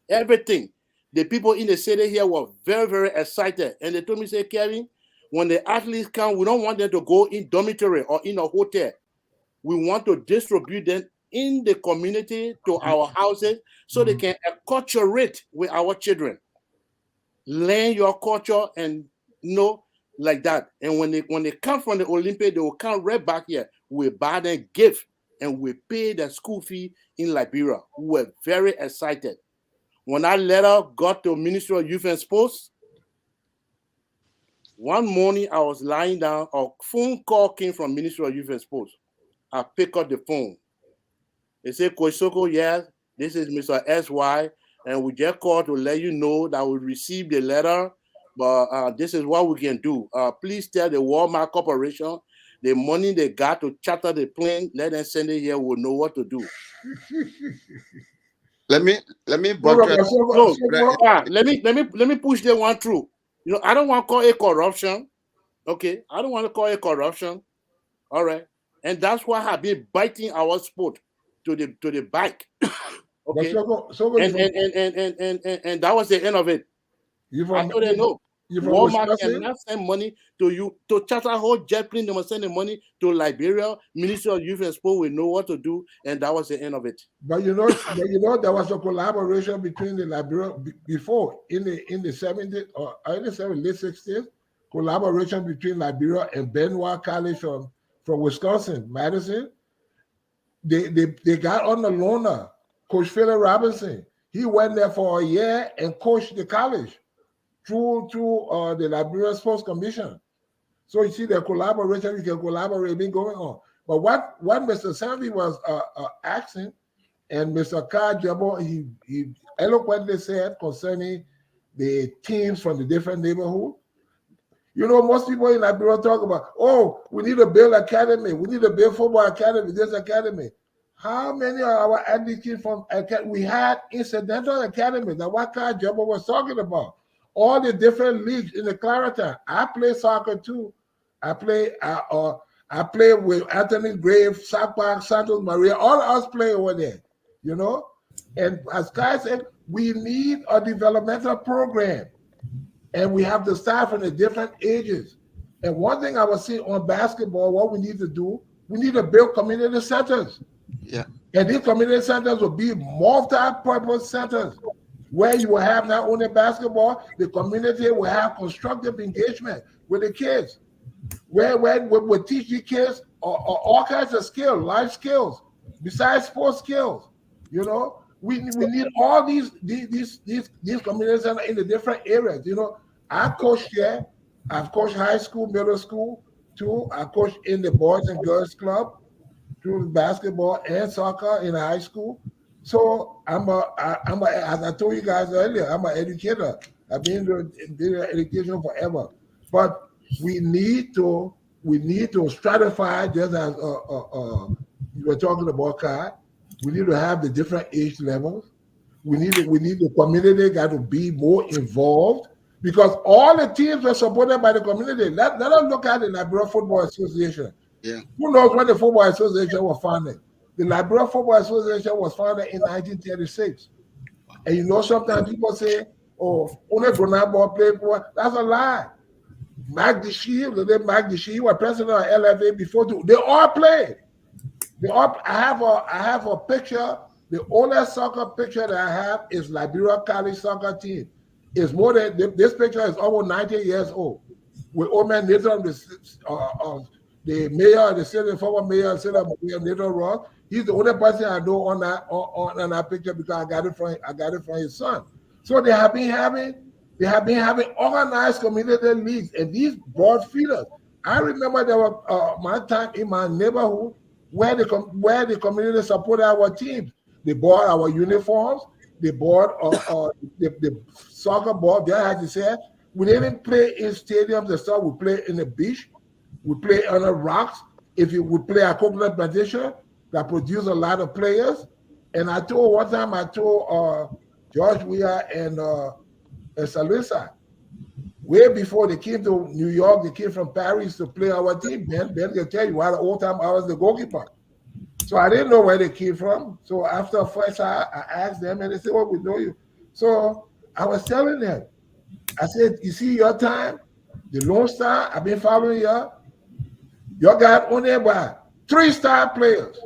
everything. The people in the city here were very, very excited. And they told me, say, Kevin, when the athletes come, we don't want them to go in dormitory or in a hotel. We want to distribute them in the community to our houses so they can acculturate with our children. Learn your culture and like that. And when they come from the Olympics, they will come right back here. We buy them gift and we pay their school fee in Liberia. We were very excited. When that letter got to Ministry of Youth and Sports, one morning I was lying down, a phone call came from Ministry of Youth and Sports. I picked up the phone. They said, Coach Soko, yes, this is Mr. SY, and we just called to let you know that we received the letter, but this is what we can do. Please tell the Walmart Corporation the money they got to charter the plane, let them send it here, we'll know what to do. Let me buttress. Let me push that one through. I don't want to call it corruption. Okay, I don't want to call it corruption. All right, and that's why I've been biting our sport to the bike. Okay, and that was the end of it. I told them no. You from Walmart Wisconsin? cannot send money to you to charter a whole jet plane. They must send the money to Liberia. Ministry of Youth and Sport will know what to do, and that was the end of it. But you know, there was a collaboration between the Liberia before in the 70s or in the 70s, late 60s, collaboration between Liberia and Benoit College from Wisconsin, Madison. They got on the loaner, Coach Philip Robinson. He went there for a year and coached the college through the Liberia Sports Commission. So you see the collaboration, you can collaborate, been going on. But what Mr. Sanvee was asking, and Mr. Kajabo, he eloquently said concerning the teams from the different neighborhoods. You know, most people in Liberia talk about, oh, we need to build academy. We need to build football academy, this academy. How many of our athletes came from academy? We had incidental academy. That's what Kajabo was talking about. All the different leagues in the Clarendon. I play soccer too. I play with Anthony Grave, Park, Santos Maria. All of us play over there, you know. And as Kai said, we need a developmental program. And we have to start from the different ages. And one thing I was seeing on basketball, what we need to do, we need to build community centers. Yeah. And these community centers will be multi-purpose centers where you will have not only basketball, the community will have constructive engagement with the kids, where we teach the kids all kinds of skills, life skills, besides sports skills. You know, we need all these community centers in the different areas. You know, I coach there. I've coached high school, middle school too. I coach in the Boys and Girls Club through basketball and soccer in high school. So I'm as I told you guys earlier, I'm an educator. I've been in education forever. But we need to stratify, just as you were talking about, Kai. We need to have the different age levels. We need the community got to be more involved, because all the teams are supported by the community. Let us look at the Liberia Football Association. Yeah. Who knows when the Football Association was founded? The Liberia Football Association was founded in 1936. And you know, sometimes people say, oh, only grown-up ball play for. That's a lie. Mac Deshee was president of LFA before too. They all played. I have a picture. The oldest soccer picture that I have is Liberia College soccer team. It's more than this picture is almost 90 years old. With old man Nathan, the mayor of the city, former mayor of the city of Nathan Ross. He's the only person I know on that picture, because I got it from his son. So they have been having organized community leagues, and these broad feeders. I remember there was my time in my neighborhood where the community supported our teams. They bought our uniforms. They bought the soccer ball. They had to say, we didn't play in stadiums and stuff. We play in the beach. We play on the rocks. We play a coconut plantation that produce a lot of players. And I told George Weah and Salisa, way before they came to New York, they came from Paris to play our team. Ben can tell you why the old time I was the goalkeeper. So I didn't know where they came from. So after first I asked them, and they said, "Well, we know you." So I was telling them, I said, "You see your time, the Lone Star, I've been following you. You got only about 3-star players.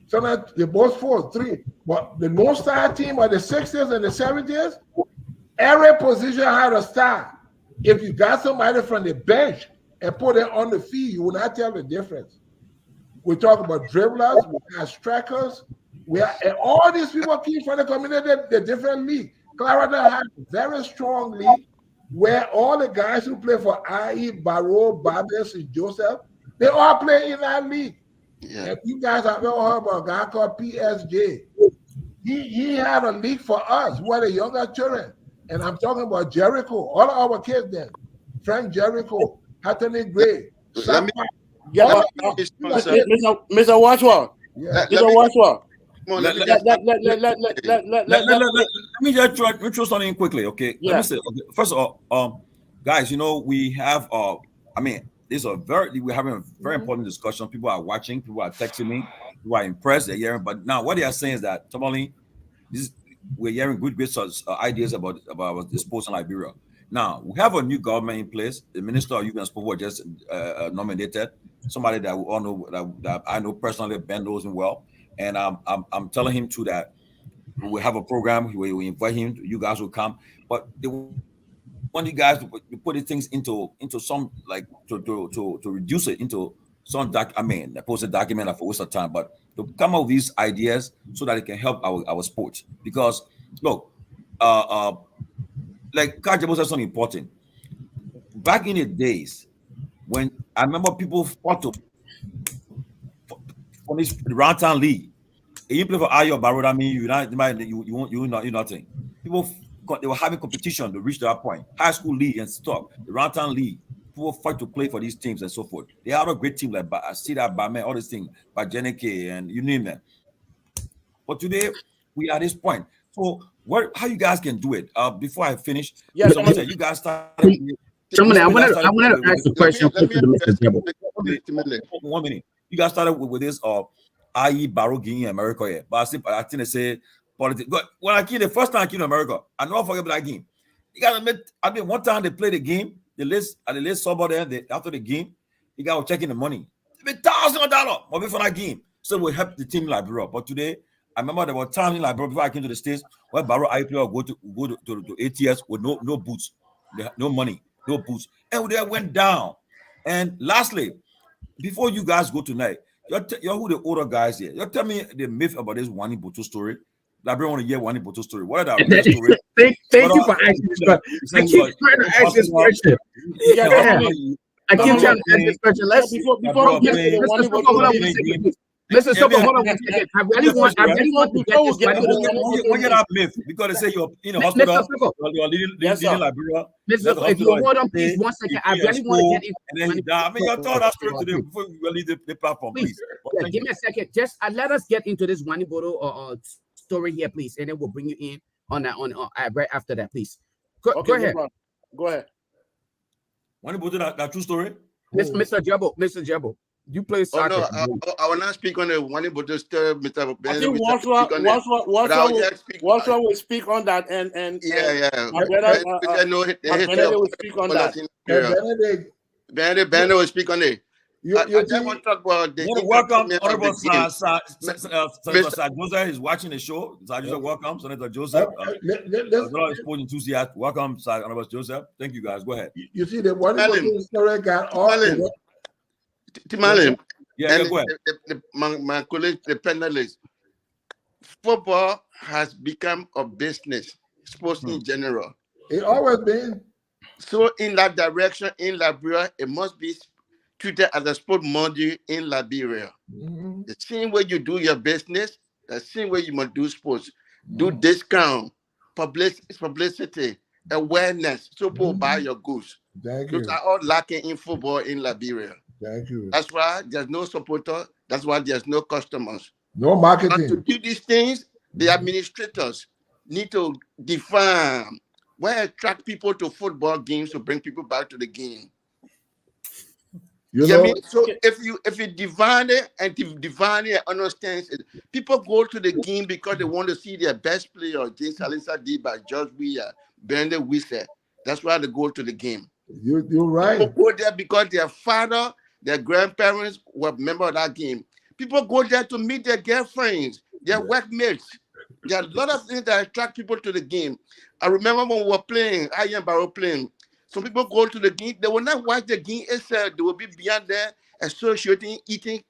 So now they both 4, 3. But the Lone Star team of the 60s and the 70s, every position had a star. If you got somebody from the bench and put it on the field, you will not tell the difference. We talk about dribblers, we have strikers, and all these people came from the community, the different league. Clarendon had a very strong league where all the guys who play for IE, Barrow, Babes, and Joseph, they all play in that league. Yeah. If you guys have ever heard about a guy called PSJ, he had a league for us who are the younger children. And I'm talking about Jericho, all of our kids then. Frank Jericho, Anthony Gray. Mr. Watchwell. Mr. Watchwell. Let me just throw something quickly, okay? Yeah. Let me say, okay, first of all, guys, you know, we have we're having a very important discussion. People are watching, people are texting me, people are impressed, they're hearing. But now what they are saying is that Tomalin, we're hearing good bits of ideas about the sports in Liberia. Now we have a new government in place. The Minister of Youth and Sport was just nominated. Somebody that we all know that I know personally. Ben knows him well, and I'm telling him too that we will have a program where we invite him. You guys will come, but they want you guys to put these things into some like to reduce it into some a posted document for waste of time, but to come up with these ideas so that it can help our sports. Because look, like Kajabo said something important. Back in the days when I remember people fought for this Roundtown League. If you play for Ayo Barrow, I mean you nothing. People they were having competition to reach that point. High school league and stuff, the Roundtown League. People fight to play for these teams and so forth. They had a great team like Sida, Bame, all these things, Bajeneke, and you name them. But today we are at this point. So how you guys can do it? Before I finish, someone said you guys started. Someone, I wanted to ask a question. Let me 1 minute. You guys started with this IE Barrow in America here. But I think they say politics. But when I came the first time I came to America, I never forget that game. You gotta admit, I mean, one time they played the game, the list somebody there after the game, you guys were checking the money. $1,000 more before that game. So we helped the team in Liberia. But today, I remember there were times in Liberia before I came to the States where Barrow IE player go to ATS with no boots, no money, no boots. And they went down. And lastly, before you guys go tonight, you're who the older guys here. You tell me the myth about this Wani Boto story. I don't want to hear Wani Boto story. What are that story? Thank you for asking this question. I keep trying to ask this question. I keep trying to ask this question. Let's before Mr. Soko, hold on 1 second. I really want to get this. When you have myth, because they say you're in a hospital, you're leading Liberia. Mr. Soko, if you hold on, please, 1 second. I really want to get and then I mean, you're told that story today before we leave the platform, please. Give me a second. Just let us get into this Wani Boto story here, please, and then we'll bring you in on that right after that, please. Go ahead. Go ahead. Wani Boto, that true story? Mr. Jebo. You play soccer. Oh, no, I will not speak on the Wani Boto story, Mr. Ben. I think Walsall will speak on that, and my brother will speak on that. Ben will speak on it. I just want to talk about the welcome, Honorable Senator Joseph is watching the show. Senator welcome, Senator Joseph. Sport enthusiast. Welcome, Honorable Joseph. Thank you, guys. Go ahead. You see the Wani Boto story got all. Tomalin, go ahead. My colleague, the panelists, football has become a business, sports in general. It always been. So in that direction, in Liberia, it must be treated as a sport module in Liberia. Mm-hmm. The same way you do your business, the same way you must do sports. Do discount, publicity, awareness, so people buy your goods. Those are all lacking in football in Liberia. Thank you. That's why there's no supporter. That's why there's no customers. No marketing. And to do these things, the administrators need to define where attract people to football games to bring people back to the game. I mean, so if you divine it and divine it, understand it, people go to the game because they want to see their best player, James Alisa Diba, George Weah, Brandon Wisse. That's why they go to the game. You're right. People go there because their father, their grandparents were members of that game. People go there to meet their girlfriends, their workmates. There are a lot of things that attract people to the game. I remember when we were playing, I am Barrow playing. Some people go to the game, they will not watch the game itself. They will be beyond there, associating, eating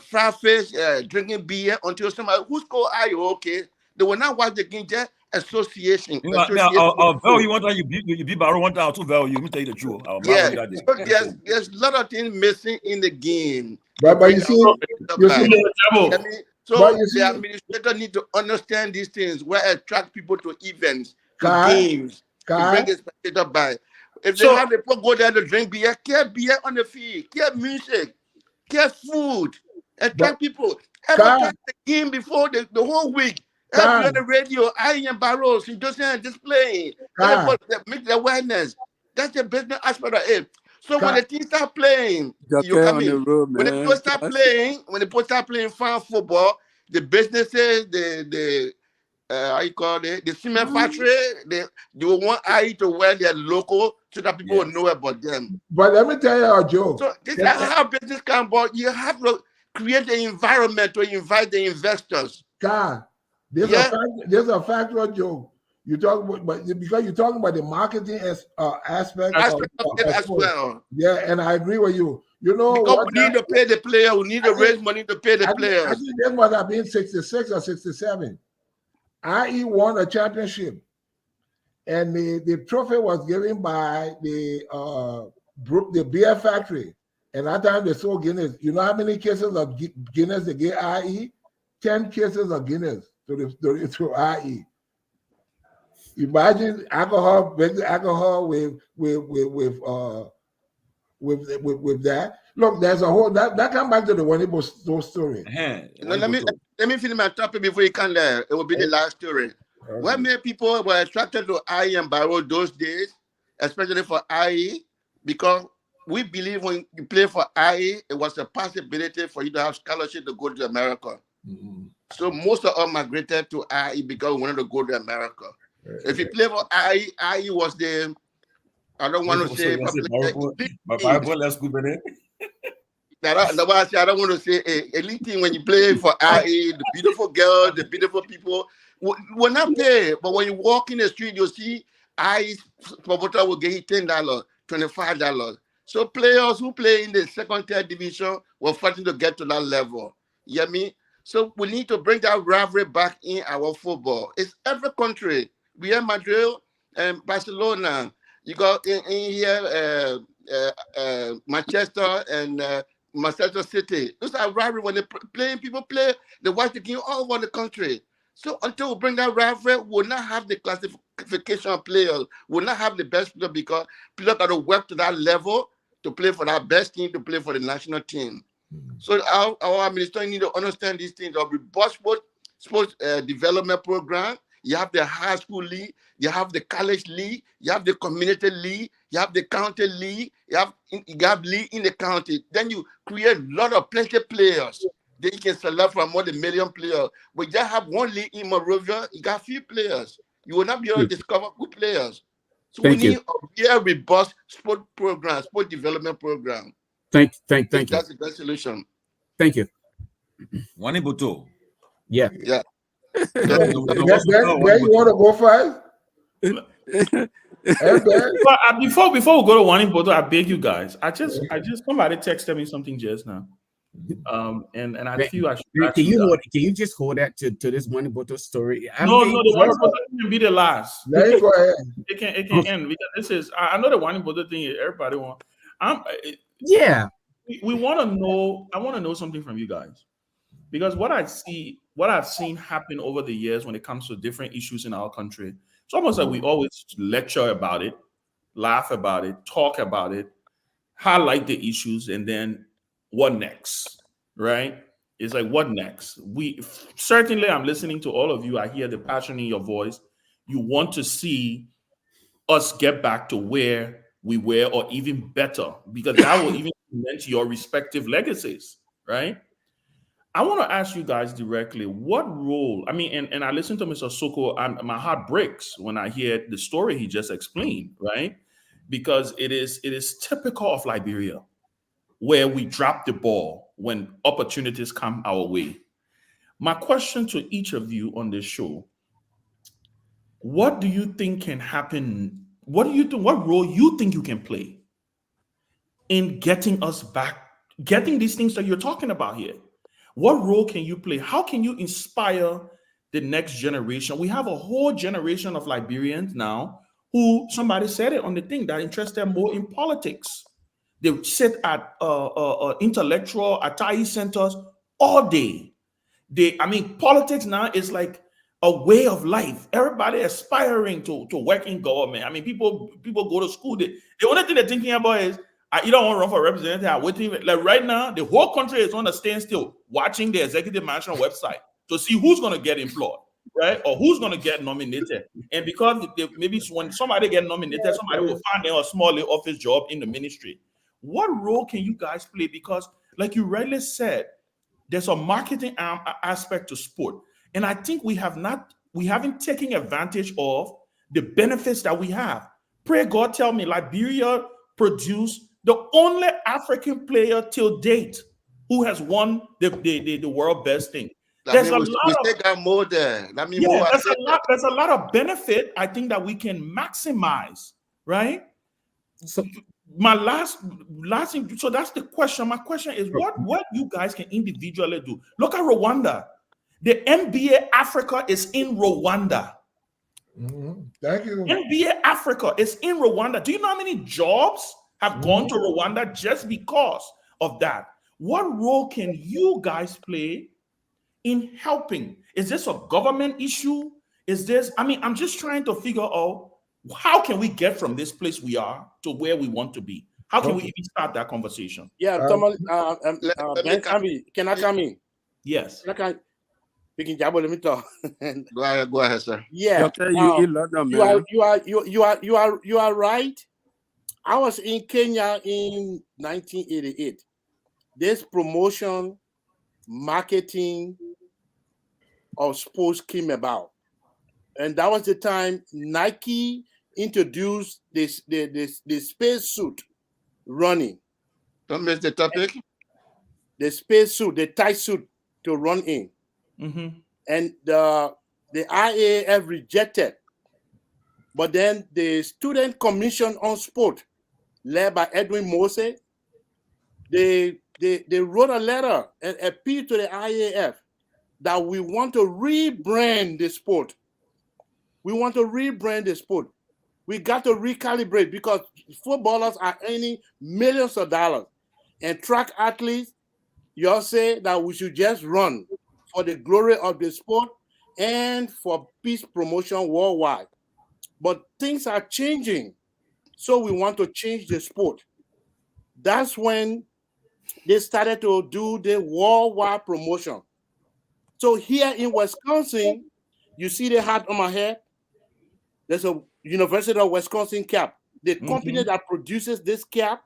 fried fish, drinking beer until somebody, who's called Ayo, okay? They will not watch the game, just association. You one time you beat Barrow one time or two value. Let me tell you the truth. So there's a lot of things missing in the game. But you see, the administrator need to understand these things, where attract people to events, to games, to bring a spectator by. If they have the people go there to drink beer, get beer on the field, get music, get food, attract people. Advertise the game before the whole week. Every on the radio, I am Barrows, he doesn't display. Make the awareness. That's the business aspect of it. So when the team start playing, you come in. When the people start playing, farm football, the businesses, the how you call it, the cement factory, they will want IE to wear their logo so that people will know about them. But let me tell you a joke. So this is how business can work. You have to create the environment to invite the investors. God, there's a factual joke. You talk about, but because you're talking about the marketing aspect of it as well. Yeah, and I agree with you. You know, because we need to pay the player. We need to raise money to pay the players. I think this must have been 66 or 67. IE won a championship, and the trophy was given by the beer factory. And that time they sold Guinness. You know how many cases of Guinness they gave IE? 10 cases of Guinness to IE. Imagine alcohol with that. Look, there's a whole that come back to the Nyenwolo story. Let me finish my topic before you can there. It will be the last story. When many people were attracted to IE and Barrow those days, especially for IE, because we believe when you play for IE, it was a possibility for you to have scholarship to go to America. So most of us migrated to IE because we wanted to go to America. If you play for IE was the, I don't want to say, I don't want to say elite team. When you play for IE, the beautiful girls, the beautiful people will not pay. But when you walk in the street, you see IE promoter will get $10, $25. So players who play in the second, third division were fighting to get to that level. You hear me? So we need to bring that rivalry back in our football. It's every country. We have Madrid and Barcelona. You got in here Manchester and Manchester City. Those are rivalry when people play the white game all over the country. So until we bring that rivalry, we'll not have the classification of players. We'll not have the best players because people got to work to that level to play for that best team, to play for the national team. So our administration need to understand these things. There'll be sports development program. You have the high school league, you have the college league, you have the community league, you have the county league, you have league in the county. Then you create a lot of plenty of players. Then you can select from more than 1 million players. But you just have one league in Monrovia, you got few players. You will not be able to discover good players. So we need a very robust sport program, sport development program. Thank you. That's the best solution. Thank you. Wanibuto. Yeah. Yeah. Ben, you want to go first? Before we go to Wanibuto, I beg you guys. I just somebody texted me something just now. And I feel I should. Can you just hold that to this Wanibuto story? No, the Wanibuto can be the last. Let it go ahead. It can end because this is. I know the Wanibuto thing. Everybody want. Yeah. We want to know. I want to know something from you guys, because what I've seen happen over the years when it comes to different issues in our country, it's almost like we always lecture about it, laugh about it, talk about it, highlight the issues, and then what next, right? It's like, what next? Certainly, I'm listening to all of you. I hear the passion in your voice. You want to see us get back to where we were, or even better, because that will even cement your respective legacies, right? I want to ask you guys directly, what role, and I listen to Mr. Soko, my heart breaks when I hear the story he just explained, right? Because it is typical of Liberia, where we drop the ball when opportunities come our way. My question to each of you on this show, what do you think can happen? What role you think you can play in getting us back, getting these things that you're talking about here? What role can you play? How can you inspire the next generation? We have a whole generation of Liberians now who, somebody said it on the thing, that are interested more in politics. They sit at intellectual Atai centers all day. Politics now is like a way of life. Everybody aspiring to work in government. People go to school. The only thing they're thinking about is, you don't want to run for representative. Waiting, like right now, the whole country is on a standstill, watching the executive mansion website to see who's going to get employed, right? Or who's going to get nominated. And because maybe when somebody get nominated, somebody will find them a small little office job in the ministry. What role can you guys play? Because like you rightly said, there's a marketing aspect to sport. And I think we have not we haven't taken advantage of the benefits that we have. Pray God tell me Liberia produced the only African player till date who has won the world best thing. There's a lot we of still got more there. That means yeah, more. there's a lot of benefit I think that we can maximize, right? So My last thing, so that's the question. My question is what you guys can individually do. Look at Rwanda. The NBA Africa is in Rwanda. Thank you. NBA Africa is in Rwanda. Do you know how many jobs have gone to Rwanda just because of that? What role can you guys play in helping? Is this a government issue? Is this, I mean, I'm just trying to figure out how can we get from this place we are to where we want to be? How can we even start that conversation? Yeah, Ben Sanvee, can I come in? Yes. Speaking Jabo, let me talk. Go ahead, sir. Yeah, Okay, you are right. I was in Kenya in 1988. This promotion, marketing of sports came about, and that was the time Nike introduced the space suit running. Don't miss the topic. The space suit, the tight suit to run in. And the IAAF rejected, but then the Student Commission on Sport, led by Edwin Mose, they wrote a letter and appealed to the IAAF that we want to rebrand the sport. We want to rebrand the sport. We got to recalibrate because footballers are earning millions of dollars, and track athletes, y'all say that we should just run for the glory of the sport and for peace promotion worldwide. But things are changing, so we want to change the sport. That's when they started to do the worldwide promotion. So here in Wisconsin, you see the hat on my head? There's a University of Wisconsin cap. The company that produces this cap,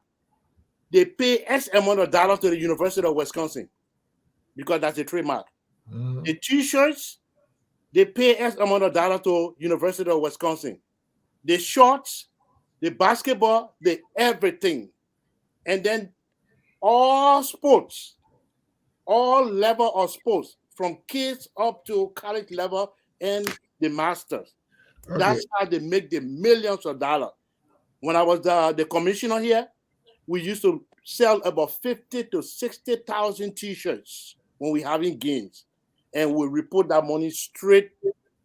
they pay X amount of dollars to the University of Wisconsin because that's a trademark. The t-shirts, they pay X amount of dollars to University of Wisconsin. The shorts, the basketball, the everything. And then all sports, all level of sports, from kids up to college level and the masters. Okay. That's how they make the millions of dollars. When I was the commissioner here, we used to sell about 50 to 60,000 t-shirts when we having games. And we report that money straight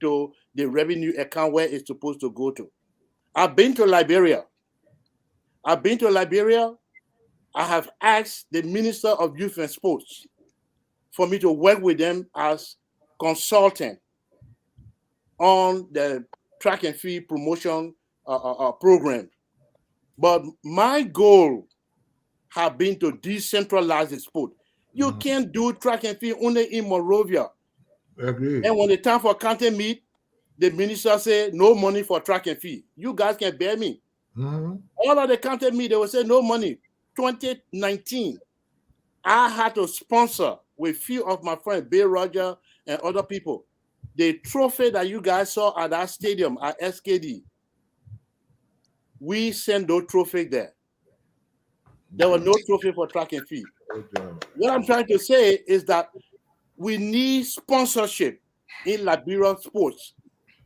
to the revenue account where it's supposed to go to. I've been to Liberia. I have asked the Minister of Youth and Sports for me to work with them as consultant on the track and field promotion program. But my goal has been to decentralize the sport. You can't do track and field only in Monrovia. Agreed. And when the time for county meet, the minister say no money for track and field. You guys can bear me. All of the county meet, they will say no money. 2019, I had to sponsor with few of my friends, Bill Roger and other people, the trophy that you guys saw at that stadium at SKD. We sent those trophies there. There was no trophy for track and field. What I'm trying to say is that we need sponsorship in Liberia sports.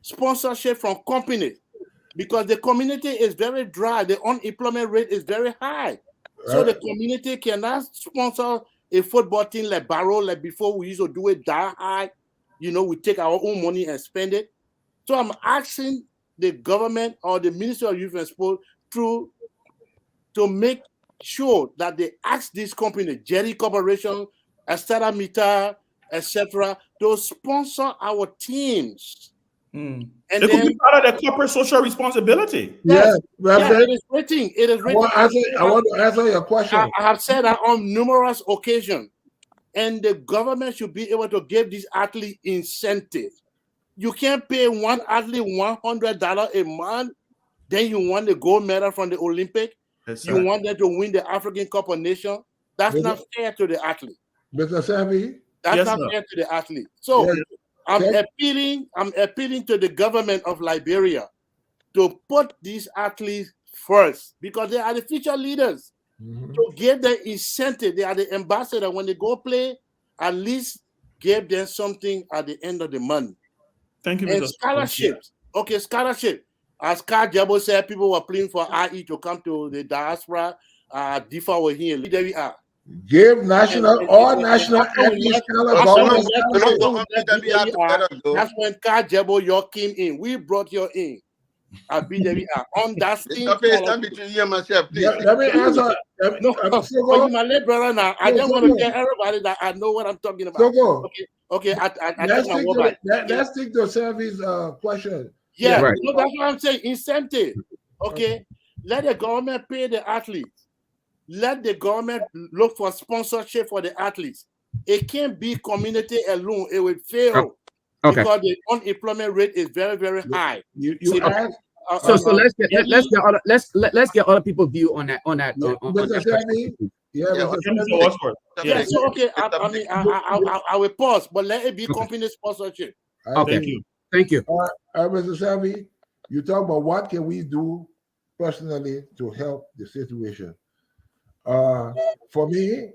Sponsorship from companies, because the community is very dry. The unemployment rate is very high. So the community cannot sponsor a football team like Barrow, like before we used to do it that high. You know, we take our own money and spend it. So I'm asking the government or the Ministry of Youth and Sport to make sure that they ask this company, Jerry Corporation, Estera Mita, etc., to sponsor our teams. And it could be part of the corporate social responsibility. Yes, it is written. It is written. I want to answer your question. I have said that on numerous occasions, and the government should be able to give these athletes incentives. You can't pay one athlete $100 a month, then you want the gold medal from the Olympic. Yes, you want them to win the African Cup of Nations. That's not fair to the athlete. Mr. Sanvee? That's not fair to the athlete. So I'm appealing to the government of Liberia to put these athletes first because they are the future leaders. To give them incentive, they are the ambassador. When they go play, at least give them something at the end of the month. Thank you, And Mr. scholarships. Okay, scholarship. As Carl Jabo said, people were playing for IE to come to the diaspora. Difa were here. There we are. Give national national athletes government scholarship. That's when Carl Jabo York came in. We brought you in. There we are. On that scheme. Stand between you and myself, please. Let me answer. But you my little brother now. I just want to tell everybody that I know what I'm talking about. Okay. Let's stick to Sanvee's question. Yeah, right. No, that's what I'm saying. Incentive. Okay. Let the government pay the athletes. Let the government look for sponsorship for the athletes. It can't be community alone. It will fail because the unemployment rate is very, very high. So let's get other people's view on that. So okay. I will pause, but let it be company sponsorship. Thank you. Mr. Sanvee, you talk about what can we do personally to help the situation. For me,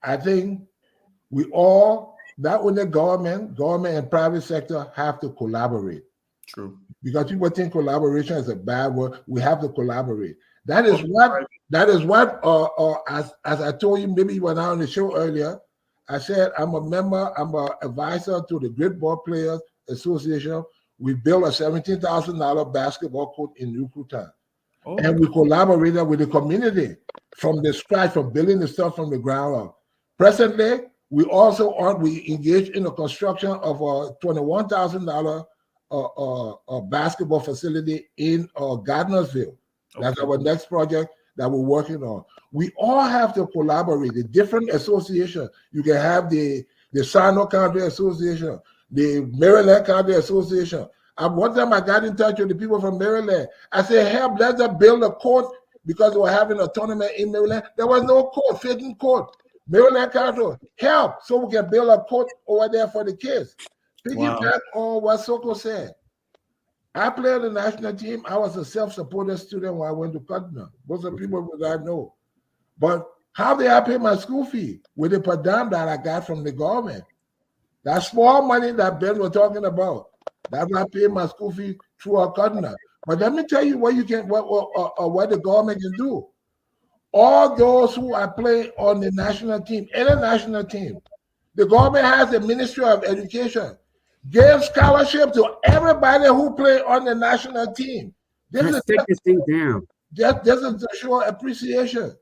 I think we all, not only government and private sector, have to collaborate. True. Because people think collaboration is a bad word. We have to collaborate. That is what as I told you, maybe you were not on the show earlier, I said I'm an advisor to the Great Ball Players Association. We built a $17,000 basketball court in Yucatan. And we collaborated with the community from the scratch, from building the stuff from the ground up. Presently, we engaged in the construction of a $21,000 a basketball facility in Gardnersville. That's our next project that we're working on. We all have to collaborate. The different associations. You can have the Sino County Association, the Maryland County Association. One time I got in touch with the people from Maryland. I said, help, let's build a court because we were having a tournament in Maryland. There was no court, fitting court. Maryland County, help, so we can build a court over there for the kids. Piggyback on what Soko said. I played on the national team. I was a self-supported student when I went to Kaduna. Most of the people that I know. But how did I pay my school fee? With the per diem that I got from the government. That small money that Ben was talking about. That's why I paid my school fee through our Kaduna. But let me tell you what what the government can do. All those who are playing on the national team, any national team, the government has the Ministry of Education. Give scholarship to everybody who play on the national team. Let's take this thing down. This is to show appreciation.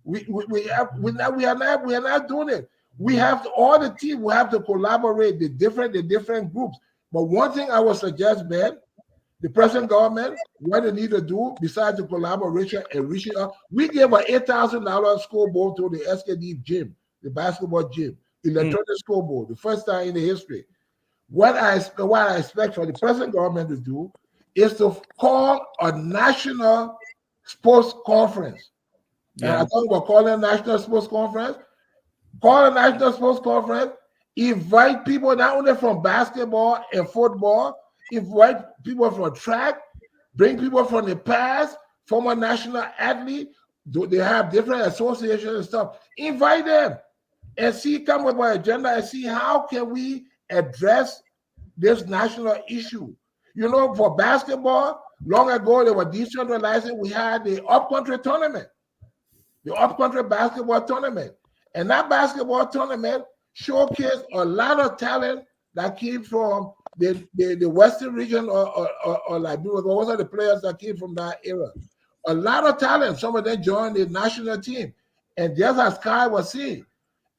We are not doing it. We have to, all the team. We have to collaborate the different groups. But one thing I would suggest, Ben, the present government, what they need to do besides the collaboration and reaching out, we gave an $8,000 scoreboard to the SKD gym, the basketball gym, electronic scoreboard, the first time in the history. What I expect for the present government to do is to call a national sports conference. And I thought about calling a national sports conference. Call a national sports conference. Invite people not only from basketball and football, invite people from track, bring people from the past, former national athlete. They have different associations and stuff. Invite them and come with an agenda and see how can we address this national issue. You know, for basketball, long ago they were decentralizing. We had the upcountry tournament, the upcountry basketball tournament. And that basketball tournament showcased a lot of talent that came from the western region or Liberia. Those are the players that came from that era. A lot of talent. Some of them joined the national team. And just as Kai was saying,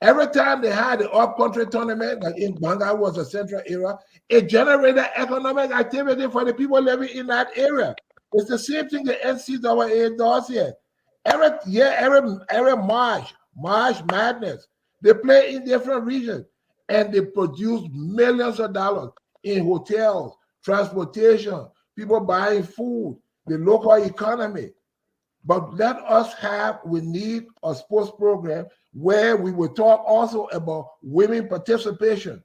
every time they had the upcountry tournament, like in Banga was a central era, it generated economic activity for the people living in that area. It's the same thing the NCAA does here. Every year, every March Madness, they play in different regions and they produce millions of dollars in hotels, transportation, people buying food, the local economy. But we need a sports program where we will talk also about women participation.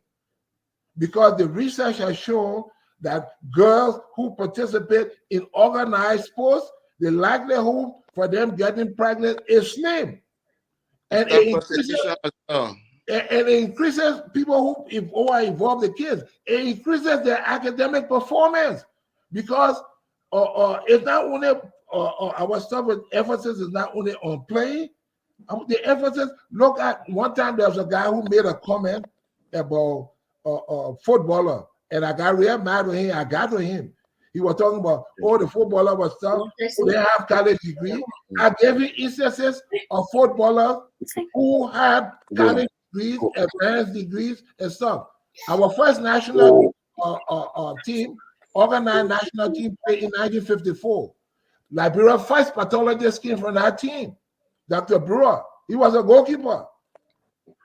because the research has shown that girls who participate in organized sports, the likelihood for them getting pregnant is slim. And it increases people who are involved, the kids. It increases their academic performance because it's not only our stuff with emphasis is not only on playing. The emphasis, look at one time there was a guy who made a comment about a footballer, and I got real mad with him. I got to him. He was talking about, the footballer was stuff. They have college degree. I gave him instances of footballers who had college degrees, advanced degrees, and stuff. Our first national team, organized national team, played in 1954. Liberia's first pathologist came from that team, Dr. Brewer. He was a goalkeeper.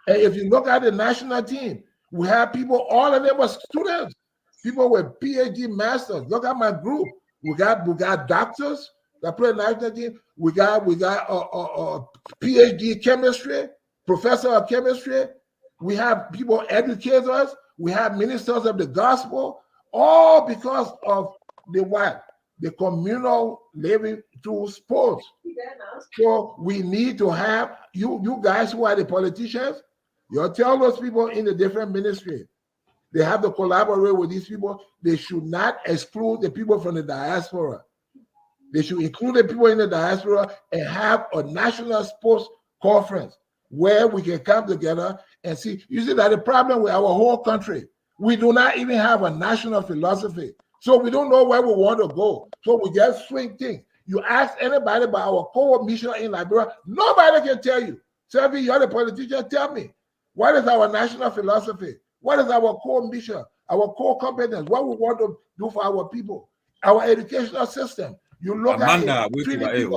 And if you look at the national team, we have people, all of them were students, people with PhD masters. Look at my group. We got doctors that play national team. We got PhD chemistry, professor of chemistry. We have people educators. We have ministers of the gospel, all because of the what? The communal living through sports. So we need to have you guys who are the politicians, you tell those people in the different ministry, they have to collaborate with these people. They should not exclude the people from the diaspora. They should include the people in the diaspora and have a national sports conference where we can come together and see. You see that the problem with our whole country, we do not even have a national philosophy. So we don't know where we want to go. So we just swing things. You ask anybody about our core mission in Liberia, nobody can tell you. Sanvee, you're the politician, tell me. What is our national philosophy? What is our core mission, our core competence, what we want to do for our people, our educational system? You look at it,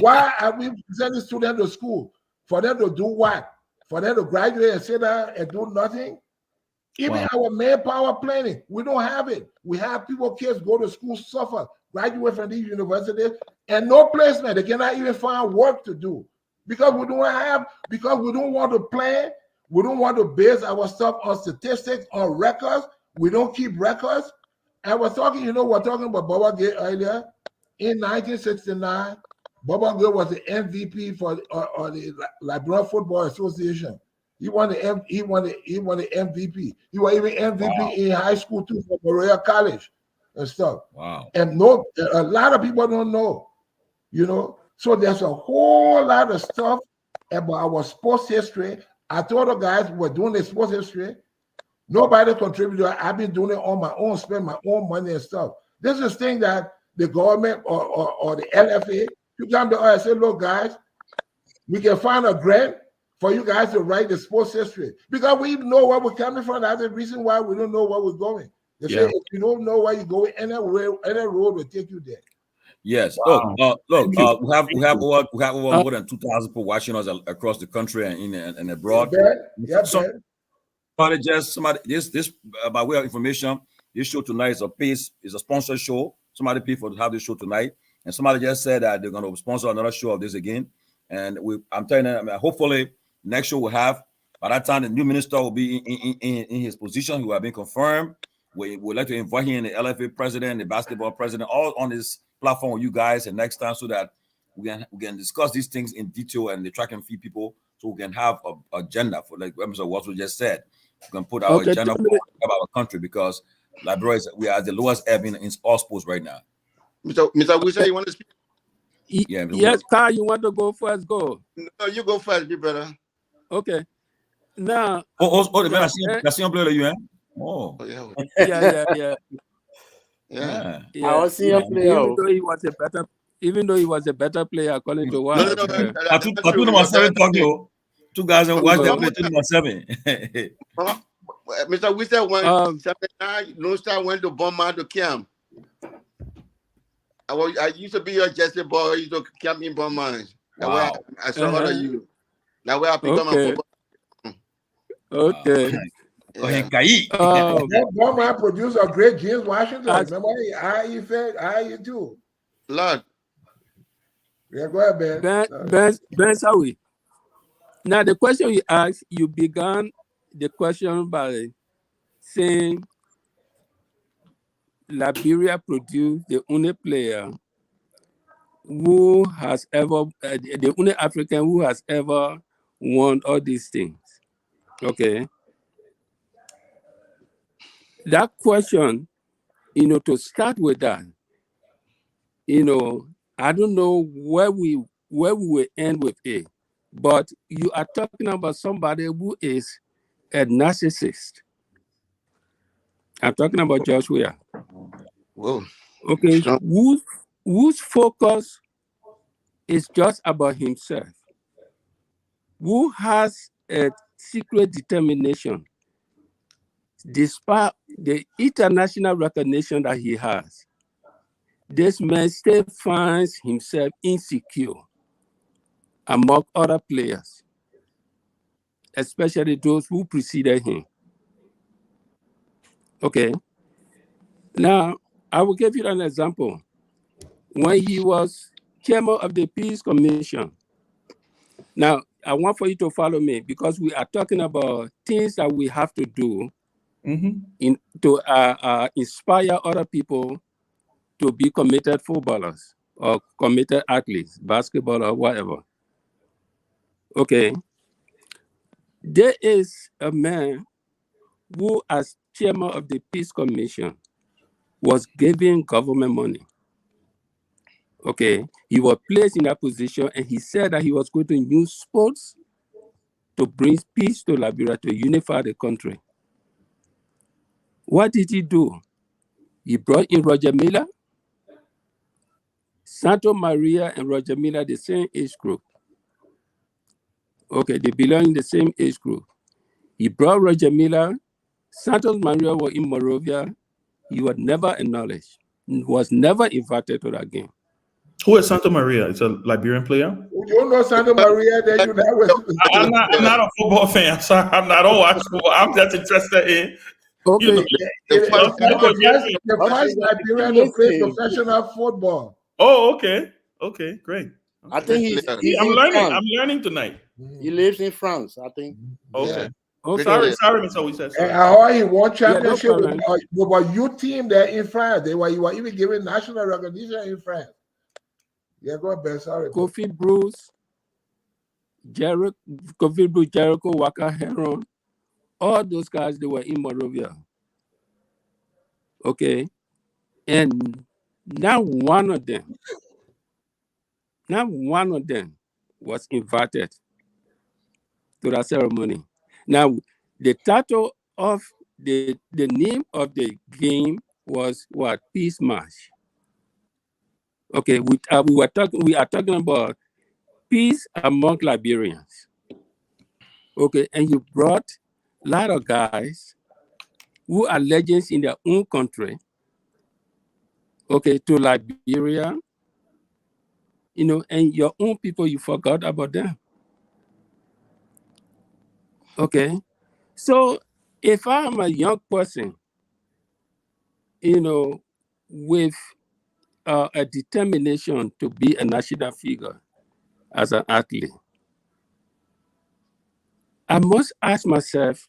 why are we sending students to school? For them to do what? For them to graduate and sit down and do nothing? Even our manpower planning, we don't have it. We have kids go to school, suffer, graduate from these universities, and no placement. They cannot even find work to do because we don't want to plan. We don't want to base our stuff on statistics, on records. We don't keep records. And we're talking about Baba Gay earlier. In 1969, Baba Gay was the MVP for the Liberian Football Association. He won the MVP. He was even MVP in high school too for Berea College and stuff. Wow. And a lot of people don't know, So there's a whole lot of stuff about our sports history. I told the guys we're doing the sports history. Nobody contributed. I've been doing it on my own, spend my own money and stuff. This is thing that the government or the LFA, you come to us and say, look, guys, we can find a grant for you guys to write the sports history. Because we know where we're coming from. That's the reason why we don't know where we're going. They say if you don't know where you're going, any road will take you there. Yes. Wow. We have over more than 2,000 people watching us across the country and abroad. This by way of information, this show tonight is a sponsored show. Somebody paid to have this show tonight, and somebody just said that they're going to sponsor another show of this again. And I'm telling you, hopefully next show we'll have. By that time, the new minister will be in his position. He will have been confirmed. We would like to invite him, the LFA president, the basketball president, all on this platform with you guys, and next time so that we can discuss these things in detail and the track and feed people, so we can have an agenda for like Mr. Watson just said. We can put our agenda for our country because Liberia we are the lowest ebb in all sports right now. Mr. Wisha, you want to speak? Yes, Carl, you want to go first? Go. No, you go first, big brother. Okay. Now. The man I see him play you, eh? Oh. Yeah. I was seeing him play. Even though he was a better player, according to what. Two number 7 talking. 2 guys and watch them play 2 number 7. Mr. Wisha went to Bomber to camp. I used to be your Jesse boy. I used to camp in Bomber. Wow. I saw all of you. That way I picked up my football. Okay. That Bomber produced a great James Washington. Remember, I too. Lord. Yeah, go ahead, Ben Sanvee. Now, the question you asked, you began the question by saying Liberia produced the only player who has ever, the only African who has ever won all these things. Okay. That question, to start with that, I don't know where we will end with it, but you are talking about somebody who is a narcissist. I'm talking about Joshua. Whoa. Okay, Strong. whose focus is just about himself, who has a secret determination, despite the international recognition that he has. This man still finds himself insecure among other players, especially those who preceded him. Okay. Now, I will give you an example. When he was chairman of the Peace Commission, now I want for you to follow me because we are talking about things that we have to do to inspire other people to be committed footballers or committed athletes, basketball or whatever. Okay. There is a man who, as chairman of the Peace Commission, was giving government money. Okay. He was placed in that position and he said that he was going to use sports to bring peace to Liberia, to unify the country. What did he do? He brought in Roger Miller, Santo Maria and Roger Miller, the same age group. Okay, they belong in the same age group. He brought Roger Miller. Santos Maria was in Monrovia. He was never acknowledged, was never invited to that game. Who is Santa Maria? It's a Liberian player. You don't know Santa Maria, then you never. I'm not a football fan, so I don't watch football. I'm just interested in. Okay. The first Liberian to play professional football. Oh, okay. Okay, great. Okay. I think he's I'm learning. France. I'm learning tonight. He lives in France, I think. Okay. Yeah. Okay. Sorry, Mr. Wisa. And how he won championship no with your team there in France. You were even given national recognition in France. Yeah, go ahead, Ben. Sorry. Kofi Bruce, Jericho, Waka Heron, all those guys, they were in Monrovia. Okay. And not one of them was invited to that ceremony. Now, the title of the name of the game was what? Peace March. Okay, we are talking about peace among Liberians. Okay, and you brought a lot of guys who are legends in their own country, okay, to Liberia, and your own people, you forgot about them. Okay, so if I'm a young person, with a determination to be a national figure as an athlete, I must ask myself,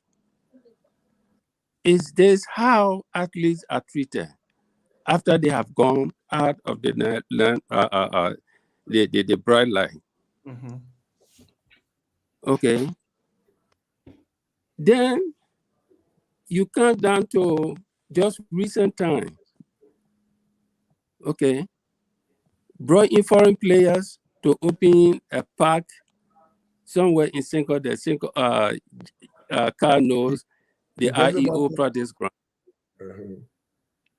is this how athletes are treated after they have gone out of the bright light? Mm-hmm. Okay. Then you come down to just recent time. Okay. Brought in foreign players to open a park somewhere in Cinco Cardinals, the IEO practice ground.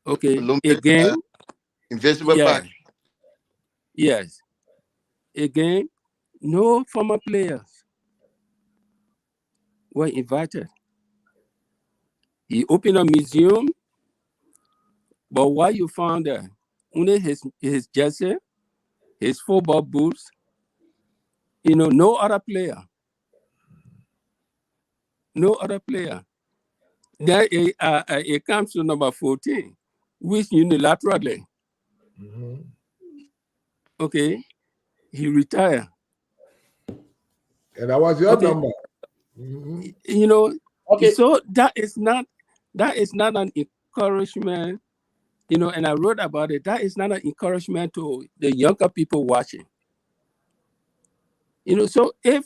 Okay. Again. Investment Park. Yes. Again, no former players were invited. He opened a museum, but what you found there, only his jersey, his football boots, no other player. No other player. Then it comes to number 14, which unilaterally, okay, he retired. And that was your number. Okay, so that is not that is not an encouragement, and I wrote about it. That is not an encouragement to the younger people watching. So if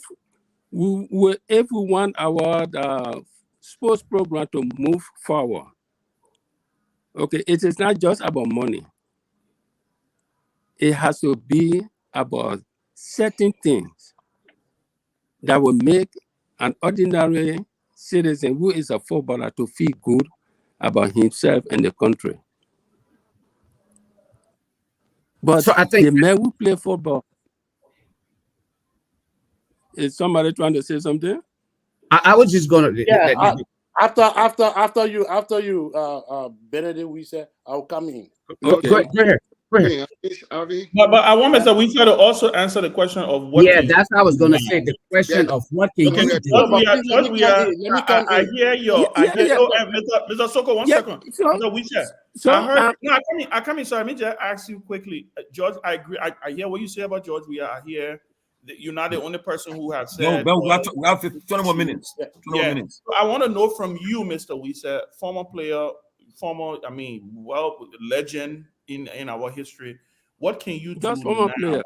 we want our sports program to move forward, okay, it is not just about money. It has to be about certain things that will make an ordinary citizen who is a footballer to feel good about himself and the country. But so I think the men who play football, is somebody trying to say something? I was just gonna After you, Benedict, we said I'll come in. Okay. go ahead. Yeah, Avi. But I want Mr. Weaver to also answer the question of what. Yeah, that's what I was gonna say. The question of what can Okay, you George, do? I hear you. Mr. Soko, one second. Mr. Weaver, I come in. Sorry, let me just ask you quickly, George. I agree. I hear what you say about George. I hear that you're not the only person who has said. No, we have 20 more minutes. 20 more minutes. So I want to know from you, Mr. Weaver, former player, legend in our history. What can you do former now player.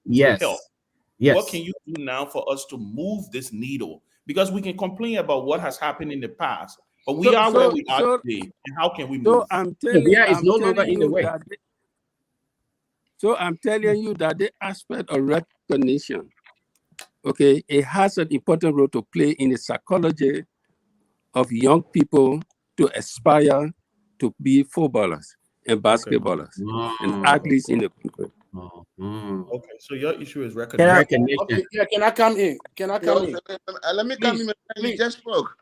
Yes. to help? Yes. What can you do now for us to move this needle? Because we can complain about what has happened in the past, but we are where we are today. And how can we move? So I'm telling you, is no longer in the way. So I'm telling you that the aspect of recognition, okay, it has an important role to play in the psychology of young people to aspire to be footballers and basketballers and athletes in the country. Okay, so your issue is recognition. Okay, yeah, can I come in? Can I come in? Let me come in. You just spoke.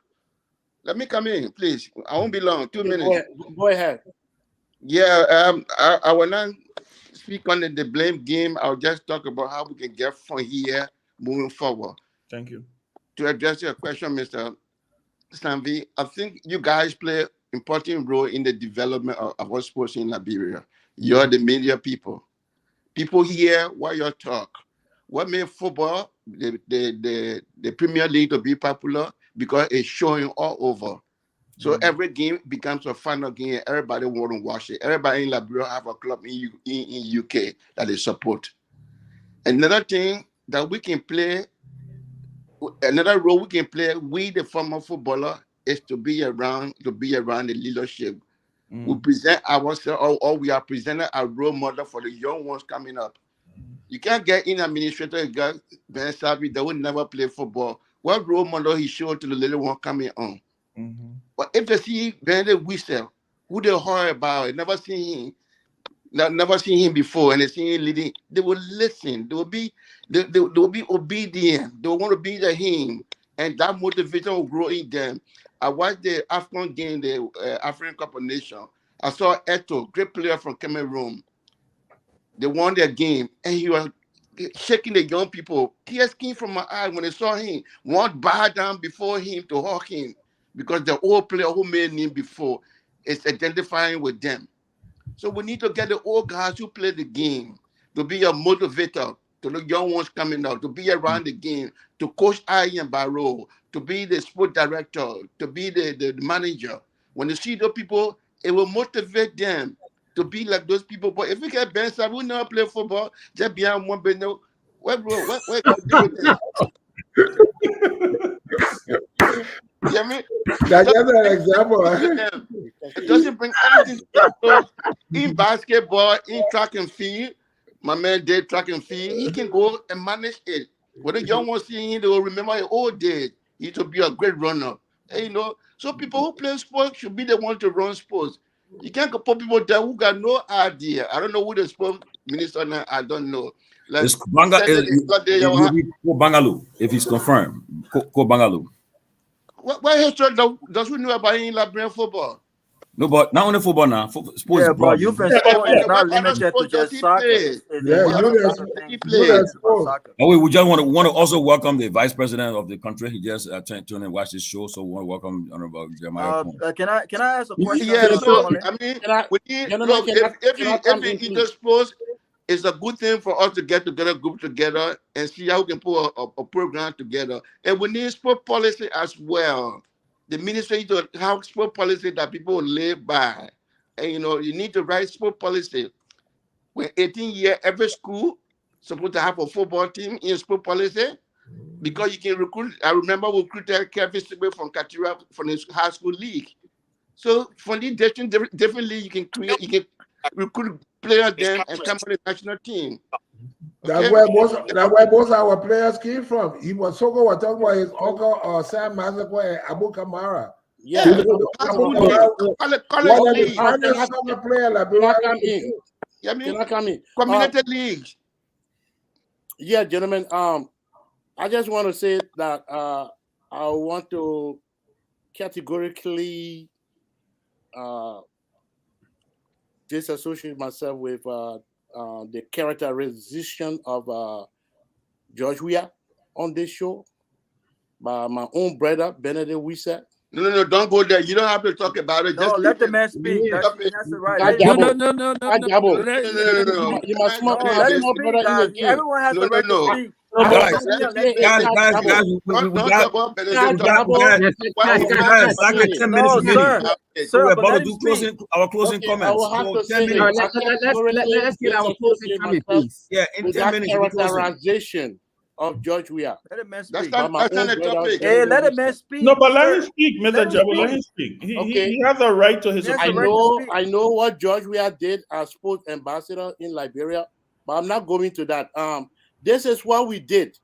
Let me come in, please. I won't be long. 2 minutes. Go ahead. Yeah, I will not speak on the blame game. I'll just talk about how we can get from here moving forward. Thank you. To address your question, Mr. Sanvee, I think you guys play an important role in the development of our sports in Liberia. You're the media people. People hear what you talk. What made football, the Premier League, to be popular? Because it's showing all over. So every game becomes a final game. Everybody want to watch it. Everybody in Liberia have a club in UK that they support. Another thing that we can play, another role we can play, we the former footballer, is to be around the leadership. We present ourselves, or we are presenting a role model for the young ones coming up. You can't get in administrator, Ben Sanvee, that will never play football. What role model he showed to the little one coming on? But if they see Benedict Whistle, who they heard about, never seen him before, and they see him leading, they will listen. They will be obedient. They will want to be the him, and that motivation will grow in them. I watched the African game, the African Cup of Nations. I saw Eto, great player from Cameroon. They won their game, and he was shaking the young people. Tears came from my eye when they saw him. One bowed down before him to hug him, because the old player who made him before is identifying with them. So we need to get the old guys who play the game to be a motivator to the young ones coming out, to be around the game, to coach Ian Barrow, to be the sport director, to be the manager. When you see those people, it will motivate them to be like those people. But if we get Ben Sanvee, we never play football, just behind one bend, what going to do with this? You hear me? That's just an example. It doesn't bring anything to in basketball, in track and field. My man did track and field. He can go and manage it. When the young ones see him, they will remember his old days. He used to be a great runner. And, so people who play sports should be the one to run sports. You can't put people there who got no idea. I don't know who the sports minister now. I don't know. Like, it's Bangalore, if it's confirmed. Bangalore. What history does we know about in Liberian football? No, but not only football now. Sports. Yeah, but youth and sport is not limited to just soccer. We just want to also welcome the vice president of the country. He just tuned and watched this show, so we want to welcome Honorable Jeremiah. Can I ask a question? Yeah, so I mean, if in sports, it's a good thing for us to get together, group together, and see how we can put a program together. And we need sport policy as well. the ministry to have sport policy that people will live by. And you need to write sport policy. When 18 years, every school supposed to have a football team in sport policy because you can recruit. I remember we recruited Keff Hassan from Katira from the high school league. So from these different league, you can recruit players then and come on the national team. That's Okay? where most our players came from. He was talking about his uncle Sam Mazapo and Abu Kamara. Yeah. College league. Summer player like Can I come in? Community leagues. Yeah, gentlemen. I just want to say that I want to categorically disassociate myself with the characterization of George Weah on this show by my own brother Benedict Wisa. No, don't go there. You don't have to talk about it. No, Just let the man speak. That's right. No. No, You must smoke. let him speak, guys. Everyone has the right to speak. Guys, Sir, we're but about let to him do speak. our closing comments. Let's get our closing comment, please. Yeah, in 10 minutes. Characterization of George Weah. Let the man That's speak. not the topic. Hey, let the man speak. No, but let sir. him speak, Mr. Jabo. Let him speak. Okay. He has a right to his opinion. I know what George Weah did as sports ambassador in Liberia, but I'm not going to that. This is what we did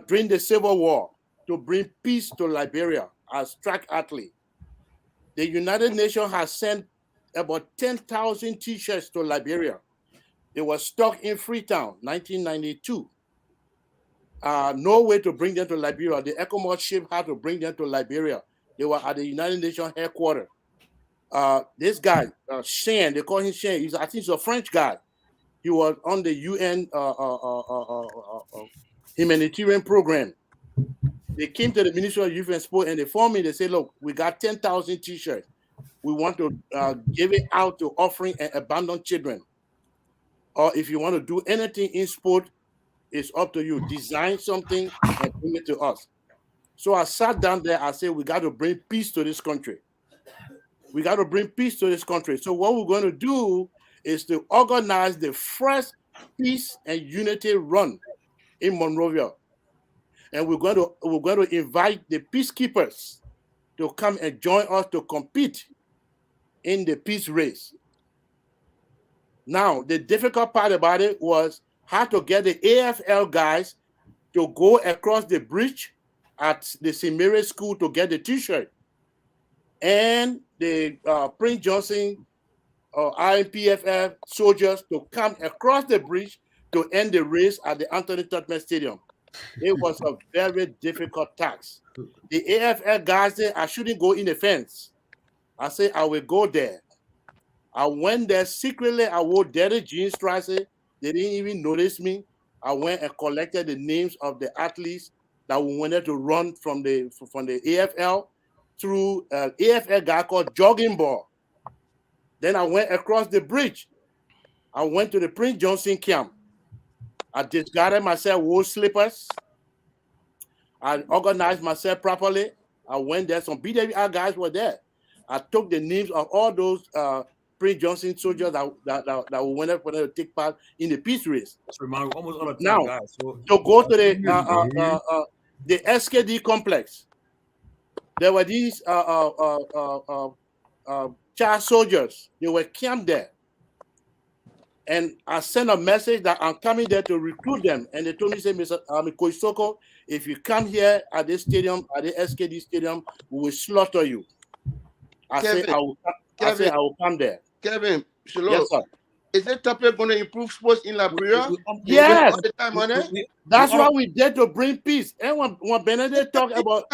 during the Civil War to bring peace to Liberia as track athlete. The United Nations has sent about 10,000 T-shirts to Liberia. They were stuck in Freetown, 1992. No way to bring them to Liberia. The ECOMOS ship had to bring them to Liberia. They were at the United Nations headquarters. This guy, Shane, they call him Shane. I think he's a French guy. He was on the UN humanitarian program. They came to the Ministry of Youth and Sport and they informed me. They said, look, we got 10,000 T-shirts. We want to give it out to offering and abandoned children. Or if you want to do anything in sport, it's up to you. Design something and bring it to us. So I sat down there. I said, we got to bring peace to this country. We got to bring peace to this country. So what we're going to do is to organize the first peace and unity run in Monrovia. And we're going to invite the peacekeepers to come and join us to compete in the peace race. Now, the difficult part about it was how to get the AFL guys to go across the bridge at the St. Mary's School to get the T-shirt. And the Prince Johnson IMPFF soldiers to come across the bridge to end the race at the Anthony Totman Stadium. It was a very difficult task. The AFL guys said, I shouldn't go in the fence. I said, I will go there. I went there secretly. I wore dirty jeans, Tracy. They didn't even notice me. I went and collected the names of the athletes that we wanted to run from the AFL through an AFL guy called Jogging Ball. Then I went across the bridge. I went to the Prince Johnson camp. I discarded myself wool slippers. I organized myself properly. I went there. Some BWR guys were there. I took the names of all those Prince Johnson soldiers that wanted to take part in the peace race. Now, to go to the SKD complex, there were these child soldiers. They were camped there. And I sent a message that I'm coming there to recruit them. And they told me, say, Mr. Koisoko, if you come here at this stadium, at the SKD stadium, we will slaughter you. I said I will come there. Kevin, yes, sir. Is that topic going to improve sports in Liberia? Yes. The That's what we did to bring peace. And when Benedict talked about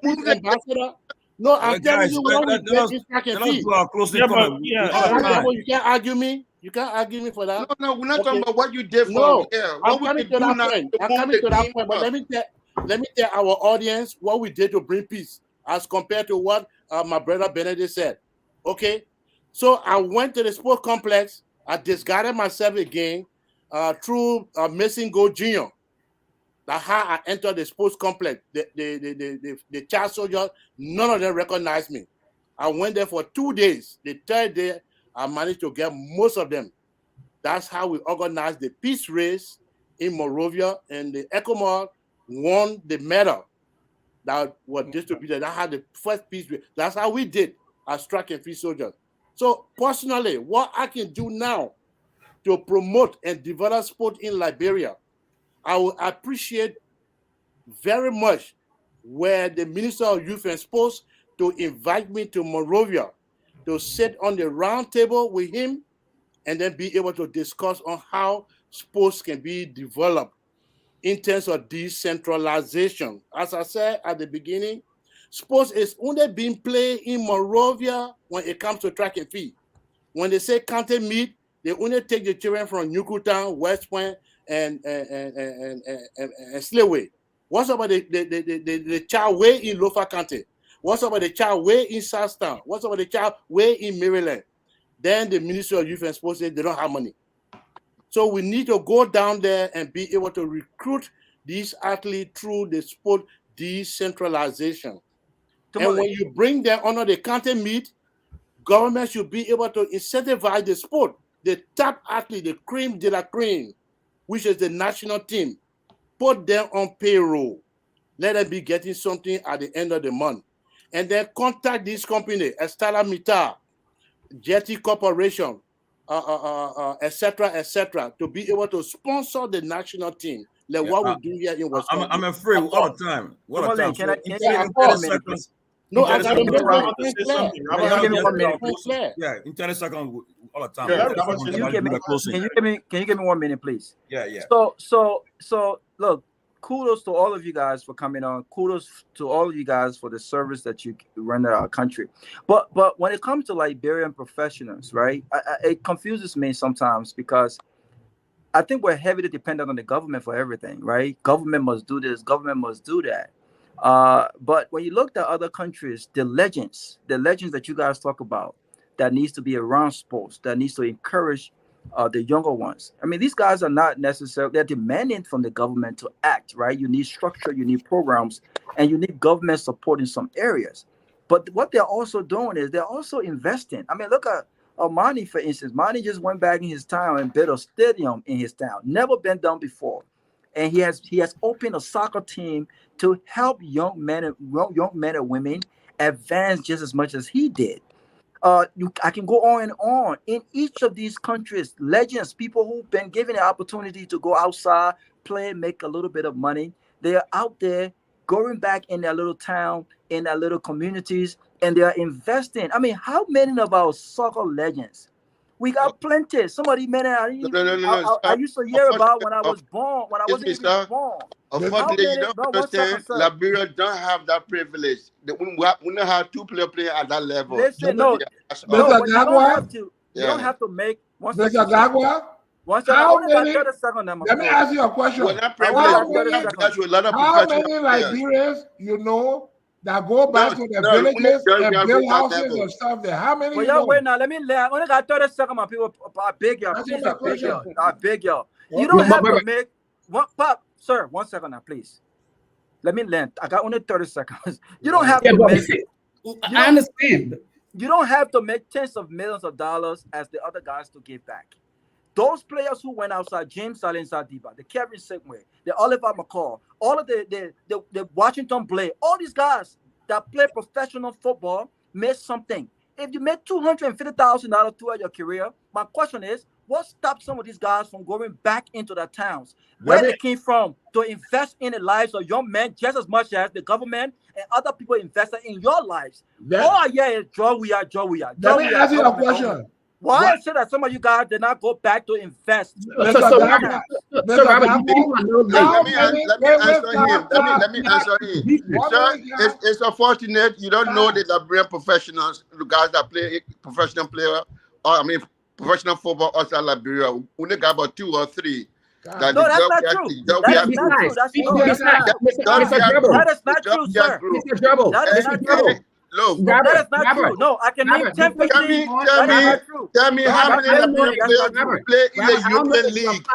peace ambassador, no, I'm telling you what we did is track and field. You can't argue me. You can't argue me for that. No, we're not talking about what you did for. No, I'm coming to that point. I'm coming to that point. But let me tell our audience what we did to bring peace as compared to what my brother Benedict said. Okay, so I went to the sports complex. I discarded myself again through Missing Go Junior. That's how I entered the sports complex. The child soldiers, none of them recognized me. I went there for 2 days. The third day, I managed to get most of them. That's how we organized the peace race in Monrovia, and the ECOMOG won the medal that was distributed. That had the first peace race. That's how we did as track and field soldiers. So personally, what I can do now to promote and develop sport in Liberia, I will appreciate very much where the Minister of Youth and Sports to invite me to Monrovia to sit on the round table with him and then be able to discuss on how sports can be developed in terms of decentralization. As I said at the beginning, sports is only being played in Monrovia when it comes to track and field. When they say county meet, they only take the children from Newtown, West Point, and Sleway. What's about the child way in Lofa County? What's about the child way in Southtown? What's about the child way in Maryland? Then the Ministry of Youth and Sports says they don't have money. So we need to go down there and be able to recruit these athletes through the sport decentralization. And when you bring them under the county meet, government should be able to incentivize the sport, the top athlete, the cream de la cream, which is the national team, put them on payroll. Let them be getting something at the end of the month. And then contact this company, Estala Mita, Jetty Corporation, etc., to be able to sponsor the national team. Like what we do here in West I'm afraid all the time. What time? Can I give you 4 minutes? No, I got to make my Yeah, in 30 seconds all the time. Can you give me 1 minute, please? Yeah. So look, kudos to all of you guys for coming on. Kudos to all of you guys for the service that you render our country. But when it comes to Liberian professionals, right, it confuses me sometimes because I think we're heavily dependent on the government for everything, right? Government must do this, government must do that. But when you look at other countries, the legends that you guys talk about, that needs to be around sports, that needs to encourage the younger ones. I mean, these guys are not necessarily, they're demanding from the government to act, right? You need structure, you need programs, and you need government support in some areas. But what they're also doing is they're also investing. I mean, look at Mani, for instance. Mani just went back in his town and built a stadium in his town. Never been done before. And he has opened a soccer team to help young men and women advance just as much as he did. I can go on and on. In each of these countries, legends, people who've been given the opportunity to go outside, play, make a little bit of money, they are out there going back in their little town, in their little communities, and they are investing. I mean, how many of our soccer legends? We got plenty. Somebody, man, I used to hear about when I was born, when I wasn't even born. Unfortunately, you don't understand. Liberia don't have that privilege. We don't have two players playing at that level. Listen, no, you don't have to make. Mr. Gagwa, let me ask you a question. How many Liberians you know that go back to the villages and build houses and stuff there? How many? Well, y'all wait now. Let me I only got 30 seconds, my people. I beg y'all. Please, I beg y'all. You don't have to make one pop, sir. 1 second now, please. Let me land. I got only 30 seconds. You don't have to make. I understand. You don't have to make tens of millions of dollars as the other guys to give back. Those players who went outside, James Salinsa-Diba, the Kevin Sigmund, the Oliver McCall, all of the Washington Blade, all these guys that play professional football made something. If you made $250,000 throughout your career, my question is, what stops some of these guys from going back into their towns where they came from to invest in the lives of young men just as much as the government and other people invested in your lives? Joe, we are. Let me ask you a question. Why is it that some of you guys did not go back to invest? Let me answer him. Sir, it's unfortunate you don't know the Liberian professionals, the guys that play professional player, professional football outside Liberia. We only got about 2 or 3. That's not true. That is not true, sir. That is not true. Look, that is not true. No, I can name 10 tell me how many Liberian players play in the European League?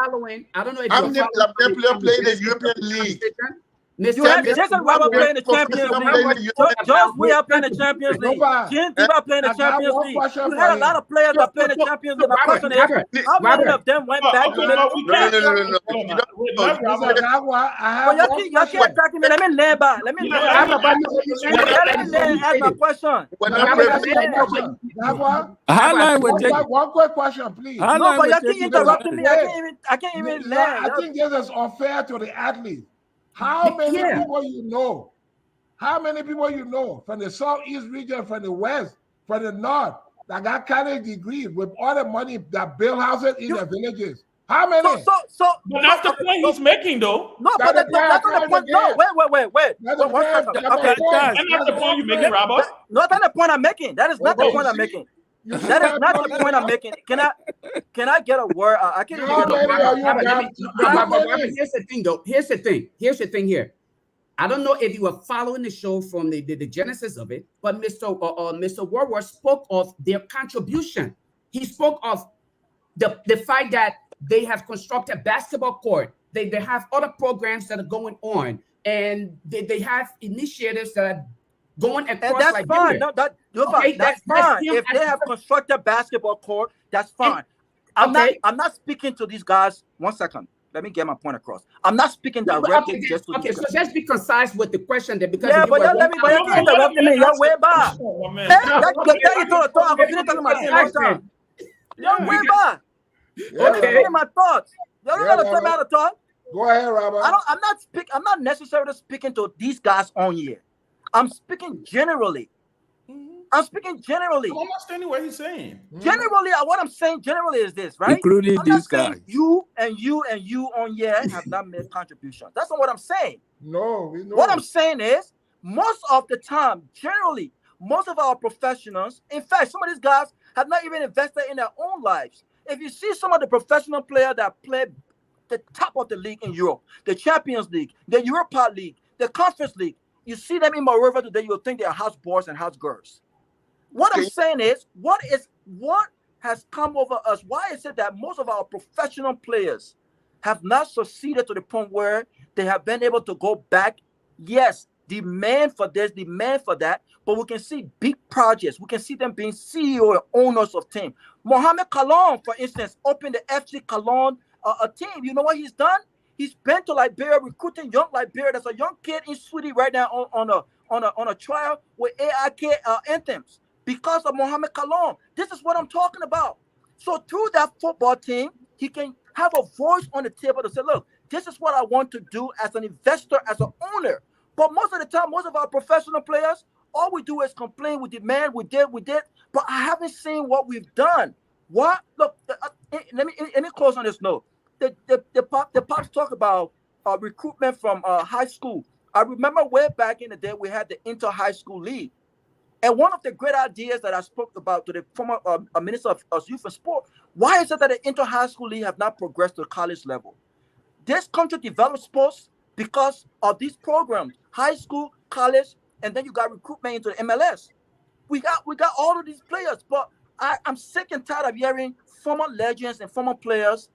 I don't know if How you're many following Liberian players play in the European League? You had Jason Weber playing the Champions League. Josh Weah playing the Champions League. Jim Tebow playing the Champions League. You had a lot of players that playing the Champions League. My question is, how many of them went back to No. Y'all can't attack me. Let me land by. Let me ask my question. One quick question, please. No, but y'all keep interrupting me. I can't even land. I think this is unfair to the athletes. How many people you know? How many people you know from the southeast region, from the west, from the north, that got college degrees with all the money that build houses in their villages? How many? But that's the point he's making, though. No, but that's not the point. No, wait. That's not the point you're making, Robert. No, that's not the point I'm making. That is not the point I'm making. That is not the point I'm making. Can I get a word? I can't even get Here's the thing, though. Here's the thing here. I don't know if you were following the show from the genesis of it, but Mr. Warwar spoke of their contribution. He spoke of the fact that they have constructed a basketball court. They have other programs that are going on, and they have initiatives that are going across. And that's Liberia. fine. No, that's fine. If they have constructed a basketball court, that's fine. I'm not speaking to these guys. 1 second. Let me get my point across. I'm not speaking directly just to so let's be concise with the question there, because but y'all interrupting me. Y'all way back. You told I'm going to my thing. Y'all way back. Okay. My thoughts. Y'all don't know how to talk. Go ahead, Robert. I'm not necessarily speaking to these guys on here. I'm speaking generally. I'm understanding what he's saying. Generally, what I'm saying generally is this, right? Including these guys. You and you on here have not made contributions. That's not what I'm saying. No, we know. What I'm saying is, most of the time, generally, most of our professionals, in fact, some of these guys have not even invested in their own lives. If you see some of the professional players that play the top of the league in Europe, the Champions League, the Europa League, the Conference League, you see them in Moreover today, you'll think they're house boys and house girls. What I'm saying is, what has come over us? Why is it that most of our professional players have not succeeded to the point where they have been able to go back? Yes, demand for this, demand for that, but we can see big projects. We can see them being CEO and owners of team. Mohamed Kalon, for instance, opened the FC Cologne a team. You know what he's done? He's been to Liberia, recruiting young Liberia. There's a young kid in Sweden right now on a trial with AIK anthems because of Mohamed Kalon. This is what I'm talking about. So through that football team, he can have a voice on the table to say, look, this is what I want to do as an investor, as an owner. But most of the time, most of our professional players, all we do is complain, we demand, we did, but I haven't seen what we've done. What? Look, let me close on this note. The pops talk about recruitment from high school. I remember way back in the day, we had the inter-high school league. And one of the great ideas that I spoke about to the former Minister of Youth and Sport, why is it that the inter-high school league have not progressed to the college level? This country develops sports because of these programs, high school, college, and then you got recruitment into the MLS. We got all of these players, but I'm sick and tired of hearing former legends and former players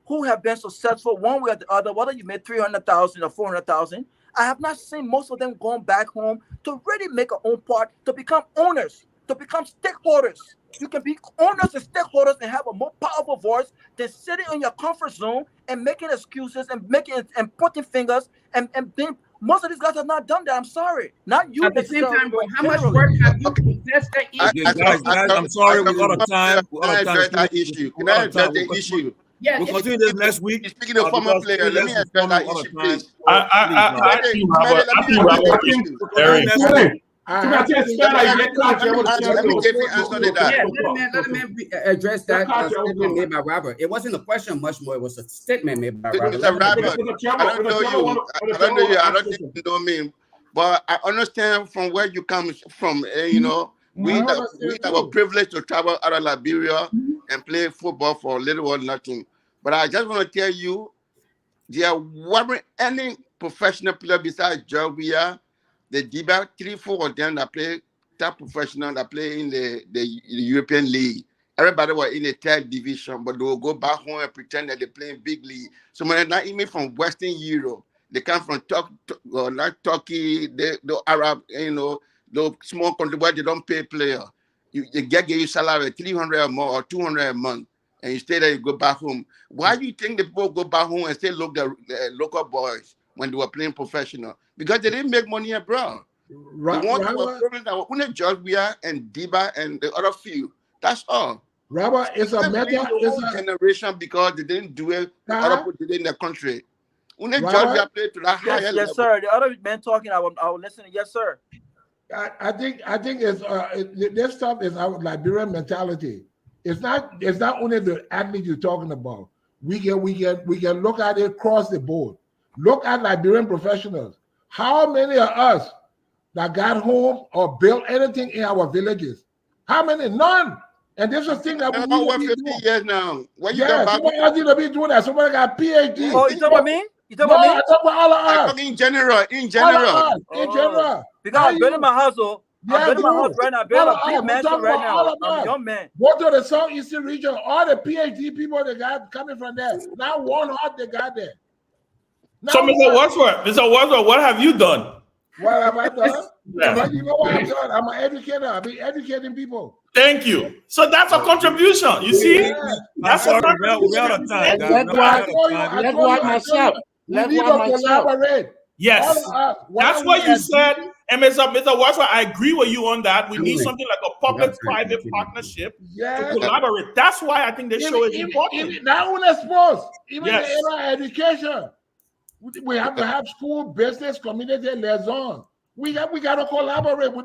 who have been successful one way or the other, whether you made 300,000 or 400,000. I have not seen most of them going back home to really make an own part, to become owners, to become stakeholders. You can be owners and stakeholders and have a more powerful voice than sitting in your comfort zone and making excuses and pointing fingers and then most of these guys have not done that. I'm sorry. Not you. At the same time, how much work have you invested in? Guys, I'm sorry. We're out of time. Can I address that issue? Can I address the issue? Yeah, we'll continue this next week. Speaking of former player, let me address that issue, please. Let me address that statement made by Robert. It wasn't a question much more. It was a statement made by Robert. Mr. Robert, I don't know you. I don't think you know me. But I understand from where you come from. We have a privilege to travel out of Liberia and play football for little or nothing. But I just want to tell you, there weren't any professional player besides Georgia. They did about 3-4 of them that play top professionals that play in the European League. Everybody was in the third division, but they will go back home and pretend that they play in big league. So when they're not even from Western Europe, they come from like Turkey, the Arab, the small country where they don't pay player. They give you salary 300 or more or 200 a month, and you stay there, you go back home. Why do you think the people go back home and still look the local boys when they were playing professional? Because they didn't make money abroad. The ones who were playing that were Georgia and Diba and the other few. That's all. Robert, it's a matter. It's a generation because they didn't do it. Other people did it in the country. When Georgia played to that higher level. Yes, sir. The other men talking, I was listening. Yes, sir. I think it's this stuff is our Liberian mentality. It's not only the athlete you're talking about. We can look at it across the board. Look at Liberian professionals. How many of us that got home or built anything in our villages? How many? None. And this is the thing that we over 50 years now. What you yeah, somebody else need to be doing that. Somebody got a PhD. Oh, you talking about me? You talking about me? I talk about all of us. I'm talking in general. In general. In general. Because I'm building my house, though. I'm building my house right now. I'm building a big mansion right now. I'm a young man. Go to the southeastern region. All the PhD people they got coming from there. Not one heart they got there. So, Mr. Wadsworth, what have you done? What have I done? Yeah. You know what I've done? I'm an educator. I've been educating people. Thank you. So that's a contribution. You see? Yeah. That's a contribution. We're out of time. Let's watch myself. Let's watch myself. Yes. That's what you said. And Mr. Wadsworth, I agree with you on that. We need something like a public-private partnership to collaborate. That's why I think this show is important. Not only sports, even the area of education. We have to have school, business, community liaison. We got to collaborate. We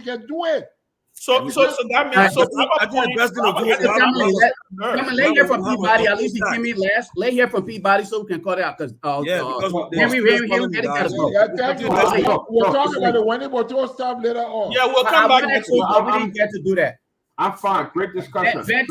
can do it. So that means I think that's going to do lay here from Peabody. At least give me last. Lay here from Peabody so we can cut it out because we're talking about the winning but don't stop later on. Yeah, we'll come back next week. We didn't get to do that. I'm fine. Great discussion. Ben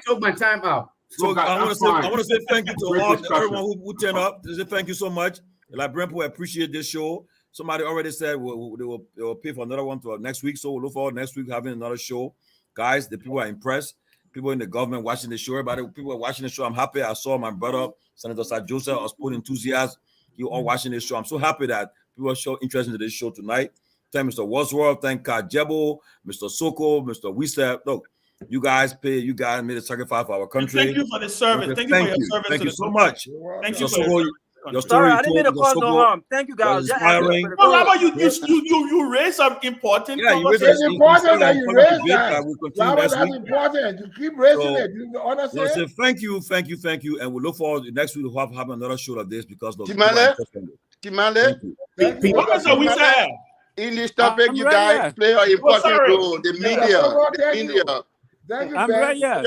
took my time out. So I want to say thank you to everyone who turned up. Say thank you so much. Liberian people appreciate this show. Somebody already said they will pay for another one to next week. So we'll look forward next week having another show. Guys, the people are impressed. People in the government watching the show. Everybody, people are watching the show. I'm happy. I saw my brother, Senator Sir Joseph, was put enthusiasm. You all watching this show. I'm so happy that people are showing interest in this show tonight. Thank Mr. Wadsworth. Thank Kajebo, Mr. Soko, Mr. Wisep. Look, you guys made a sacrifice for our country. Thank you for the service. Thank you for your service. Thank you so much. Thank you. Your story, I didn't mean to cause no harm. Thank you, guys. No, Robert, you raised some important. It's important that you raise that. Robert, that's important. You keep raising it. You understand? So thank you, and we look forward to next week to have another show like this because Timale. In this topic, you guys play an important role. The media. I'm right here.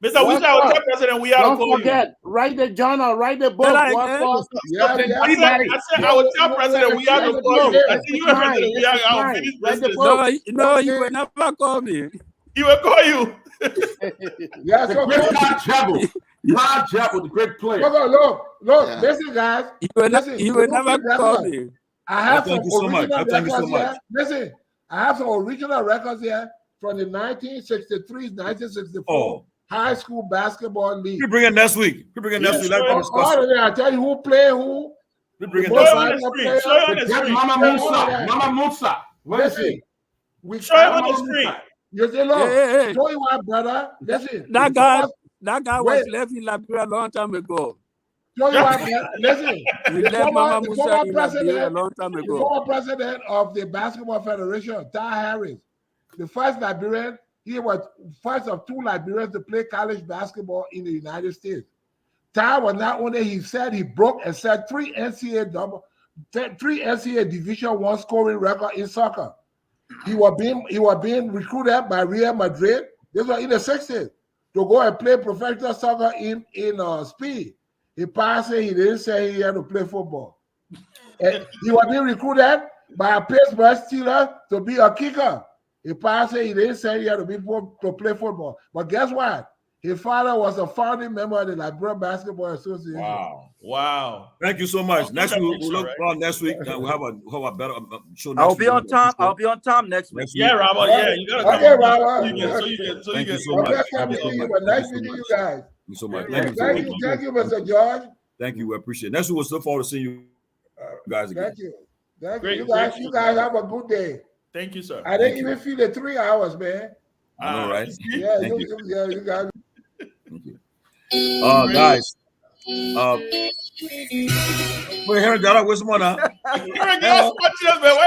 Mr. Wisa, President, we are don't forget, write the journal, write the book. I said, I will tell President, we are the call you. I said, you are President, we are finished business. No, you will never call me. He will call you. Yes, the great Jabbo, the great player. Look, listen, guys. You will never call me. I have some original records here. Listen, I have some original records here from the 1963, 1964 high school basketball league. We bring it next week. I tell you who played who. We bring it next week. Mama Musa. Listen, we show it on the screen. You say, look, show you what, brother. Listen, that guy was left in Liberia a long time ago. Listen, the former president, a long time ago. The former president of the Basketball Federation, Ty Harris, the first Liberian, he was first of two Liberians to play college basketball in the United States. Ty was not only, he said he broke and set three NCAA Division I scoring record in soccer. He was being recruited by Real Madrid. This was in the 60s to go and play professional soccer in Spain. He passed it. He didn't say he had to play football. And he was being recruited by a Pittsburgh Steelers to be a kicker. He passed it. He didn't say he had to play football. But guess what? His father was a founding member of the Liberia Basketball Association. Wow. Thank you so much. Next week, we'll look next week. We'll have a better show next week. I'll be on time. I'll be on time next week. Yeah, Robert. Yeah, you gotta come. Okay, Robert. Thank you so much. Nice meeting you guys. Thank you so much. Thank you, Mr. George. Thank you. We appreciate it. Next week, we'll look forward to seeing you guys again. Thank you. Thank you. You guys have a good day. Thank you, sir. I didn't even feel the 3 hours, man. I know, right? Yeah, you guys. Thank you. Guys. Wait, Henry, got where's more now? Why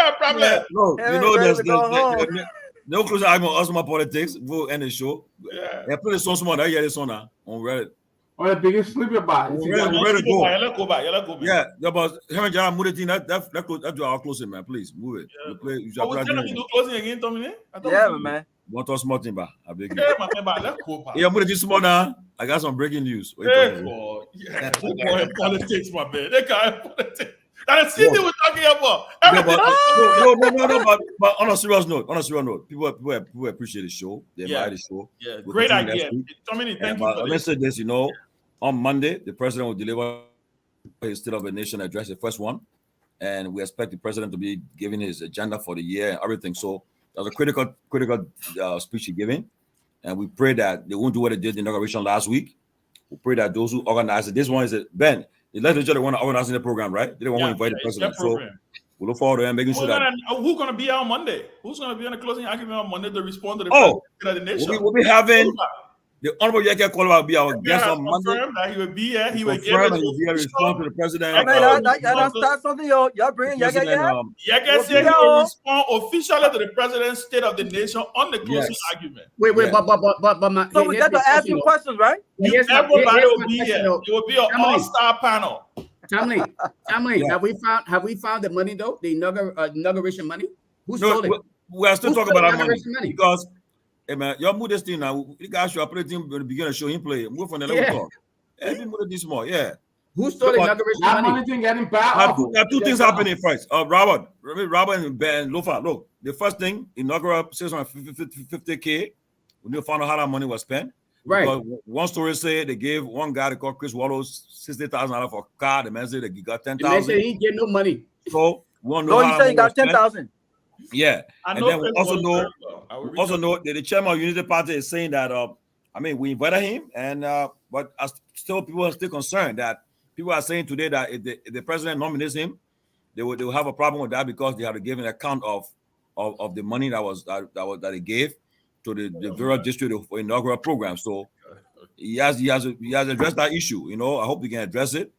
a problem? No, you know there's no closing argument on Osmo politics. We'll end the show. Yeah, play the song small. I hear this song now on Reddit. Oh, the biggest sleeper box. We're ready to go. Go back. Yeah, but Henry Jara, move the thing. That's our closing, man. Please move it. We do closing again, Tomalin? Yeah, man. Want to small thing, I beg you. Yeah, let's go back. Yeah, move the small now. I got some breaking news. Politics, my man. They got politics. That's the thing we're talking about. No, but on a serious note, people appreciate the show. They admire the show. Yeah, great idea. Tomalin, thank you. Let's say this, on Monday, the president will deliver his State of the Nation address, the first one, and we expect the president to be giving his agenda for the year and everything. So that's a critical speech he's giving, and we pray that they won't do what they did in the inauguration last week. We pray that those who organize it, this one is Ben. The legislature want to organize the program, right? They don't want to invite the president. So we look forward to him making sure that. Who's going to be out on Monday? Who's going to be on the closing argument on Monday to respond to the president of the nation? We'll be having the Honorable Yeke Kwalaba will be our guest on Monday. That he will be here. He will give a response to the president. That's something y'all bring. Yeke said he will respond officially to the president's State of the Nation on the closing argument. Wait, but so we got to ask you questions, right? Everybody will be here. It will be an all-star panel. Tomalin, have we found the money though? The inauguration money? Who stole it? We are still talking about that money because. Hey man, y'all move this thing now. You guys should play the team in the beginning of the show. Him play. Move from the level talk. Hey, move this more. Yeah. Who stole the inauguration money? Getting bad. There are two things happening first. Robert and Ben Lofa. Look, the first thing, inaugural 650K. We need to find out how that money was spent. Right. Because one story said they gave one guy called Chris Wallows $60,000 for a car. The man said that he got $10,000. The man said he get no money. So we want to know. No, he said he got $10,000. Yeah, and then we also know that the chairman of Unity Party is saying that we invited him, and but still people are still concerned that people are saying today that if the president nominates him, they will have a problem with that because they have to give an account of the money that they gave to the various district for inaugural program. So he has addressed that issue. I hope he can address it,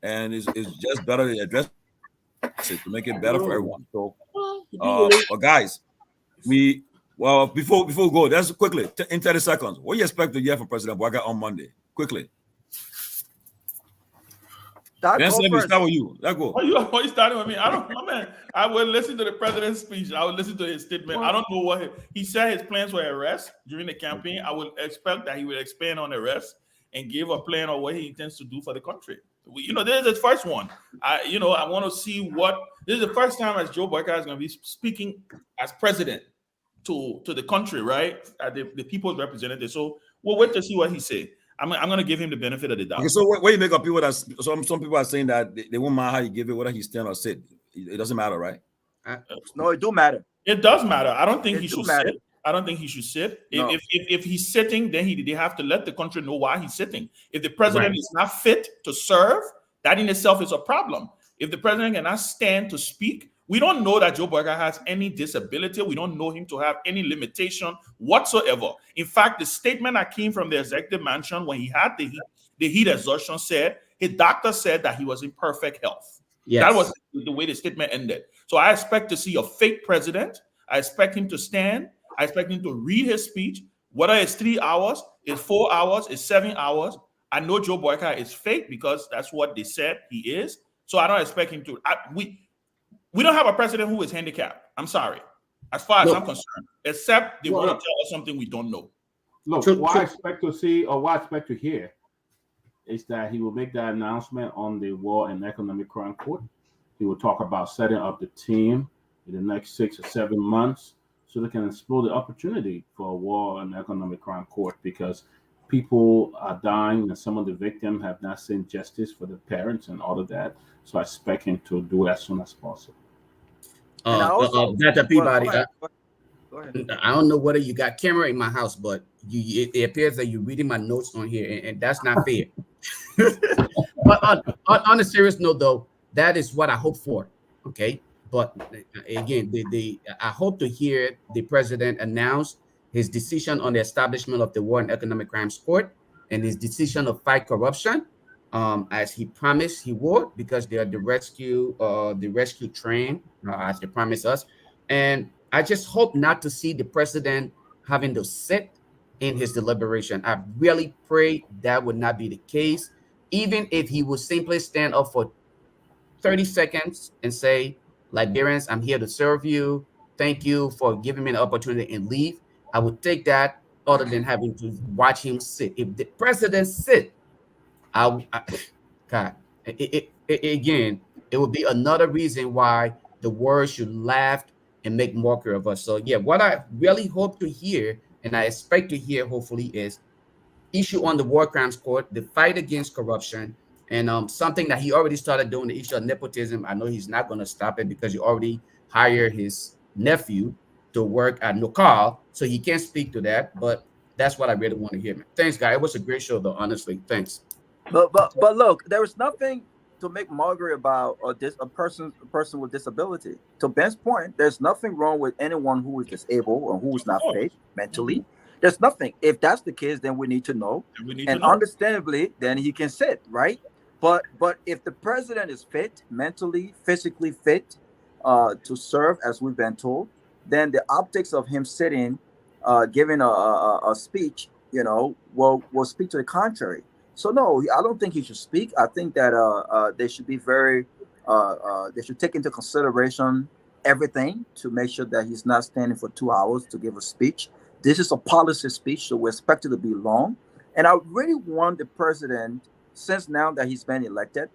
and it's just better to address it to make it better for everyone. So. But guys, before we go, let's quickly in 30 seconds. What do you expect to hear from President Bouaga on Monday? Quickly. Ben Sanvee, start with you. Let's go. Are you starting with me? I will listen to the president's speech. I will listen to his statement. I don't know what he said. His plans were arrest during the campaign. I would expect that he will expand on arrest and give a plan on what he intends to do for the country. This is the first one. I want to see this is the first time as Joe Boyka is going to be speaking as president to the country, right? The people's representative. So we'll wait to see what he say. I'm going to give him the benefit of the doubt. Okay, so what you make of people that some people are saying that they won't mind how you give it, whether he stand or sit. It doesn't matter, right? No, it do matter. It does matter. I don't think he should sit. I don't think he should sit. No. If he's sitting, then they have to let the country know why he's sitting. If the president is not fit to serve, that in itself is a problem. If the president cannot stand to speak, we don't know that Joe Boyka has any disability. We don't know him to have any limitation whatsoever. In fact, the statement that came from the executive mansion when he had the heat exhaustion said, his doctor said that he was in perfect health. Yes. That was the way the statement ended. So I expect to see a fake president. I expect him to stand. I expect him to read his speech, whether it's 3 hours, it's 4 hours, it's 7 hours. I know Joe Boyka is fake because that's what they said he is. So I don't expect him to. We don't have a president who is handicapped. I'm sorry. As far as I'm concerned, except they want to tell us something we don't know. Look, what I expect to see or what I expect to hear is that he will make that announcement on the War and Economic Crime Court. He will talk about setting up the team in the next 6 or 7 months so they can explore the opportunity for a War and Economic Crime Court, because people are dying, and some of the victims have not seen justice for the parents and all of that. So I expect him to do it as soon as possible. And I also Dr. Peabody, go ahead. I don't know whether you got camera in my house, but it appears that you're reading my notes on here, and that's not fair. But on a serious note, though, that is what I hope for. Okay, but again, I hope to hear the president announce his decision on the establishment of the War and Economic Crimes Court and his decision to fight corruption, as he promised he would, because they are the rescue train, as they promised us. And I just hope not to see the president having to sit in his deliberation. I really pray that would not be the case, even if he would simply stand up for 30 seconds and say, Liberians, I'm here to serve you. Thank you for giving me the opportunity and leave. I would take that other than having to watch him sit. If the president sit, God, again, it would be another reason why the world should laugh and make mockery of us. So yeah, what I really hope to hear, and I expect to hear, hopefully, is issue on the War Crimes Court, the fight against corruption, and something that he already started doing, the issue of nepotism. I know he's not going to stop it because he already hired his nephew to work at Nokal, so he can't speak to that. But that's what I really want to hear, man. Thanks, guy. It was a great show, though. Honestly, thanks. But look, there is nothing to make mockery about a person with disability. To Ben's point, there's nothing wrong with anyone who is disabled or who is not fit mentally. There's nothing. If that's the case, then we need to know. Understandably, then he can sit, right? But if the president is fit, mentally, physically fit, to serve, as we've been told, then the optics of him sitting, giving a speech, will speak to the contrary. So no, I don't think he should speak. I think that they should be they should take into consideration everything to make sure that he's not standing for 2 hours to give a speech. This is a policy speech, so we expect it to be long. And I really want the president, since now that he's been elected,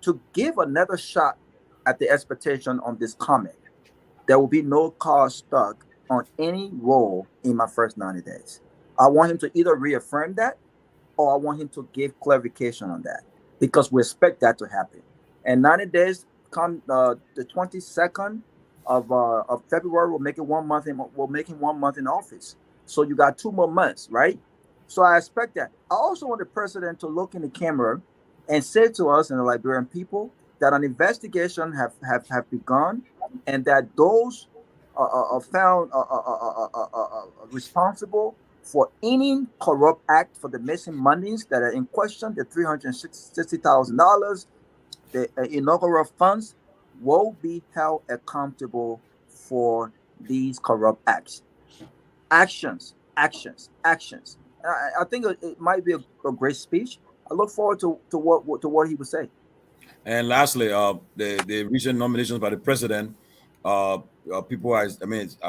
to give another shot at the expectation on this comment. There will be no car stuck on any role in my first 90 days. I want him to either reaffirm that, or I want him to give clarification on that, because we expect that to happen. And 90 days come the 22nd of February, we'll make it 1 month. We'll make him 1 month in office. So you got 2 more months, right? So I expect that. I also want the president to look in the camera and say to us and the Liberian people that an investigation have begun, and that those are found responsible for any corrupt act for the missing monies that are in question, the $360,000, the inaugural funds, will be held accountable for these corrupt acts. Actions. I think it might be a great speech. I look forward to what he would say. And lastly, the recent nominations by the president, people I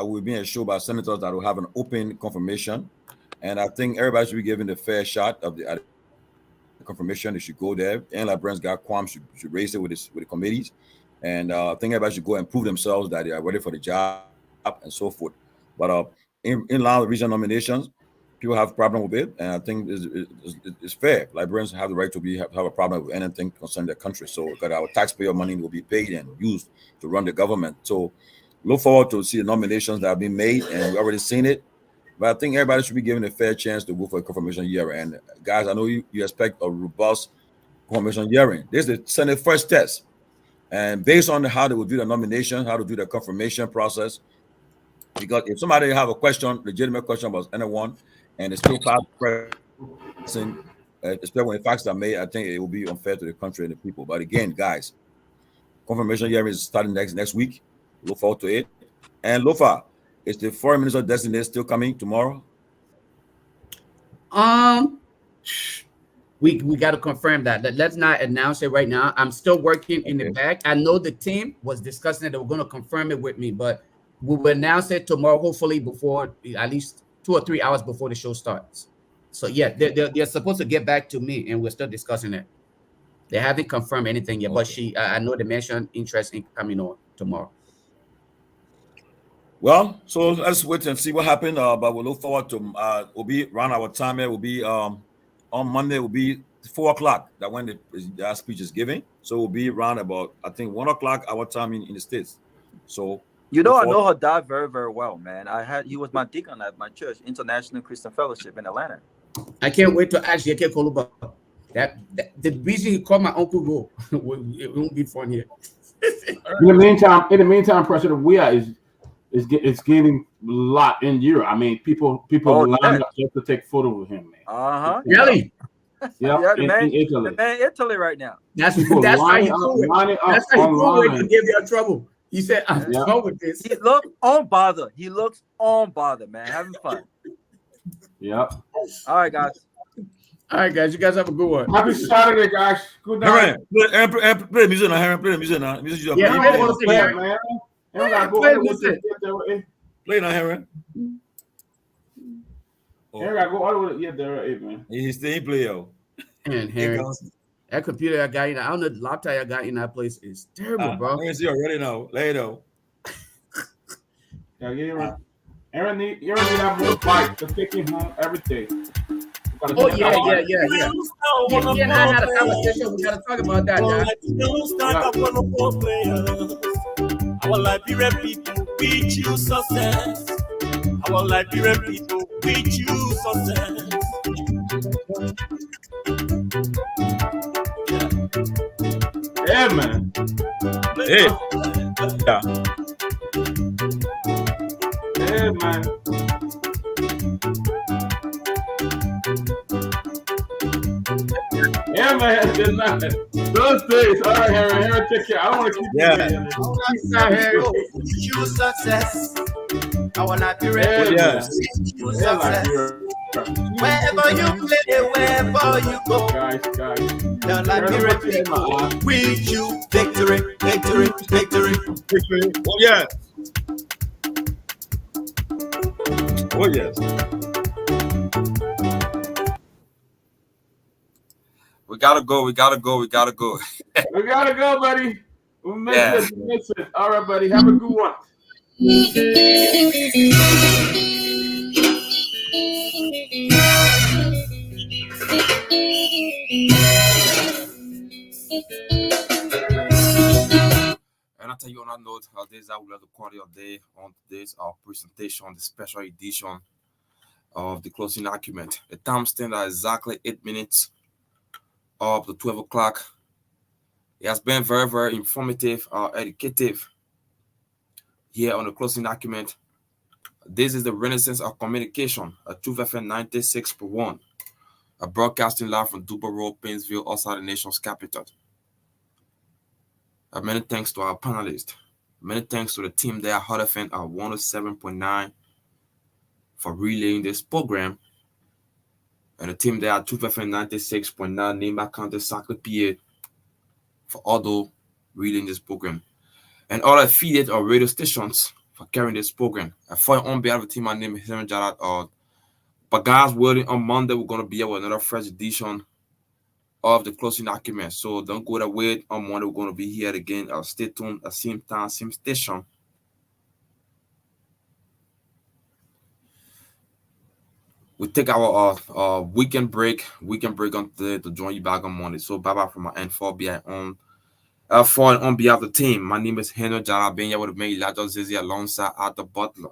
will be a show by senators that will have an open confirmation, and I think everybody should be given the fair shot of the confirmation. They should go there, and Librarians got qualms should raise it with the committees, and I think everybody should go and prove themselves that they are ready for the job and so forth. But in line with regional nominations, people have a problem with it, and I think it's fair. Librarians have the right to have a problem with anything concerning their country. So that our taxpayer money will be paid and used to run the government. So look forward to see the nominations that have been made, and we've already seen it. But I think everybody should be given a fair chance to go for a confirmation hearing. And guys, I know you expect a robust confirmation hearing. This is the Senate first test. And based on how they will do the nomination, how to do the confirmation process, because if somebody have a legitimate question about anyone, and it's still part of the person, especially when the facts are made, I think it will be unfair to the country and the people. But again, guys, confirmation hearing is starting next week. Look forward to it. And Lofa, is the foreign minister designate still coming tomorrow? We got to confirm that. Let's not announce it right now. I'm still working in the back. I know the team was discussing it. They were going to confirm it with me, but we will announce it tomorrow, hopefully before at least 2 or 3 hours before the show starts. So yeah, they're supposed to get back to me, and we're still discussing it. They haven't confirmed anything yet, but I know they mentioned interest in coming on tomorrow. Well, so let's wait and see what happened. But we'll look forward to we'll be around our time here. We'll be on Monday will be 4 o'clock. That when the speech is given. So it will be around about, I think, 1 o'clock our time in the States. So you know, I know her dad very, very well, man. He was my deacon at my church, International Christian Fellowship in Atlanta. I can't wait to ask Yeke Koluba. That the reason he called my uncle go, it won't be fun here. In the meantime, President Weah is gaining a lot in Europe. I mean, people line up just to take photos with him, man. Really? Yeah, the man, in Italy. The man in Italy right now. That's how he cool to give you trouble. He said, "I'm done with this." He looks unbothered. He looks unbothered, man. Having fun. Yep. All right, guys. All right, guys. You guys have a good one. Happy Saturday, guys. Good night. Play the music now, Aaron. Play the music now. Yeah, man. Play now, Aaron. Aaron gotta go all the way. Yeah, there, man. He still ain't play, yo. And Harry, that computer I got in, I don't know the laptop I got in that place is terrible, bro. I can see already now. Later. Yeah, Aaron need that more bike to take him home every day. Oh yeah. Yeah, and I had a conversation. We gotta talk about that, Our Liberian people, we choose success. Our Liberian people, we choose success. Yeah, man. Hey. Yeah. Yeah, man. Yeah, man. Good night. Those days. All right, Harry, take care. I don't want to keep you Harry. Choose success. Our Liberian people, choose success. Wherever you play, wherever you go, guys. The Liberian people, we choose victory. Oh yeah. Oh yes. We gotta go. We gotta go, buddy. We'll miss it. All right, buddy. Have a good one. And I tell you on that note, this is how we like to call your day on today's presentation, the special edition of the closing argument. The time stand at exactly 8 minutes of the 12 o'clock. It has been very, very informative, educative here on the closing argument. This is the Renaissance of Communication, a Truth FM 96.1, a broadcasting live from Dubai Road, Painesville, outside the nation's capital. Many thanks to our panelists. Many thanks to the team there at Hot FM at 107.9 for relaying this program. And the team there at Truth FM 96.9, Nima County Soccer PA, for auto relaying this program. And all affiliate or radio stations for carrying this program. And for on behalf of the team, my name is Henry Jarrett. But God's willing, on Monday, we're going to be here with another fresh edition of the closing argument. So don't go away. On Monday, we're going to be here again. Stay tuned at same time, same station. We take our weekend break on today to join you back on Monday. So bye-bye from my end for behind on behalf of the team. My name is Henry Jarrett. Being here with me, Elijah Zizi alongside Arthur Butler.